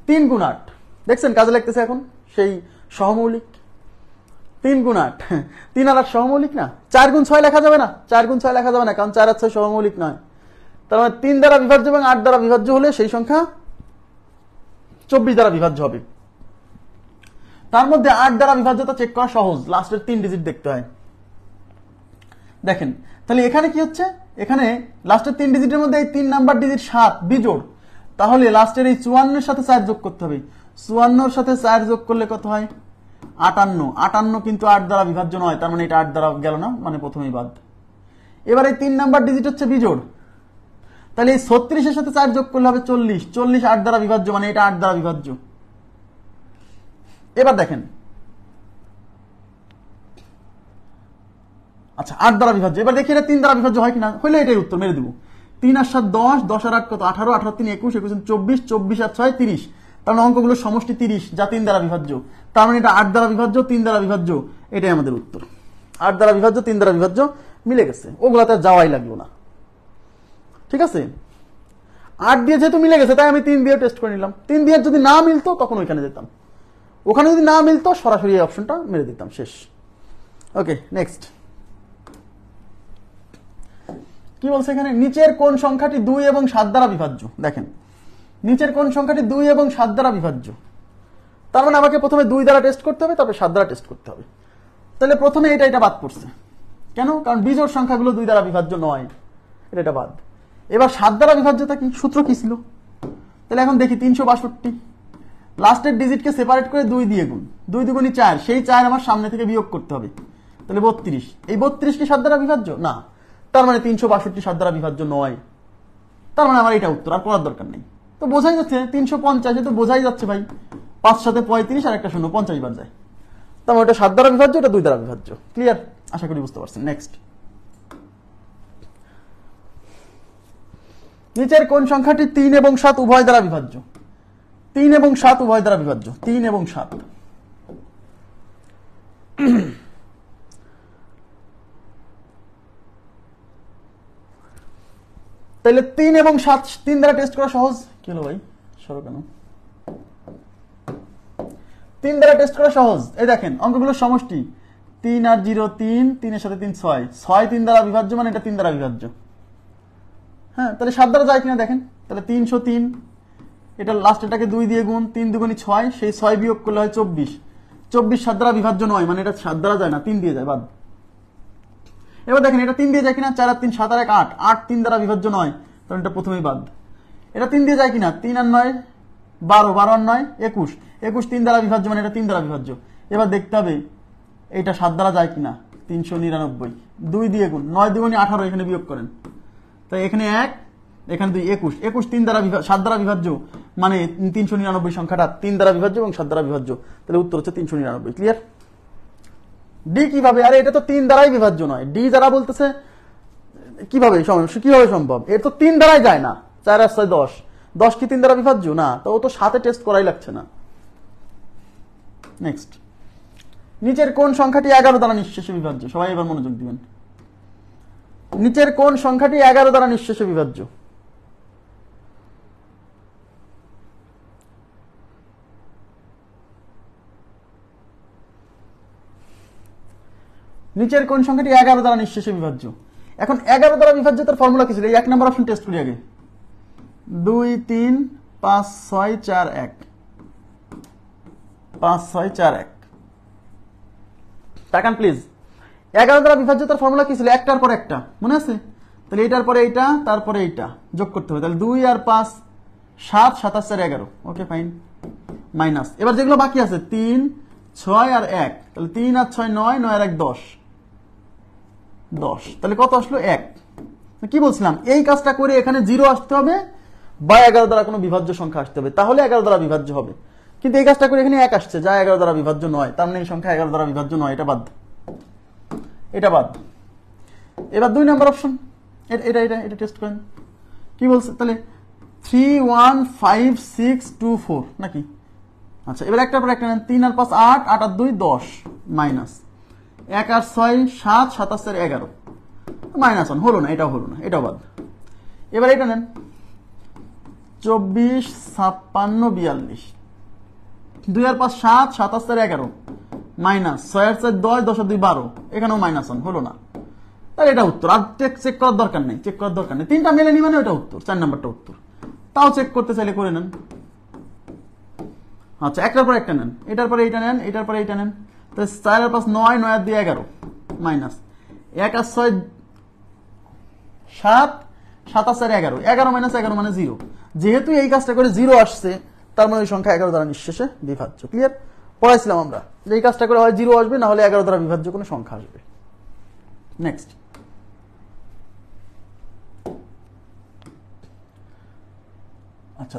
3 গুণ 8 দেখছেন কাজে লাগতেছে এখন সেই সহমৌলিক। 3 গুণ 8, 3 আর 8 সহমৌলিক না? 4 গুণ 6 লেখা যাবে না? 4 গুণ 6 লেখা যাবে না, কারণ 4 আর 6 সহমৌলিক নয়। তার মানে 3 দ্বারা বিভাজ্য এবং 8 দ্বারা বিভাজ্য হলে সেই সংখ্যা 24 দ্বারা বিভাজ্য হবে। তার মধ্যে 8 দ্বারা বিভাজ্যতা চেক করা সহজ, লাস্টের 3 ডিজিট দেখতে হয়। দেখেন তাহলে এখানে কি হচ্ছে, এখানে লাস্টের 3 ডিজিটের মধ্যে এই 3 নাম্বার ডিজিট 7 বিজোড়, তাহলে লাস্টের এই 54 এর সাথে 4 যোগ করতে হবে। 54 এর সাথে 4 যোগ করলে কত হয়? 58। 58 কিন্তু 8 দ্বারা বিভাজ্য নয়, তার মানে এটা 8 দ্বারা গেল না, মানে প্রথমেই বাদ। এবার এই 3 নাম্বার ডিজিট হচ্ছে বিজোড়, তাহলে এই 36 এর সাথে 4 যোগ করলে হবে 40। 40 8 দ্বারা বিভাজ্য, মানে এটা 8 দ্বারা বিভাজ্য। এবার দেখেন, আচ্ছা 8 দ্বারা বিভাজ্য। এবার দেখি এটা 3 দ্বারা বিভাজ্য হয় কিনা, হইলে এটাই উত্তর মেরে দেবো। 3 আর 7 10, 10 আর 8 কত? 18, 18 3 21, 21 24, 24 আর 6 30। তার মানে অঙ্কগুলো সমষ্টি 30, যা 3 দ্বারা বিভাজ্য। তার মানে এটা 8 দ্বারা বিভাজ্য, 3 দ্বারা বিভাজ্য, এটাই আমাদের উত্তর। 8 দ্বারা বিভাজ্য, 3 দ্বারা বিভাজ্য মিলে গেছে, ওগুলাতে যাওয়াই লাগলো না। ঠিক আছে, 8 দিয়ে যেহেতু মিলে গেছে তাই আমি 3 দিয়ে টেস্ট করে নিলাম। 3 দিয়ে যদি না মিলতো তখন ওইখানে যেতাম, ওখানে যদি না মিলতো সরাসরি এই অপশনটা মেরে দিতাম, শেষ। ওকে, নেক্সট কি বলছে এখানে? নিচের কোন সংখ্যাটি 2 এবং 7 দ্বারা বিভাজ্য? দেখেন, নিচের কোন সংখ্যাটি 2 এবং 7 দ্বারা বিভাজ্য? তার মানে আমাকে প্রথমে 2 দ্বারা টেস্ট করতে হবে, তারপরে 7 দ্বারা টেস্ট করতে হবে। তাহলে প্রথমে এটা বাদ পড়ছে কেন? কারণ বিজোড় সংখ্যাগুলো 2 দ্বারা বিভাজ্য নয়, এটা বাদ। এবার 7 দ্বারা বিভাজ্যতা কি? সূত্র কি ছিল? তাহলে এখন দেখি 362, লাস্টের ডিজিটকে সেপারেট করে 2 দিয়ে গুণ, 2 দুগুণী 4, সেই 4 আমার সামনে থেকে বিয়োগ করতে হবে, তাহলে 32। এই 32 কি 7 দ্বারা বিভাজ্য? না, তার মানে 362 7 দ্বারা বিভাজ্য নয়। তার মানে আমার এটা উত্তর, আর পড়ার দরকার নেই। তো বোঝাই যাচ্ছে 350, তো বোঝাই যাচ্ছে ভাই 5 সাথে 35 আর একটা 0, 50 বার যায়। তার মানে ওটা 7 দ্বারা বিভাজ্য, এটা 2 দ্বারা বিভাজ্য। ক্লিয়ার? আশা করি বুঝতে পারছেন। নেক্সট, নিচের কোন সংখ্যাটি 3 এবং 7 উভয় দ্বারা বিভাজ্য? 3 এবং 7 উভয় দ্বারা বিভাজ্য। 3 এবং 7, তাহলে 3 এবং 7 3 দ্বারা টেস্ট করা সহজ। কি হলো ভাই, সরো কেন? 3 দ্বারা টেস্ট করা সহজ। এই দেখেন অঙ্কগুলো সমষ্টি 3 আর 0 3, 3 এর সাথে 3 6, 6 3 দ্বারা বিভাজ্য, মানে এটা 3 দ্বারা বিভাজ্য। হ্যাঁ, তাহলে 7 দ্বারা যায় কিনা দেখেন। তাহলে 303, এটা লাস্ট এটাকে 2 দিয়ে গুণ, 3 দুগুণী 6, সেই 6 বিয়োগ করলে হয় 24। 24 7 দ্বারা বিভাজ্য নয়, মানে এটা 7 দ্বারা যায় না, 3 দিয়ে যায়, বাদ। এবার দেখেন এটা 3 দিয়ে যায় কিনা? 4 আর 3 7 আর 1 8, 8 3 দ্বারা বিভাজ্য নয়, কারণ এটা প্রথমেই বাদ। এটা 3 দিয়ে যায় কিনা? 3 আর 9 12, 12 আর 9 21, 21 3 দ্বারা বিভাজ্য, মানে এটা 3 দ্বারা বিভাজ্য। এবার দেখতে হবে এটা 7 দ্বারা যায় কিনা। 399, 2 দিয়ে গুণ, 9 দুগুণী 18, এখানে বিয়োগ করেন, তাই এখানে 1, এখানে 2, 21, 21 3 দ্বারা 7 দ্বারা বিভাজ্য, মানে 399 সংখ্যাটা 3 দ্বারা বিভাজ্য এবং 7 দ্বারা বিভাজ্য, তাহলে উত্তর হচ্ছে 399। ক্লিয়ার? ডি কিভাবে? আরে এটা তো 3 দ্বারাই বিভাজ্য নয়। ডি যারা বলতেছে কিভাবে সম্ভব? এর তো 3 দ্বারাই যায় না। 4 আর 6 10, 10 কি 3 দ্বারা বিভাজ্য না? তো ও তো 7 টেস্ট করাই লাগছে না। নেক্সট, নিচের কোন সংখ্যাটি 11 দ্বারা নিঃশেষে বিভাজ্য? সবাই এবার মনোযোগ দিবেন। নিচের কোন সংখ্যাটি 11 দ্বারা নিঃশেষে বিভাজ্য? নিচের কোন সংখ্যাটি 11 দ্বারা নিঃশেষে বিভাজ্য? এখন 11 দ্বারা বিভাজ্যতার ফর্মুলা কি ছিল? এই 1 নম্বর অপশন টেস্ট করি আগে। 2 3 5 6 4 1, 5 6 4 1। তাকান প্লিজ, 11 দ্বারা বিভাজ্যতার ফর্মুলা কি ছিল? একটার পর একটা, মনে আছে? তাহলে এটার পরে এইটা, তারপরে এইটা যোগ করতে হবে। তাহলে 2 আর 5 7, 7 আর 4 11। Okay fine, minus. এবার যেগুলো বাকি আছে 3 6 আর 1, তাহলে 3 আর 6 9, 9 আর 1 10, 10। তাহলে কত আসলো? 1। কি বলছিলাম? এই কাজটা করে এখানে 0 আসতে হবে বা 11 দ্বারা কোনো বিভাজ্য সংখ্যা আসতে হবে, তাহলে 11 দ্বারা বিভাজ্য হবে। কিন্তু এই কাজটা করে এখানে 1 আসছে, যা 11 দ্বারা বিভাজ্য নয়, তার মানে এই সংখ্যা 11 দ্বারা বিভাজ্য নয়, এটা বাদ, এটা বাদ। এবার 2 নম্বর অপশন, এটা টেস্ট করেন কি বলছে। তাহলে 315624 নাকি? আচ্ছা, এবার একটার পর একটা নেন। 3 আর 5 8, 8 আর 2 10, মাইনাস 1 আর 6 7, 7 আর 4 11, মাইনাস 1 হলো না, এটাও হলো না, এটাও বাদ। এবার এটা নেন 24 56 42, 2 আর 5 7, 7 আর 4 11, মাইনাস 6 আর 4 10, 10 আর 2 12, এখানেও মাইনাস 1 হলো না। তাহলে এটা উত্তর, আর চেক করার দরকার নেই, চেক করার দরকার নেই। তিনটা মেলেনি মানে ওটা উত্তর, 4 নাম্বারটা উত্তর। তাও চেক করতে চাইলে করে নেন। আচ্ছা, একটার পর একটা নেন, এটার পরে এইটা নেন, এটার পরে এইটা নেন। তাহলে 4 আর 5 9, 9 আর 2 11, মাইনাস 1 আর 6 7, 7 আর 4 11, 11 মাইনাস 11 মানে 0। যেহেতু এই কাজটা করে 0 আসছে, তার মানে ওই সংখ্যা 11 দ্বারা নিঃশেষে বিভাজ্য। ক্লিয়ার? পড়াইছিলাম আমরা যে এই কাজটা করে হয় 0 আসবে, না হলে 11 দ্বারা বিভাজ্য কোনো সংখ্যা আসবে। নেক্সট, আচ্ছা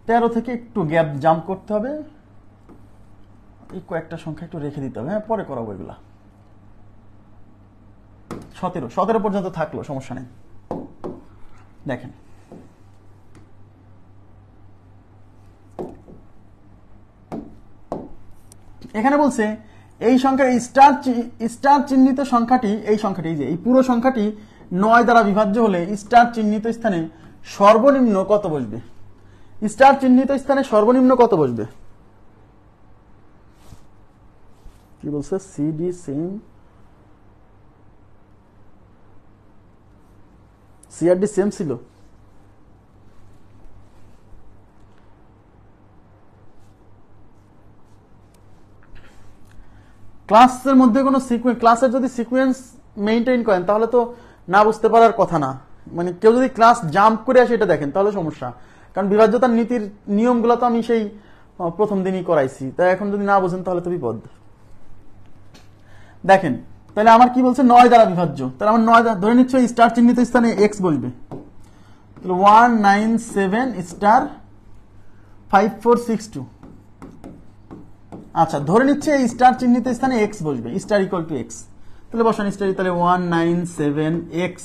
13 থেকে একটু গ্যাপ জাম্প করতে হবে, এই কয়েকটা সংখ্যা একটু রেখে দিতে হবে, হ্যাঁ পরে করাবো এগুলা। 17 পর্যন্ত থাকলো, সমস্যা নেই। দেখেন এখানে বলছে এই সংখ্যার স্টার চিহ্নিত সংখ্যাটি, এই সংখ্যাটি, যে এই পুরো সংখ্যাটি 9 দ্বারা বিভাজ্য হলে স্টার চিহ্নিত স্থানে সর্বনিম্ন কত বসবে? স্টার চিহ্নিত স্থানে সর্বনিম্ন কত বসবে? কি বলছে? সিডি সেম, সিআরডি সেম ছিল। ক্লাসের মধ্যে কোনো সিকোয়েন্স, ক্লাসের যদি সিকোয়েন্স মেইনটেইন করেন তাহলে তো না বুঝতে পারার কথা না। মানে কেউ যদি ক্লাস জাম্প করে আসে এটা দেখেন তাহলে সমস্যা, কারণ বিভাজ্যতার নীতির নিয়মগুলো তো আমি সেই প্রথম দিনই করাইছি, তাই এখন যদি না বোঝেন তাহলে তো বিপদ। দেখেন তাহলে আমার কি বলছে? 9 দ্বারা বিভাজ্য, তাহলে আমার 9 ধরে নিচ্ছ স্টার চিহ্নিত স্থানে এক্স বসবে, 197 স্টার 5462। আচ্ছা, ধরে নিচ্ছে এই স্টার চিহ্নিত স্থানে এক্স বসবে, স্টার ইকুয়াল টু এক্স, তাহলে বসান স্টার, তাহলে 197 এক্স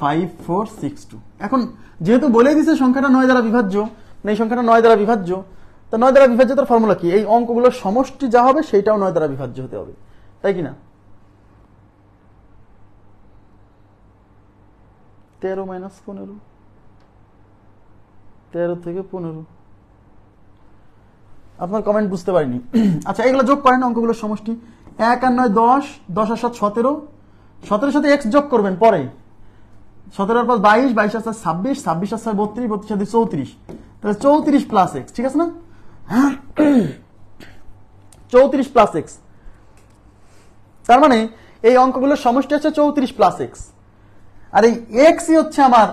5462। এখন যেহেতু বলে দিছে সংখ্যাটা 9 দ্বারা বিভাজ্য, এই সংখ্যাটা 9 দ্বারা বিভাজ্য, তো 9 দ্বারা বিভাজ্যতার ফর্মুলা কি? এই অঙ্কগুলোর সমষ্টি যা হবে সেটাও 9 দ্বারা বিভাজ্য হতে হবে, তাই কি না? 13 মাইনাস 15, 13 থেকে 15। আপনার কমেন্ট বুঝতে পারিনি। আচ্ছা, এগুলো যোগ করেন অঙ্কগুলোর সমষ্টি। 1 আর 9 10, 10 আর 7 17, 17 সাথে এক্স যোগ করবেন পরে, 17 আর 5 22, 22 আর 4 26, 26 আর 4 32, 32 সাথে 34, তাহলে 34 প্লাস এক্স, ঠিক আছে না? 34 প্লাস এক্স, তার মানে এই অঙ্কগুলোর সমষ্টি হচ্ছে 34 প্লাস এক্স, আর এই এক্সই হচ্ছে আমার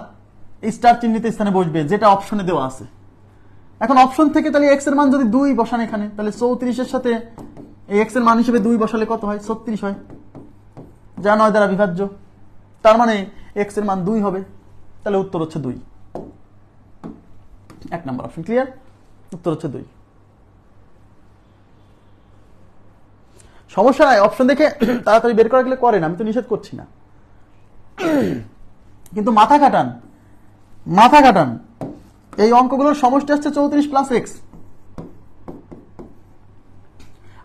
স্টার চিহ্নিত স্থানে বসবে, যেটা অপশনে দেওয়া আছে। এখন অপশন থেকে তাহলে এক্স এর মান যদি 2 বসান এখানে, তাহলে 34 এর সাথে এই এক্স এর মান হিসেবে 2 বসালে কত হয়? 36 হয়, যা 9 দ্বারা বিভাজ্য। তার মানে এক্স এর মান 2 হবে, তাহলে উত্তর হচ্ছে 2। 1 নাম্বার অপশন ক্লিয়ার, উত্তর হচ্ছে 2। সমস্যা নাই, অপশন দেখে তাড়াতাড়ি বের করা গেলে করেন, আমি তো নিষেধ করছি না, কিন্তু মাথা কাটান, মাথা কাটান। এই অঙ্কগুলোর সমষ্টি আসছে 34 প্লাস এক্স,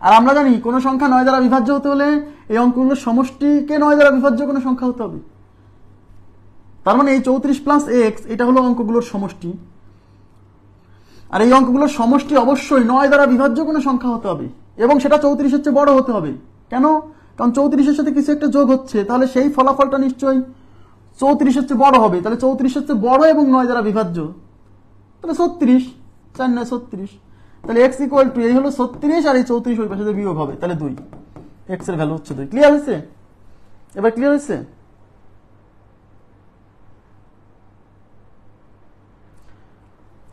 আর আমরা জানি কোন সংখ্যা 9 দ্বারা বিভাজ্য হতে হলে এই অঙ্কগুলোর সমষ্টিকে 9 দ্বারা বিভাজ্য কোনো সংখ্যা হতে হবে। তার মানে এই 34 প্লাস এক্স এটা হলো অঙ্কগুলোর সমষ্টি, আর এই অঙ্কগুলোর সমষ্টি অবশ্যই 9 দ্বারা বিভাজ্য কোনো সংখ্যা হতে হবে, এবং সেটা 34 এর চেয়ে বড় হতে হবে। কেন? কারণ 34 এর সাথে কিছু একটা যোগ হচ্ছে, তাহলে সেই ফলাফলটা নিশ্চয়ই 34 এর চেয়ে বড় হবে। তাহলে 34 এর চেয়ে বড় এবং 9 দ্বারা বিভাজ্য, তাহলে 36, 4 9 36, তাহলে x ইকুয়াল টু এই হলো 36, আর এই 34 ওই পাশে বিয়োগ হবে, তাহলে 2, x এর ভ্যালু হচ্ছে 2। ক্লিয়ার হয়েছে? এবার ক্লিয়ার হয়েছে?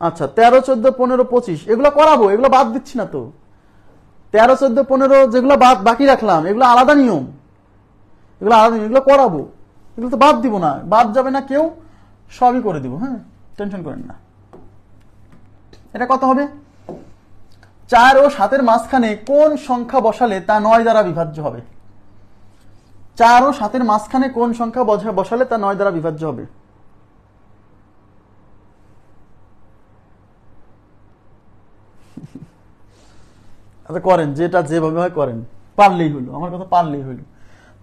আচ্ছা, 13 14 15 25 এগুলো করাবো, এগুলো বাদ দিচ্ছি না তো। 13 14 15 যেগুলো বাদ বাকি রাখলাম এগুলো আলাদা নিয়ম, এগুলো আলাদা নিয়ম, এগুলো করাবো, এগুলো তো বাদ দিব না, বাদ যাবে না কেউ, সবই করে দিব, হ্যাঁ টেনশন করেন না। এটা কত হবে? 4 ও 7 এর মাঝখানে কোন সংখ্যা বসালে তা 9 দ্বারা বিভাজ্য হবে? 4 ও 7 এর মাঝখানে কোন সংখ্যা বসালে তা 9 দ্বারা বিভাজ্য হবে? আচ্ছা করেন, যেটা যেভাবে হয় করেন, পারলেই হলো, আমার কথা পারলেই হলো।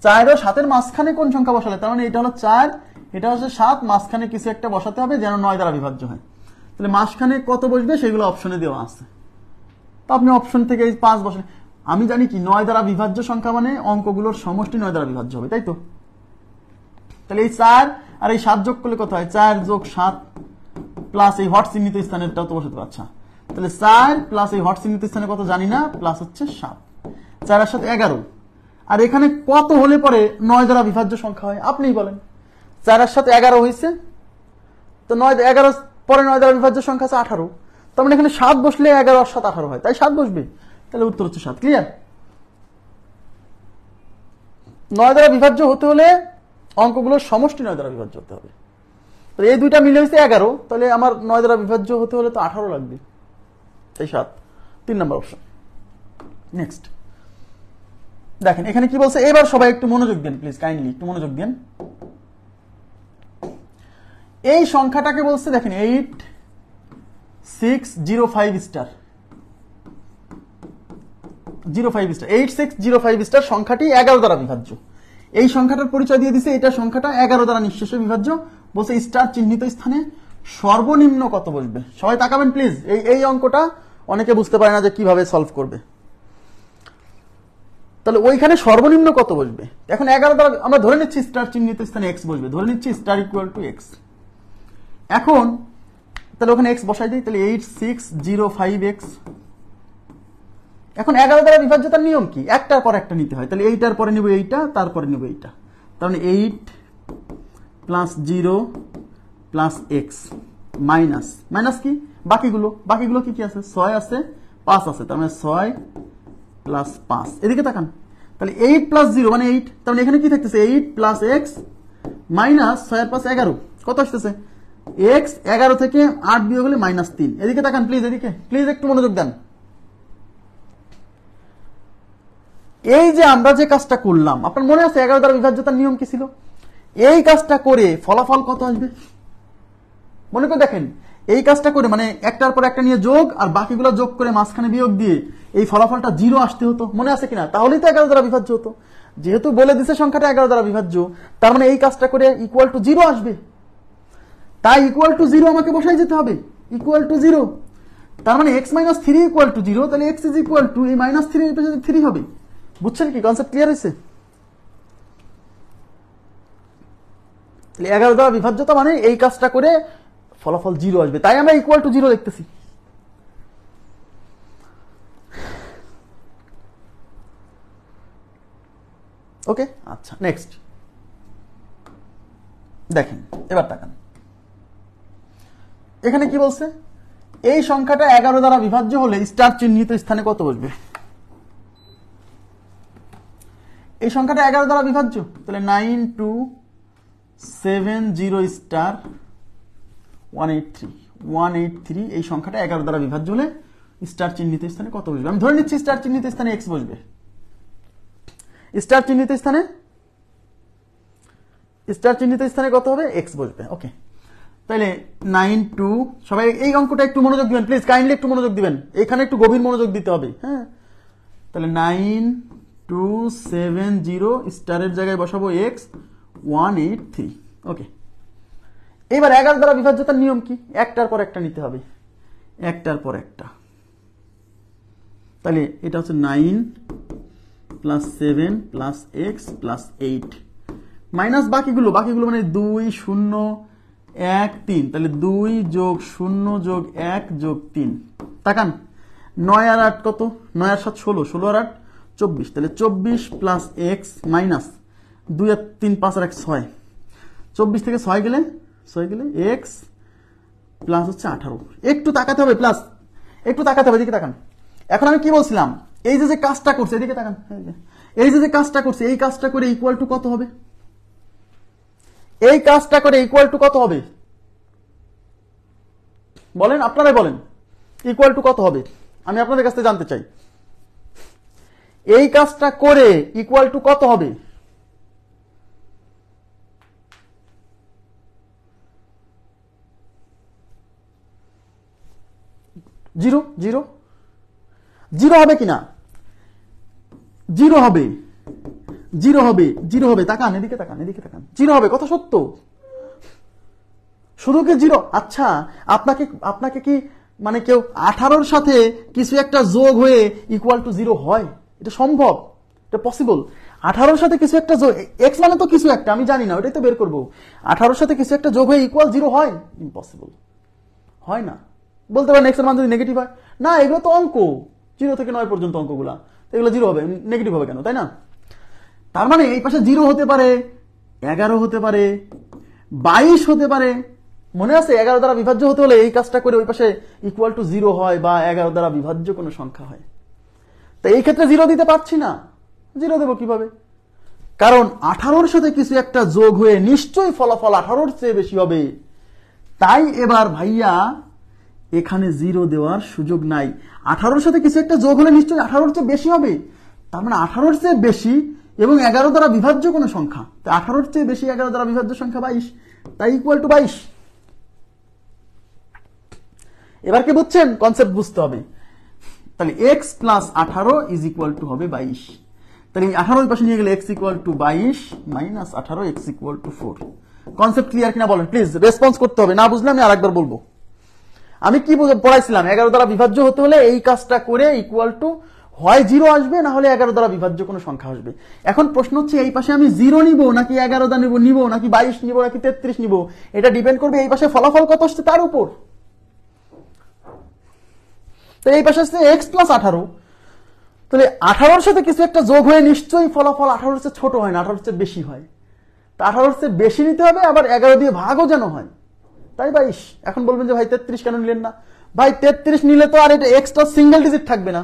4 ও 7 এর মাঝখানে কোন সংখ্যা বসালে, তার মানে এটা হলো 4, এটা হচ্ছে 7, মাঝখানে কিছু একটা বসাতে হবে যেন 9 দ্বারা বিভাজ্য হয়। তাহলে মাঝখানে কত বসবে সেগুলো অপশনে দেওয়া আছে, তো আপনি অপশন থেকে এই 5 বসালে। আমি জানি কি 9 দ্বারা বিভাজ্য সংখ্যা মানে অঙ্কগুলোর সমষ্টি 9 দ্বারা বিভাজ্য হবে, তাই তো? তাহলে এই 4 আর এই 7 যোগ করলে কত হয়? 4 যোগ 7 প্লাস এই হট চিহ্নিত স্থানেরটাও তো বসাতে পারছা। তাহলে 4 প্লাস এই হট চিহ্নিত স্থানে কত জানি না, প্লাস হচ্ছে 7, 4 এর সাথে 11। আর এখানে কত হলে পরে 9 দ্বারা বিভাজ্য সংখ্যা হয় আপনিই বলেন। 4 এর সাথে 11 হয়েছে, তো 11 পরে 9 দ্বারা বিভাজ্য সংখ্যা আছে 18, তার মানে এখানে 7 বসলে 11 আর 7 18 হয়, তাই 7 বসবে। তাহলে উত্তর হচ্ছে 7। ক্লিয়ার? 9 দ্বারা বিভাজ্য হতে হলে অঙ্কগুলোর সমষ্টি 9 দ্বারা বিভাজ্য হতে হবে। তাহলে এই দুইটা মিলে হয়েছে 11, তাহলে আমার 9 দ্বারা বিভাজ্য হতে হলে তো 18 লাগবে, তাই 7, 3 নম্বর অপশন। নেক্সট দেখেন এখানে কি বলছে, এবার সবাই একটু মনোযোগ দেন প্লিজ, কাইন্ডলি একটু মনোযোগ দেন। এই সংখ্যাটাকে বলছে দেখেন 8605 স্টার, 8605 স্টার সংখ্যাটি 11 দ্বারা বিভাজ্য। এই সংখ্যাটার পরিচয় দিয়ে দিছে, এটা সংখ্যাটা 11 দ্বারা নিঃশেষে বিভাজ্য। বলছে স্টার চিহ্নিত স্থানে সর্বনিম্ন কত বসবে। সবাই তাকাবেন প্লিজ, এই অঙ্কটা অনেকে বুঝতে পারে না যে কিভাবে সলভ করবে। তাহলে ওইখানে সর্বনিম্ন কত বসবে। এখন 11 দ্বারা আমরা ধরে নিচ্ছি স্টার চিহ্নিত স্থানে x বসবে, ধরে নিচ্ছি স্টার ইকুয়াল টু x। এখন তাহলে ওখানে x বসাই দিই, তাহলে 8605x। এখন 11 দ্বারা বিভাজ্যতার নিয়ম কি, একটার পর একটা নিতে হয়। তাহলে এইটার পরে নিব এইটা, তারপরে নিব এইটা, তার মানে 8 plus 0 plus x minus minus কি বাকিগুলো কি কি আছে, 6 আছে 5 আছে, তার মানে 6 প্লাস 5। এদিকে তাকান, তাহলে 8 প্লাস 0 মানে 8, তার মানে এখানে কি থাকতেছে 8 প্লাস x মাইনাস 6 এর পাশ 11, কত আসতেছে x। 11 থেকে 8 বিয়োগ হলে -3। এদিকে তাকান প্লিজ, এদিকে প্লিজ একটু মনোযোগ দেন। এই যে আমরা যে কাজটা করলাম, আপনার মনে আছে 11 দ্বারা বিভাজ্যতার নিয়ম কি ছিল? এই কাজটা করে ফলাফল কত আসবে মনে করে দেখেন। এই কাজটা করে মানে একটার পর একটা নিয়ে যোগ আর বাকিগুলো যোগ করে মাঝখানে বিয়োগ দিয়ে এই ফলাফলটা 0 আসতে হতো, মনে আছে কিনা? তাহলেই তো 11 দ্বারা বিভাজ্য হতো। যেহেতু বলে দিছে সংখ্যাটা 11 দ্বারা বিভাজ্য, তার মানে এই কাজটা করে ইকুয়াল টু 0 আসবে। তাই ইকুয়াল টু 0 আমাকে বসাই যেতে হবে, ইকুয়াল টু 0। তার মানে x মাইনাস 3 ইকুয়াল টু 0, তাহলে x ইজ ইকুয়াল টু এই -3 এর পেছনে 3 হবে। বুঝছেন কি, কনসেপ্ট ক্লিয়ার হয়েছে? তাহলে 11 দ্বারা বিভাজ্যতা মানে এই কাজটা করে ফলাফল 0 আসবে, তাই আমরা ইকুয়াল টু 0 লিখতেছি। ওকে, আচ্ছা নেক্সট দেখেন, এবার তাকান এখানে কি বলছে। এই সংখ্যাটা 11 দ্বারা বিভাজ্য হলে স্টার চিহ্নিত স্থানে কত বসবে। এই সংখ্যাটা 11 দ্বারা বিভাজ্য, তাহলে 9270 স্টার 183 এই সংখ্যাটা 11 দ্বারা বিভাজ্য হলে স্টার চিহ্নিত স্থানে কত বসবে। আমি ধরে নিচ্ছি স্টার চিহ্নিত স্থানে x বসবে। স্টার চিহ্নিত স্থানে কত হবে, x বসবে। ওকে, তাহলে 92, সবাই এই অঙ্কটা একটু মনোযোগ দিবেন প্লিজ, কাইন্ডলি একটু মনোযোগ দিবেন, এখানে একটু গভীর মনোযোগ দিতে হবে। হ্যাঁ, তাহলে 9270 স্টারের জায়গায় বসাবো x 183। ওকে, এবার 11 দ্বারা বিভাজ্যতার নিয়ম কি, একটার পর একটা নিতে হবে, একটার পর একটা। তাহলে এটা হচ্ছে 9 plus 7 plus x plus 8 minus বাকিগুলো মানে 2 0 1 3, তাহলে 2 যোগ 0 যোগ 1 যোগ 3। তাকান 9 আর 8 কত, 9 আর 7 16, 16 আর 8 24, তাহলে 24 প্লাস x মাইনাস 2 আর 3 5 আর 1 6, 24 থেকে 6 গেলে x প্লাস হচ্ছে 18। একটু তাকাতে হবে, প্লাস একটু তাকাতে হবে, এদিকে তাকান। এখন আমি কি বলছিলাম, এই যে কাজটা করছে, এদিকে তাকান, এই যে কাজটা করছে, এই কাজটা করে ইকুয়াল টু কত হবে, এই কাজটা করে ইকুয়াল টু কত হবে বলেন, আপনারাই বলেন ইকুয়াল টু কত হবে, আমি আপনাদের কাছ থেকে জানতে চাই। এই কাজটা করে ইকুয়াল টু কত হবে, জিরো জিরো জিরো হবে কিনা? জিরো হবে, জিরো হবে, জিরো হবে। তাকান এদিকে, তাকান এদিকে, তাকান। জিরো হবে, কথা সত্য। শুধু কি জিরো? আচ্ছা, আপনাকে আপনাকে কি মানে কেউ 18-র সাথে কিছু একটা যোগ হয়ে ইকুয়াল টু জিরো হয়? এটা সম্ভব? এটা পসিবল? 18-র সাথে কিছু একটা যোগ, এক্স মানে তো কিছু একটা, আমি জানি না, ওটাই তো বের করবো। 18-র সাথে কিছু একটা যোগ হয়ে ইকুয়াল জিরো হয়? ইম্পসিবল, হয় না। বলতে পারেন এক্স এর মান যদি নেগেটিভ হয়, না এগুলো তো অঙ্ক, 0 থেকে 9 পর্যন্ত অঙ্কগুলা, এগুলো জিরো হবে, নেগেটিভ হবে কেন, তাই না? তার মানে এই পাশে 0 হতে পারে, 11 হতে পারে, 22 হতে পারে। মনে আছে 11 দ্বারা বিভাজ্য হতে হলে এই কাজটা করে ওই পাশে ইকুয়াল টু 0 হয় বা 11 দ্বারা বিভাজ্য কোনো সংখ্যা হয়। তো এই ক্ষেত্রে 0 দিতে পারছি না, 0 দেবো কিভাবে? কারণ 18-র সাথে কিছু একটা যোগ হয়ে নিশ্চয়ই ফলাফল 18-র চেয়ে বেশি হবে। তাই এবার ভাইয়া এখানে 0 দেওয়ার সুযোগ নাই। 18-র সাথে কিছু একটা যোগ হলে নিশ্চয়ই 18-র চেয়ে বেশি হবে। তার মানে 18-র চেয়ে বেশি এবং 11 দ্বারা বিভাজ্য কোনো সংখ্যা। তাই 18-র চেয়ে বেশি 11 দ্বারা বিভাজ্য সংখ্যা 22, তাই ইকুয়াল টু 22। এবার কি বুঝছেন? কনসেপ্ট বুঝতে হবে। তাহলে x plus 18 is equal two হবে 22। তাহলে 18 ওই পাশে নিয়ে গেলে x equal to 22 minus 18 x equal to 4। Concept clear কিনা বলেন প্লিজ, রেসপন্স করতে হবে, না বুঝলে আমি আরেকবার বলবো। আমি কি পড়াইছিলাম? 11 দ্বারা বিভাজ্য হতে হলে এই কাজটা করে ইকুয়াল টু হয় 0 আসবে, না হলে 11 দ্বারা বিভাজ্য কোনো সংখ্যা আসবে। এখন প্রশ্ন হচ্ছে এই পাশে আমি 0 নিব নাকি 11 দ্বারা নিব নাকি 22 নিব নাকি 33 নিব, এটা ডিপেন্ড করবে এই পাশে ফলাফল কত আসছে তার উপর। তো এই পাশে আসছে এক্স প্লাস 18, তাহলে 18-র সাথে কিছু একটা যোগ হয়ে নিশ্চয়ই ফলাফল 18-র চেয়ে ছোট হয় না, 18-র চেয়ে বেশি হয়। তা 18-র চেয়ে বেশি নিতে হবে, আবার 11 দিয়ে ভাগও যেন হয়, তাই 22। এখন বলবেন যে ভাই 33 কেন নিলেন না? ভাই 33 নিলে তো আর এটা এক্সট্রা সিঙ্গেল ডিজিট থাকবে না,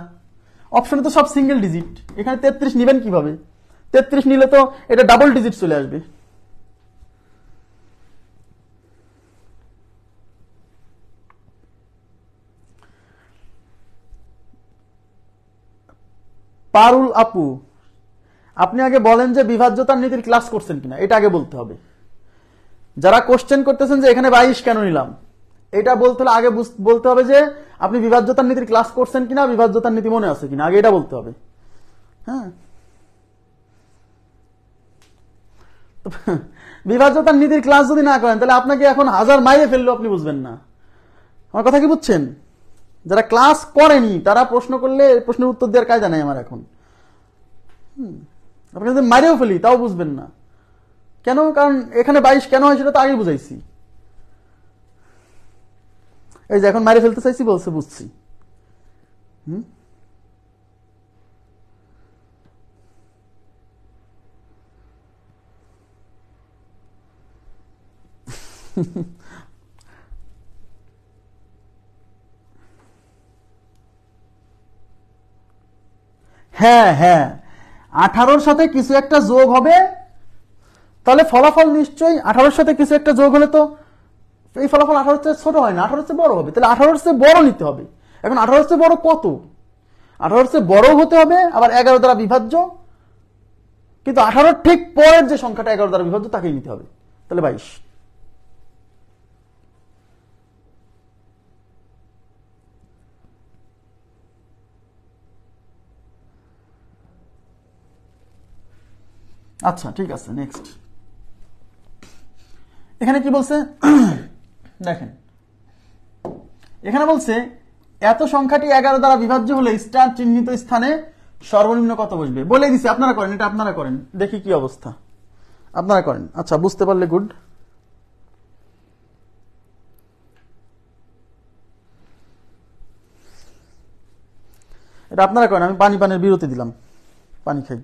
অপশনে তো সব সিঙ্গেল ডিজিট, এখানে 33 নিবেন কিভাবে? 33 নিলে তো এটা ডাবল ডিজিট চলে আসবে। পারুল আপু, আপনি আগে বলেন যে বিভাজ্যতার নীতির ক্লাস করছেন কিনা, এটা আগে বলতে হবে। যারা কোশ্চেন করতেছেন যে এখানে 22 কেন নিলাম, এটা বলতে হলে আগে বলতে হবে যে আপনি বিভাজ্যতার নীতির ক্লাস করছেন কিনা, বিভাজ্যতার নীতি মনে আছে কিনা, আগে এটা বলতে হবে। হ্যাঁ, বিভাজ্যতার নীতির ক্লাস যদি না করেন তাহলে আপনাকে এখন 1000 মাইরে ফেললেও আপনি বুঝবেন না। আমার কথা কি বুঝছেন? যারা ক্লাস করেনি তারা প্রশ্ন করলে প্রশ্নের উত্তর দেওয়ার কায়দা নাই আমার এখন। আপনাকে যদি মাইরেও ফেলি তাও বুঝবেন না কেন, কারণ এখানে 22 কেন হয় সেটা তো আগে বুঝাইছি। এই যে এখন মাইরে ফেলতে চাইছি বলছে বুঝছি। হ্যাঁ হ্যাঁ, 18-র সাথে কিছু একটা যোগ হবে, তাহলে ফলাফল নিশ্চয়ই 18-র সাথে কিছু একটা যোগ হলে তো এই ফলাফল 18-র চেয়ে ছোট হয় না, 18-র চেয়ে বড় হবে। তাহলে 18-র চেয়ে বড় নিতে হবে। এখন 18-র চেয়ে বড় কত? 18-র চেয়ে বড় হতে হবে, আবার 11 দ্বারা বিভাজ্য, কিন্তু 18-র ঠিক পরের যে সংখ্যাটা 11 দ্বারা বিভাজ্য তাকেই নিতে হবে, তাহলে 22। আচ্ছা ঠিক আছে, নেক্সট। এখানে কি বলছে দেখেন, এখানে বলছে এত সংখ্যাটি 11 দ্বারা বিভাজ্য হলে স্টার চিহ্নিত স্থানে সর্বনিম্ন কত বসবে বলে দিছি। আপনারা করেন, এটা আপনারা করেন, দেখি কি অবস্থা, আপনারা করেন। আচ্ছা, বুঝতে পারলে গুড। এটা আপনারা করেন, আমি পানির বিরতি দিলাম, পানি খাই।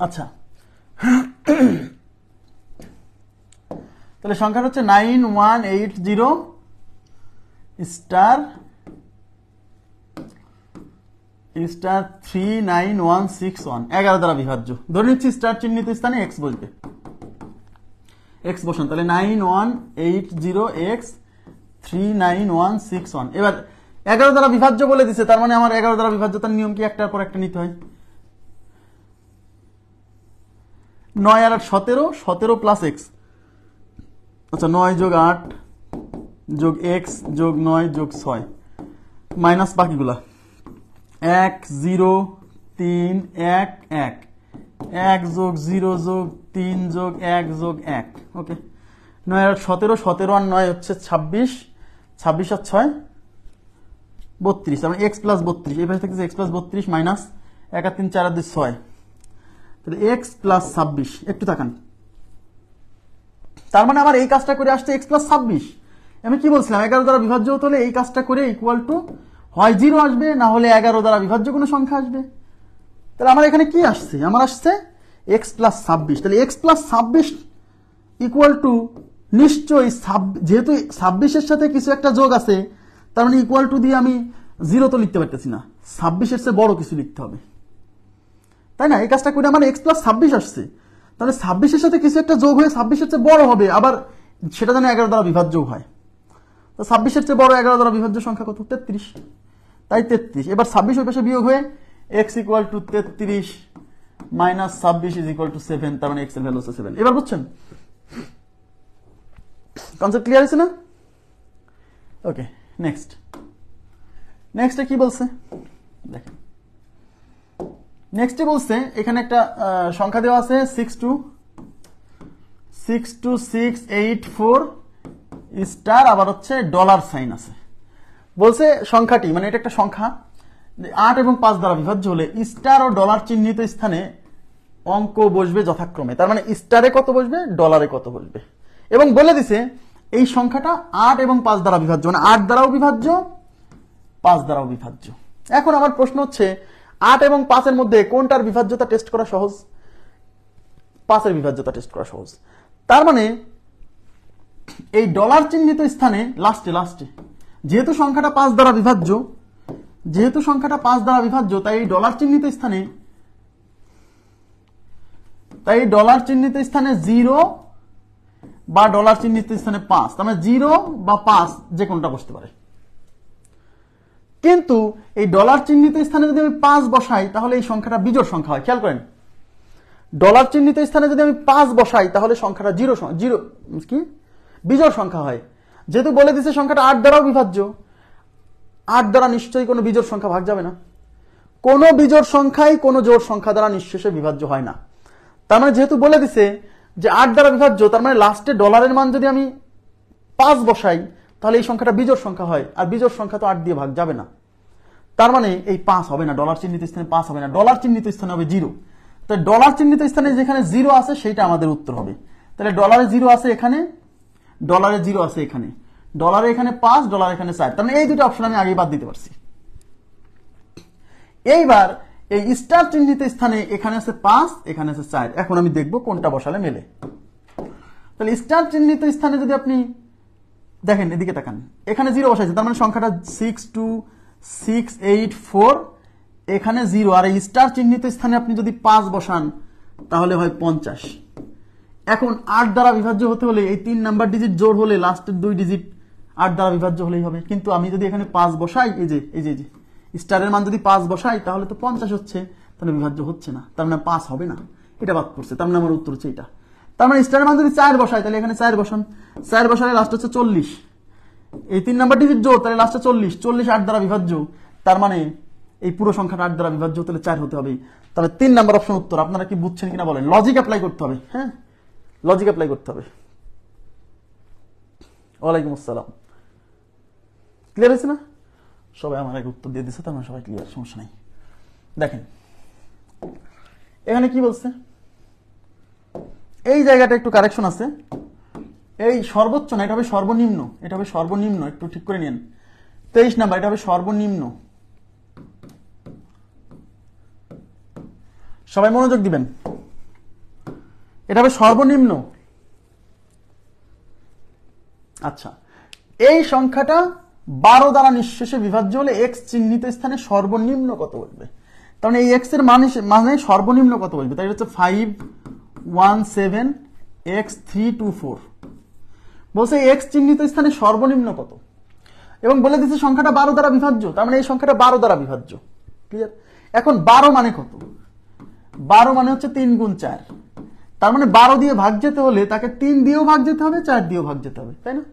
আচ্ছা, তাহলে সংখ্যাটা হচ্ছে 9180 স্টার 39161, 11 দ্বারা বিভাজ্য। ধরে নিচ্ছি স্টার চিহ্নিত স্থানে এক্স বসবে, এক্স বসান, তাহলে 9180x 39161। এবার 11 দ্বারা বিভাজ্য বলে দিছে, তার মানে আমার 11 দ্বারা বিভাজ্যতার নিয়ম কি একটার পর একটা নিতে হয়। 9 আর 8 17, 17 প্লাস এক্স। আচ্ছা, 9 যোগ 8 যোগ এক্স যোগ 9 যোগ 6 মাইনাস বাকিগুলা 1 0 3 1 1 1 যোগ 0 যোগ 3 যোগ 1 যোগ 1। ওকে, 9 আর 17, 17 আর 9 হচ্ছে 26, 26 আর 6 32, মানে এক্স প্লাস 32, এই পাশে থাকছে এক্স প্লাস 32 মাইনাস 1 আর 3 4 আর 2 6, তাহলে এক্স প্লাস 26। একটু তাকান, তার মানে আমার এই কাজটা করে আসছে এক্স প্লাস 26। আমি কি বলছিলাম, 11 দ্বারা বিভাজ্য হতে হলে এই কাজটা করে ইকুয়াল টু হয় 0 আসবে, না হলে 11 দ্বারা বিভাজ্য কোনো সংখ্যা আসবে। তাহলে আমার এখানে কি আসছে, আমার আসছে এক্স প্লাস 26। তাহলে এক্স প্লাস 26 ইকুয়াল টু নিশ্চয়ই, যেহেতু 26-এর সাথে কিছু একটা যোগ আছে, তার মানে ইকুয়াল টু দিয়ে আমি 0 তো লিখতে পারতেছি না, 26-এর চেয়ে বড় কিছু লিখতে হবে, তাই না? এই কাজটা করে আমার এক্স প্লাস 26 আসছে, তাহলে 26-এর সাথে কিছু একটা যোগ হয়ে 26-এর চেয়ে বড় হবে, আবার সেটা যেন 11 দ্বারা বিভাজ্য হয়। তো 26-এর চেয়ে বড় 11 দ্বারা বিভাজ্য সংখ্যা কত? 33, তাই 33। এবার 26 ওই পাশে বিয়োগ হয়ে x equal to 33 minus 26 is equal two 7, তার মানে এক্স এর ভ্যালু হচ্ছে 7। এবার বুঝছেন কনসেপ্ট ক্লিয়ার হয়েছে না? ওকে, নেক্সট কি বলছে দেখেন। নেক্সটে বলছে এখানে একটা সংখ্যা দেওয়া আছে 62684 স্টার, আবার হচ্ছে ডলার সাইন আছে। বলছে সংখ্যাটি, মানে এটা একটা সংখ্যা 8 এবং 5 দ্বারা বিভাজ্য হলে স্টার ও ডলার চিহ্নিত স্থানে অঙ্ক বসবে যথাক্রমে। তার মানে স্টারে কত বসবে, ডলারে কত বসবে, এবং বলে দিছে এই সংখ্যাটা 8 এবং 5 দ্বারা বিভাজ্য, মানে 8 দ্বারাও বিভাজ্য 5 দ্বারাও বিভাজ্য। এখন আমার প্রশ্ন হচ্ছে 8 এবং 5 এর মধ্যে কোনটার বিভাজ্যতা টেস্ট করা সহজ? 5 এর বিভাজ্যতা টেস্ট করা সহজ। তার মানে এই ডলার চিহ্নিত স্থানে লাস্টে যেহেতু সংখ্যাটা 5 দ্বারা বিভাজ্য, তাই এই ডলার চিহ্নিত স্থানে 0 বা ডলার চিহ্নিত স্থানে 5, তার মানে 0 বা 5 যে কোনটা বসতে পারে। কিন্তু এই ডলার চিহ্নিত স্থানে যদি আমি 5 বসাই তাহলে এই সংখ্যাটা বিজোড় সংখ্যা হয়। খেয়াল করেন, ডলার চিহ্নিত স্থানে যদি আমি 5 বসাই তাহলে সংখ্যাটা বিজোড় সংখ্যা হয়। যেহেতু বলে দিছে সংখ্যাটা 8 দ্বারাও বিভাজ্য, 8 দ্বারা নিশ্চয়ই কোনো বিজোড় সংখ্যা ভাগ যাবে না। কোনো বিজোড় সংখ্যাই কোনো জোড় সংখ্যা দ্বারা নিঃশেষে বিভাজ্য হয় না। তার মানে যেহেতু বলে দিছে যে 8 দ্বারা বিভাজ্য, তার মানে লাস্টে ডলারের মান যদি আমি 5 বসাই তাহলে এই সংখ্যাটা বিজোড় সংখ্যা হয়, আর বিজোড় সংখ্যা তো 8 দিয়ে ভাগ যাবে না। তার মানে এই 5 হবে না, ডলার চিহ্নিত স্থানে 5 হবে না, ডলার চিহ্নিত স্থানে হবে 0। তাই ডলার চিহ্নিত স্থানে যেখানে 0 আছে সেটা আমাদের উত্তর হবে। তাহলে ডলারে 0 আছে এখানে, ডলারে 0 আছে এখানে, ডলারে এখানে 5, ডলার এখানে 4, তার মানে এই দুটো অপশন আমি আগেই বাদ দিতে পারছি। এইবার এই স্টার চিহ্নিত স্থানে এখানে আছে 5, এখানে আছে 4। এখন আমি দেখব কোনটা বসালে মেলে। তাহলে স্টার চিহ্নিত স্থানে যদি আপনি দেখেন, এদিকে তাকান, এখানে 0 বসাইছে, তার মানে সংখ্যাটা 62684, এখানে 0, আর এই স্টার চিহ্নিত স্থানে আপনি যদি 5 বসান তাহলে হয় 50। এখন 8 দ্বারা বিভাজ্য হতে হলে এই 3 নাম্বার ডিজিট জোড় হলে লাস্টের 2 ডিজিট 8 দ্বারা বিভাজ্য হলেই হবে। কিন্তু আমি যদি এখানে 5 বসাই, এই যে স্টারের মান যদি 5 বসাই তাহলে তো 50 হচ্ছে, তাহলে বিভাজ্য হচ্ছে না, তার মানে 5 হবে না, এটা বাদ পড়ছে। তার মানে আমার উত্তর হচ্ছে এটা। তার মানে স্টারের মান যদি 4 বসাই তাহলে এখানে 4 বসান, 4 বসালে লাস্ট হচ্ছে 40, এই 3 নাম্বার ডিজিট জোড়, তাহলে লাস্টে 40, 40 8 দ্বারা বিভাজ্য, তার মানে এই পুরো সংখ্যাটা 8 দ্বারা বিভাজ্য হতে হলে 4 হতে হবে। তাহলে 3 নাম্বার অপশন উত্তর। আপনারা কি বুঝছেন কিনা বলেন? লজিক অ্যাপ্লাই করতে হবে, হ্যাঁ, লজিক অ্যাপ্লাই করতে হবে। ওয়ালাইকুম আসসালাম। ক্লিয়ার হয়েছে না? সবাই আমার এক উত্তর দিয়ে দিচ্ছে, তার মানে সবাই ক্লিয়ার, সমস্যা নাই। দেখেন এখানে কি বলছে, এই জায়গাটা একটু কারেকশন আছে, এই সর্বোচ্চ না, এটা হবে সর্বনিম্ন, এটা হবে সর্বনিম্ন, একটু ঠিক করে নিন। 23 নাম্বার, এটা হবে সর্বনিম্ন। সবাই মনোযোগ দিবেন। এটা হবে সর্বনিম্ন। আচ্ছা, এই সংখ্যাটা 12 দ্বারা নিঃশেষে বিভাজ্য হলে এক্স চিহ্নিত স্থানে সর্বনিম্ন কত বলবে? তার মানে এই এক্স এর মানে সর্বনিম্ন কত বলবে? তাই হচ্ছে 517x324 বলছে এক্স চিহ্নিত স্থানে সর্বনিম্ন কত, এবং বলে দিচ্ছে সংখ্যাটা 12 দ্বারা বিভাজ্য, তার মানে এই সংখ্যাটা 12 দ্বারা বিভাজ্য। ক্লিয়ার? এখন 12 মানে কত? 12 মানে হচ্ছে 3 গুণ 4, তার মানে 12 দিয়ে ভাগ যেতে হলে তাকে 3 দিয়েও ভাগ যেতে হবে, 4 দিয়েও ভাগ যেতে হবে, তাই না?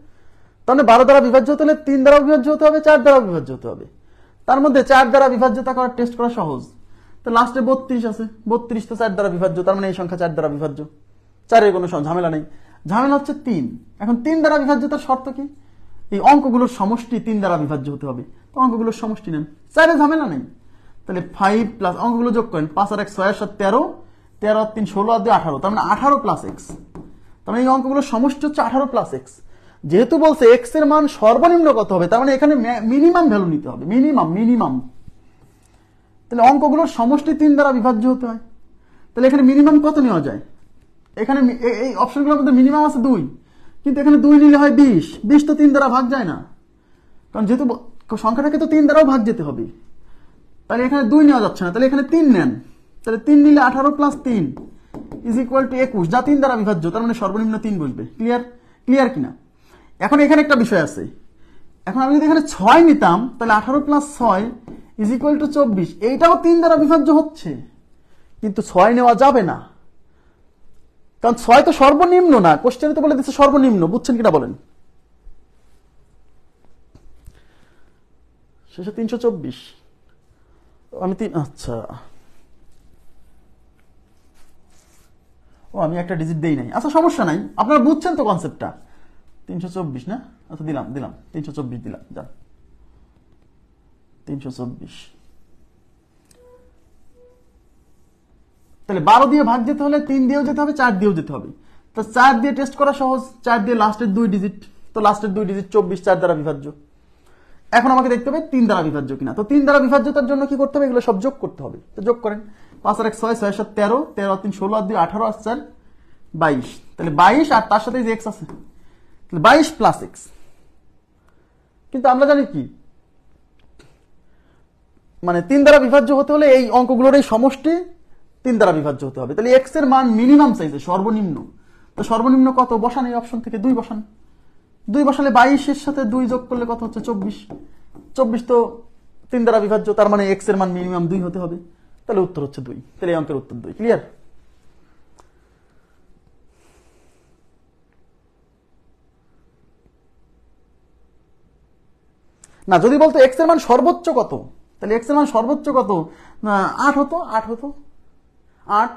তাহলে 12 দ্বারা বিভাজ্য হতে হলে 3 দ্বারা বিভাজ্য হতে হবে, 4 দ্বারা বিভাজ্য হতে হবে। তার মধ্যে 4 দ্বারা বিভাজ্যতা করার টেস্ট করা সহজ, তো লাস্টে 32 আছে, 32 তো 4 দ্বারা বিভাজ্য, তার মানে এই সংখ্যা 4 দ্বারা বিভাজ্য। 4 এর কোনো ঝামেলা নেই, ঝামেলা হচ্ছে 3। এখন 3 দ্বারা বিভাজ্যতার শর্ত কি? এই অঙ্কগুলোর সমষ্টি 3 দ্বারা বিভাজ্য হতে হবে, তো অঙ্কগুলোর সমষ্টি নেন, 4 এর ঝামেলা নেই। তাহলে 5 প্লাস অঙ্কগুলো যোগ করেন, 5 আর 1 6 আর 7 13, 13 আর 3 16 আর 2 18, তার মানে 18 প্লাস এক্স। তার মানে এই অঙ্কগুলোর সমষ্টি হচ্ছে 18 প্লাস এক্স। যেহেতু বলছে এক্স এর মান সর্বনিম্ন কত হবে, তার মানে এখানে মিনিমাম ভ্যালু নিতে হবে, মিনিমাম। তাহলে অঙ্কগুলোর সমষ্টি 3 দ্বারা বিভাজ্য হতে হয়, তাহলে এখানে মিনিমাম কত নেওয়া যায়? এখানে এই অপশনগুলোর মধ্যে মিনিমাম আছে 2, কিন্তু এখানে 2 নিলে হয় 20, 20 তো 3 দ্বারা ভাগ যায় না, কারণ যেহেতু সংখ্যাটাকে তো 3 দ্বারাও ভাগ যেতে হবে, তাহলে এখানে 2 নেওয়া যাচ্ছে না, তাহলে এখানে 3 নেন। তাহলে 3 নিলে 18 প্লাস 3 ইজ ইকুয়াল টু 21, যা 3 দ্বারা বিভাজ্য, তার মানে সর্বনিম্ন 3 বসবে। ক্লিয়ার কিনা? এখন এখানে একটা বিষয় আছে, এখন আমি যদি এখানে 6 নিতাম, তাহলে 18 প্লাস 6 ইজ ইকুয়াল টু 24, এইটাও 3 দ্বারা বিভাজ্য হচ্ছে, কিন্তু 6 নেওয়া যাবে না, কারণ 6 তো সর্বনিম্ন না, কোশ্চেনে তো বলে দিচ্ছে সর্বনিম্ন, বুঝছেন কিনা বলেন? শেষে 324 আমি আচ্ছা, ও আমি একটা ডিজিট দেই নাই, আচ্ছা সমস্যা নাই, আপনারা বুঝছেন তো কনসেপ্টটা। 324 না? আচ্ছা দিলাম 324 দিলাম, যান 324। তাহলে 12 দিয়ে ভাগ যেতে হলে 3 দিয়েও যেতে হবে, 4 দিয়েও যেতে হবে, তো 4 দিয়ে টেস্ট করা সহজ, 4 দিয়ে লাস্টের 2 ডিজিট, তো লাস্টের 2 ডিজিট 24, 4 দ্বারা বিভাজ্য। এখন আমাকে দেখতে হবে 3 দ্বারা বিভাজ্য কিনা, তো 3 দ্বারা বিভাজ্যতার জন্য কি করতে হবে? এগুলো সব যোগ করতে হবে, তো যোগ করেন, 5 আর 1 6, 6 আর 7 13, 13 আর 3 16 আর 2 18 আর 4 22, তাহলে 22 আর তার সাথে যে এক্স আছে, তাহলে 22 প্লাস এক্স। কিন্তু আমরা জানি কি, মানে 3 দ্বারা বিভাজ্য হতে হলে এই অঙ্কগুলোর এই সমষ্টি 3 দ্বারা বিভাজ্য হতে হবে, তাহলে এক্স এর মান মিনিমাম চাইছে, সর্বনিম্ন। তো সর্বনিম্ন কত বসান? এই অপশন থেকে 2 বসান, 2 বসালে 22 এর সাথে 2 যোগ করলে কত হচ্ছে? 24, 24 তো 3 দ্বারা বিভাজ্য, তার মানে এক্স এর মান মিনিমাম 2 হতে হবে, তাহলে উত্তর হচ্ছে 2, তাহলে এই অঙ্কের উত্তর 2। ক্লিয়ার? না, যদি বলতো এক্স এর মান সর্বোচ্চ কত, তাহলে এক্স এর মান সর্বোচ্চ কত? 8 হতো, 8,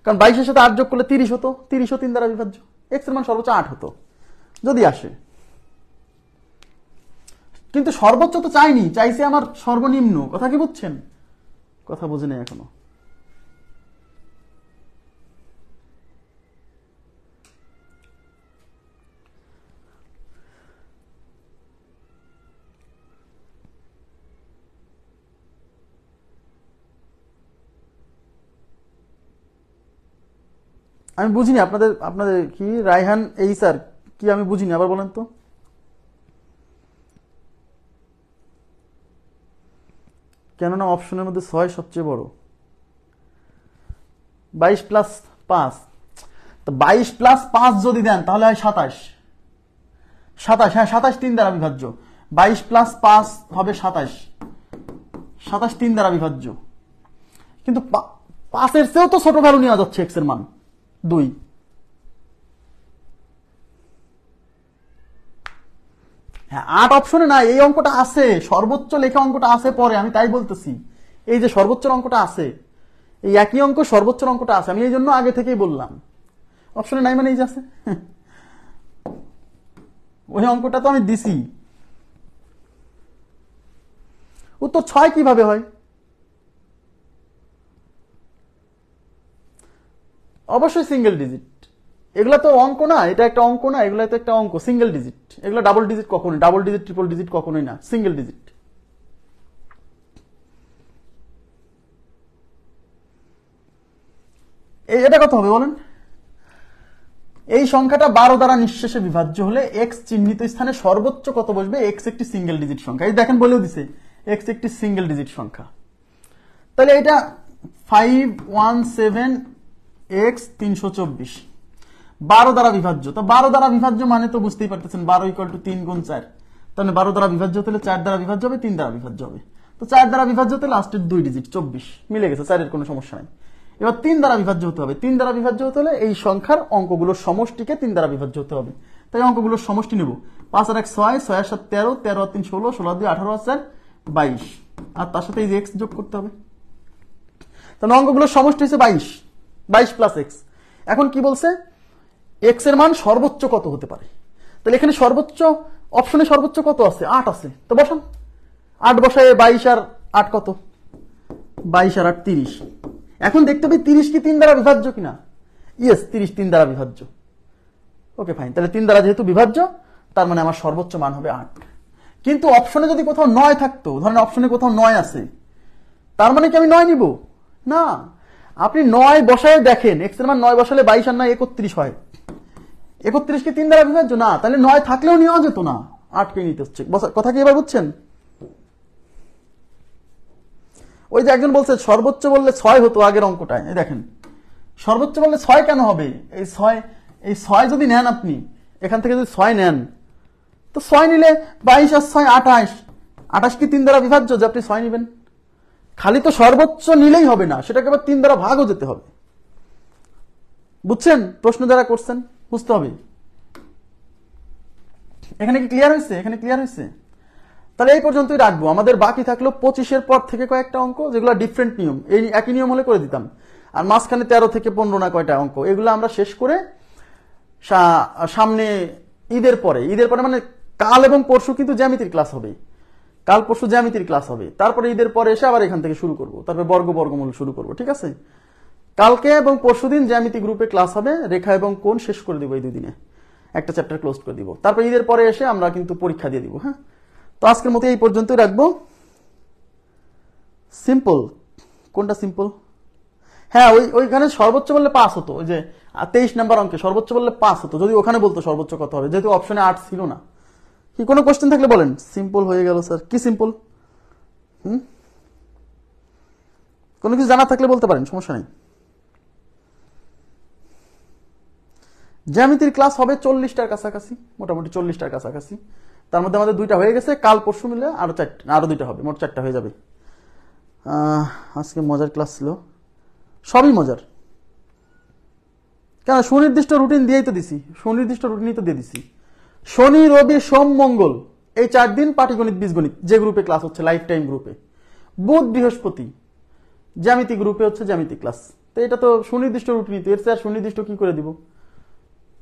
কারণ 22 এর সাথে 8 যোগ করলে 30 হতো, 30ও 3 দ্বারা বিভাজ্য, এক্স এর মান সর্বোচ্চ 8 হতো যদি আসে। কিন্তু সর্বোচ্চ তো চাইনি, চাইছে আমার সর্বনিম্ন, কথা কি বুঝছেন? কথা বুঝে নেই এখনো। আমি বুঝিনি আপনাদের কি রায়হান এই স্যার কি, আমি বুঝিনি, আবার বলেন তো। কেননা অপশনের মধ্যে 6 সবচেয়ে বড়। 22 প্লাস 5, তো 22 প্লাস 5 যদি দেন তাহলে হয় 27, হ্যাঁ 27 3 দ্বারা বিভাজ্য, 22 প্লাস 5 হবে 27, 27 3 দ্বারা বিভাজ্য, কিন্তু 5 এর চেয়েও তো ছোট ভ্যালু নেওয়া যাচ্ছে এক্স এর মান 2। হ্যাঁ 8 অপশনে না, এই অঙ্কটা আছে, সর্বোচ্চ লেখা অঙ্কটা আছে পরে, আমি তাই বলতেছি, এই যে সর্বোচ্চ অঙ্কটা আছে, এই একই অঙ্ক সর্বোচ্চ অঙ্কটা আছে, আমি এই জন্য আগে থেকেই বললাম অপশনে নাই, মানে এই যে আছে ওই অঙ্কটা তো আমি দিছি। উত্তর 6 কিভাবে হয়? অবশ্যই সিঙ্গেল ডিজিট, এগুলা তো অঙ্ক না, এটা একটা অঙ্ক না, এগুলা তো একটা অঙ্ক, সিঙ্গেল ডিজিট, এগুলো ডাবল ডিজিট কখনোই, ডাবল ডিজিট ট্রিপল ডিজিট কখনোই না, সিঙ্গেল ডিজিট। এটা কত হবে বলেন? এই সংখ্যাটা 12 দ্বারা নিঃশেষে বিভাজ্য হলে এক্স চিহ্নিত স্থানে সর্বোচ্চ কত বসবে? এক্স একটি সিঙ্গেল ডিজিট সংখ্যা। এই দেখেন বলেও দিছে এক্স একটি সিঙ্গেল ডিজিট সংখ্যা। তাহলে এটা 517 এক্স 324 12 দ্বারা বিভাজ্য। তো 12 দ্বারা বিভাজ্য মানে তো বুঝতেই পারতেছেন 12 = 3 × 4। তাহলে 12 দ্বারা বিভাজ্য হলে 4 দ্বারা বিভাজ্য হবে, 3 দ্বারা বিভাজ্য হবে। তো 4 দ্বারা বিভাজ্য হতে লাস্টের 2 ডিজিট 24 মিলে গেছে, 4 এর কোনো সমস্যা নাই। এবার 3 দ্বারা বিভাজ্য হতে হবে। 3 দ্বারা বিভাজ্য হতে হলে এই সংখ্যার অঙ্কগুলোর সমষ্টিকে 3 দ্বারা বিভাজ্য হতে হবে। তাই অঙ্কগুলোর সমষ্টি নেব। 5 আর 1 6, 6 আর 7 13, 13 আর 3 16, 16 আর 2 18 আর 4 22, আর তার সাথে এই যে এক্স যোগ করতে হবে। তাহলে অঙ্কগুলোর সমষ্টি হচ্ছে 22, 22 প্লাস এক্স। এখন কি বলছে? এক্স এর মান সর্বোচ্চ কত হতে পারে? তাহলে এখানে সর্বোচ্চ অপশনে সর্বোচ্চ কত আছে? 8 আছে। তো বসান, 8 বসায় 22 আর 8 কত? 22 আর 8 30। এখন দেখতে হবে 30 কি 3 দ্বারা বিভাজ্য কিনা। ইয়েস, 30 3 দ্বারা বিভাজ্য। ওকে ফাইন, তাহলে 3 দ্বারা যেহেতু বিভাজ্য তার মানে আমার সর্বোচ্চ মান হবে 8। কিন্তু অপশনে যদি কোথাও 9 থাকতো, ধরেন অপশনে কোথাও 9 আছে, তার মানে কি আমি 9 নিব? না, আপনি 9 বসায় দেখেন, এক্স এর মান 9 বসালে 22 আর 9 31 হয়। 31 কি 3 দ্বারা বিভাজ্য? না, তাহলে 9 থাকলেও নেওয়া যেত না, 8 কে নিতে হচ্ছে। কথা কি এবার বুঝছেন? ওই যে একজন বলছে সর্বোচ্চ বললে 6 হতো আগের অঙ্কটায়, এই দেখেন সর্বোচ্চ বললে 6 কেন হবে? এই 6 যদি নেন আপনি, এখান থেকে যদি 6 নেন, তো 6 নিলে 22 আর 6 28, 28 কি 3 দ্বারা বিভাজ্য যে আপনি 6 নেবেন? খালি তো সর্বোচ্চ নিলেই হবে না, সেটাকে আবার 3 দ্বারা ভাগও যেতে হবে। বুঝছেন? প্রশ্ন যারা করছেন বুঝতে হবে। এখানে কি ক্লিয়ার হয়েছে? এখানে ক্লিয়ার হয়েছে? তাহলে এই পর্যন্তই রাখবো। আমাদের বাকি থাকলো 25 এর পর থেকে কয়েকটা অঙ্ক, যেগুলো ডিফারেন্ট নিয়ম। এই একই নিয়ম হলে করে দিতাম। আর মাঝখানে 13 থেকে 15 না কয়টা অঙ্ক, এগুলো আমরা শেষ করে সামনে ঈদের পরে মানে কাল এবং পরশু কিন্তু জ্যামিতির ক্লাস হবে। কাল পরশু জ্যামিতির ক্লাস হবে, তারপরে ঈদের পরে এসে আবার এখান থেকে শুরু করব, তারপরে বর্গমূল শুরু করব। ঠিক আছে? কালকে এবং পরশুদিন জ্যামিতি গ্রুপে ক্লাস হবে, রেখা এবং কোণ শেষ করে দিব। এই 2 দিনে একটা চ্যাপ্টার ক্লোজ করে দিব। তারপর ঈদের পরে এসে আমরা কিন্তু পরীক্ষা দিয়ে দিব। হ্যাঁ, তো আজকের মতো এই পর্যন্তই রাখবো। সিম্পল কোনটা সিম্পল? হ্যাঁ, ওইখানে সর্বোচ্চ বললে 5 হতো। ওই যে 23 নাম্বার অঙ্কে সর্বোচ্চ বললে 5 হতো, যদি ওখানে বলতো সর্বোচ্চ কত হবে, যেহেতু অপশনে 8 ছিল না। কি কোনো কোশ্চেন থাকলে বলেন। সিম্পল হয়ে গেল স্যার। কি সিম্পল? কোনো কিছু জানা থাকলে বলতে পারেন, সমস্যা নেই। জ্যামিতির ক্লাস হবে 40টার কাছাকাছি, মোটামুটি 40টার কাছাকাছি। তার মধ্যে আমাদের 2টা হয়ে গেছে, কাল পরশু মিলে আরো 2টা হবে, মোট 4টা হয়ে যাবে। আজকে মজার ক্লাস ছিল, সবই মজার। কেন? সুনির্দিষ্ট রুটিন দিয়েই তো দিছি, সুনির্দিষ্ট রুটিনই তো দিয়ে দিছি। শনি রবি সোম মঙ্গল এই 4 দিন পাটিগণিত বীজগণিত যে গ্রুপে ক্লাস হচ্ছে, লাইফ টাইম গ্রুপে। বুধ বৃহস্পতি জ্যামিতি গ্রুপে হচ্ছে জ্যামিতি ক্লাস। তো এটা তো সুনির্দিষ্ট রুটিনই, তো এর চেয়ে আর সুনির্দিষ্ট কি করে দিব?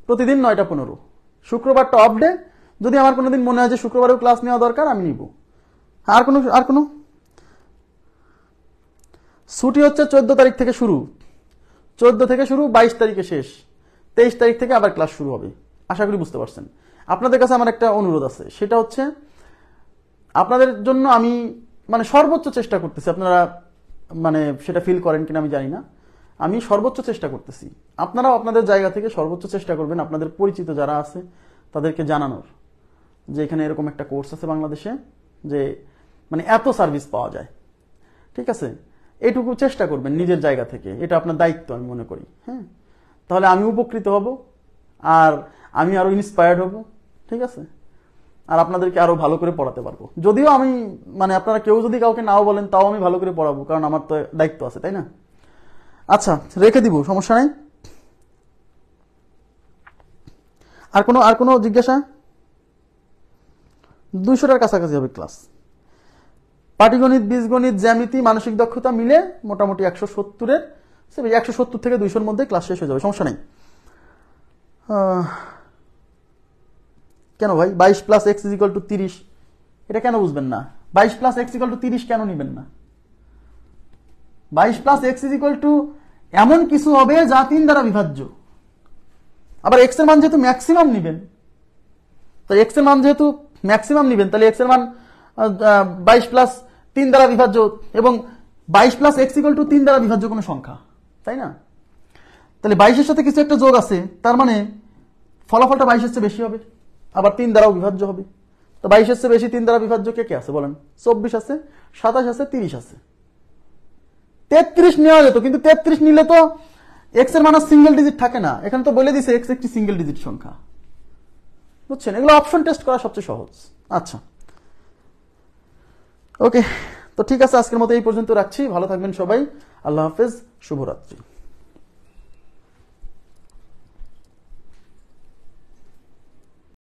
প্রতিদিন 9টা 15। শুক্রবারটা অফ ডে, যদি আমার কোনোদিন মনে হয় যে শুক্রবারেও ক্লাস নেওয়া দরকার, আমি নিব। আর কোনো ছুটি হচ্ছে 14 তারিখ থেকে শুরু, 14 থেকে শুরু, 22 তারিখে শেষ, 23 তারিখ থেকে আবার ক্লাস শুরু হবে। আশা করি বুঝতে পারছেন। আপনাদের কাছে আমার একটা অনুরোধ আছে, সেটা হচ্ছে আপনাদের জন্য আমি মানে সর্বোচ্চ চেষ্টা করতেছি। আপনারা মানে সেটা ফিল করেন কিনা আমি জানি না, আমি সর্বোচ্চ চেষ্টা করতেছি। আপনারাও আপনাদের জায়গা থেকে সর্বোচ্চ চেষ্টা করবেন আপনাদের পরিচিত যারা আছে তাদেরকে জানানোর যে এখানে এরকম একটা কোর্স আছে বাংলাদেশে, যে মানে এত সার্ভিস পাওয়া যায়। ঠিক আছে? এইটুকু চেষ্টা করবেন নিজের জায়গা থেকে, এটা আপনার দায়িত্ব আমি মনে করি। হ্যাঁ, তাহলে আমি উপকৃত হব, আর আমি আরো ইন্সপায়ার্ড হব। ঠিক আছে? আর আপনাদেরকে আরো ভালো করে পড়াতে পারবো। যদিও আমি মানে আপনারা কেউ যদি কাউকে নাও বলেন, তাও আমি ভালো করে পড়াবো, কারণ আমার তো দায়িত্ব আছে, তাই না? আচ্ছা, রেখে দিব, সমস্যা নাই। আর কোনো জিজ্ঞাসা? 200টার কাছাকাছি হবে ক্লাস। পাটিগণিত, বীজগণিত, জ্যামিতি, মানসিক দক্ষতা মিলে মোটামুটি 170 থেকে 200-র মধ্যে ক্লাস শেষ হয়ে যাবে, সমস্যা নেই। কেন ভাই 22 + x = 30 এটা কেন বুঝবেন না? 22 + x = 30 কেন নিবেন না? 22 + x = এমন কিছু হবে যা 3 দ্বারা বিভাজ্য। আবার x এর মান যেহেতু ম্যাক্সিমাম নিবেন, তাই x এর মান যেহেতু ম্যাক্সিমাম নিবেন, তাহলে x এর মান 22 + 3 দ্বারা বিভাজ্য, এবং 22 + x = 3 দ্বারা বিভাজ্য কোনো সংখ্যা, তাই না? তাহলে 22 এর সাথে কিছু একটা যোগ আছে, তার মানে ফলাফলটা 22-এর চেয়ে বেশি হবে, আবার 3 দ্বারাও বিভাজ্য হবে। তো 22-এর চেয়ে বেশি 3 দ্বারা বিভাজ্য কে কে আছে বলেন? 24 আছে, 27 আছে, 30 আছে। 33 নেওয়া যেত, কিন্তু 33 নিলে তো এক্স এর মান সিঙ্গেল ডিজিট থাকে না। এখানে তো বলে দিছে এক্স একটি সিঙ্গেল ডিজিট সংখ্যা, বুঝছেন? এগুলো অপশন টেস্ট করা সবচেয়ে সহজ। আচ্ছা, ওকে, তো ঠিক আছে, আজকের মতো এই পর্যন্ত রাখছি। ভালো থাকবেন সবাই, আল্লাহ হাফেজ, শুভরাত্রি।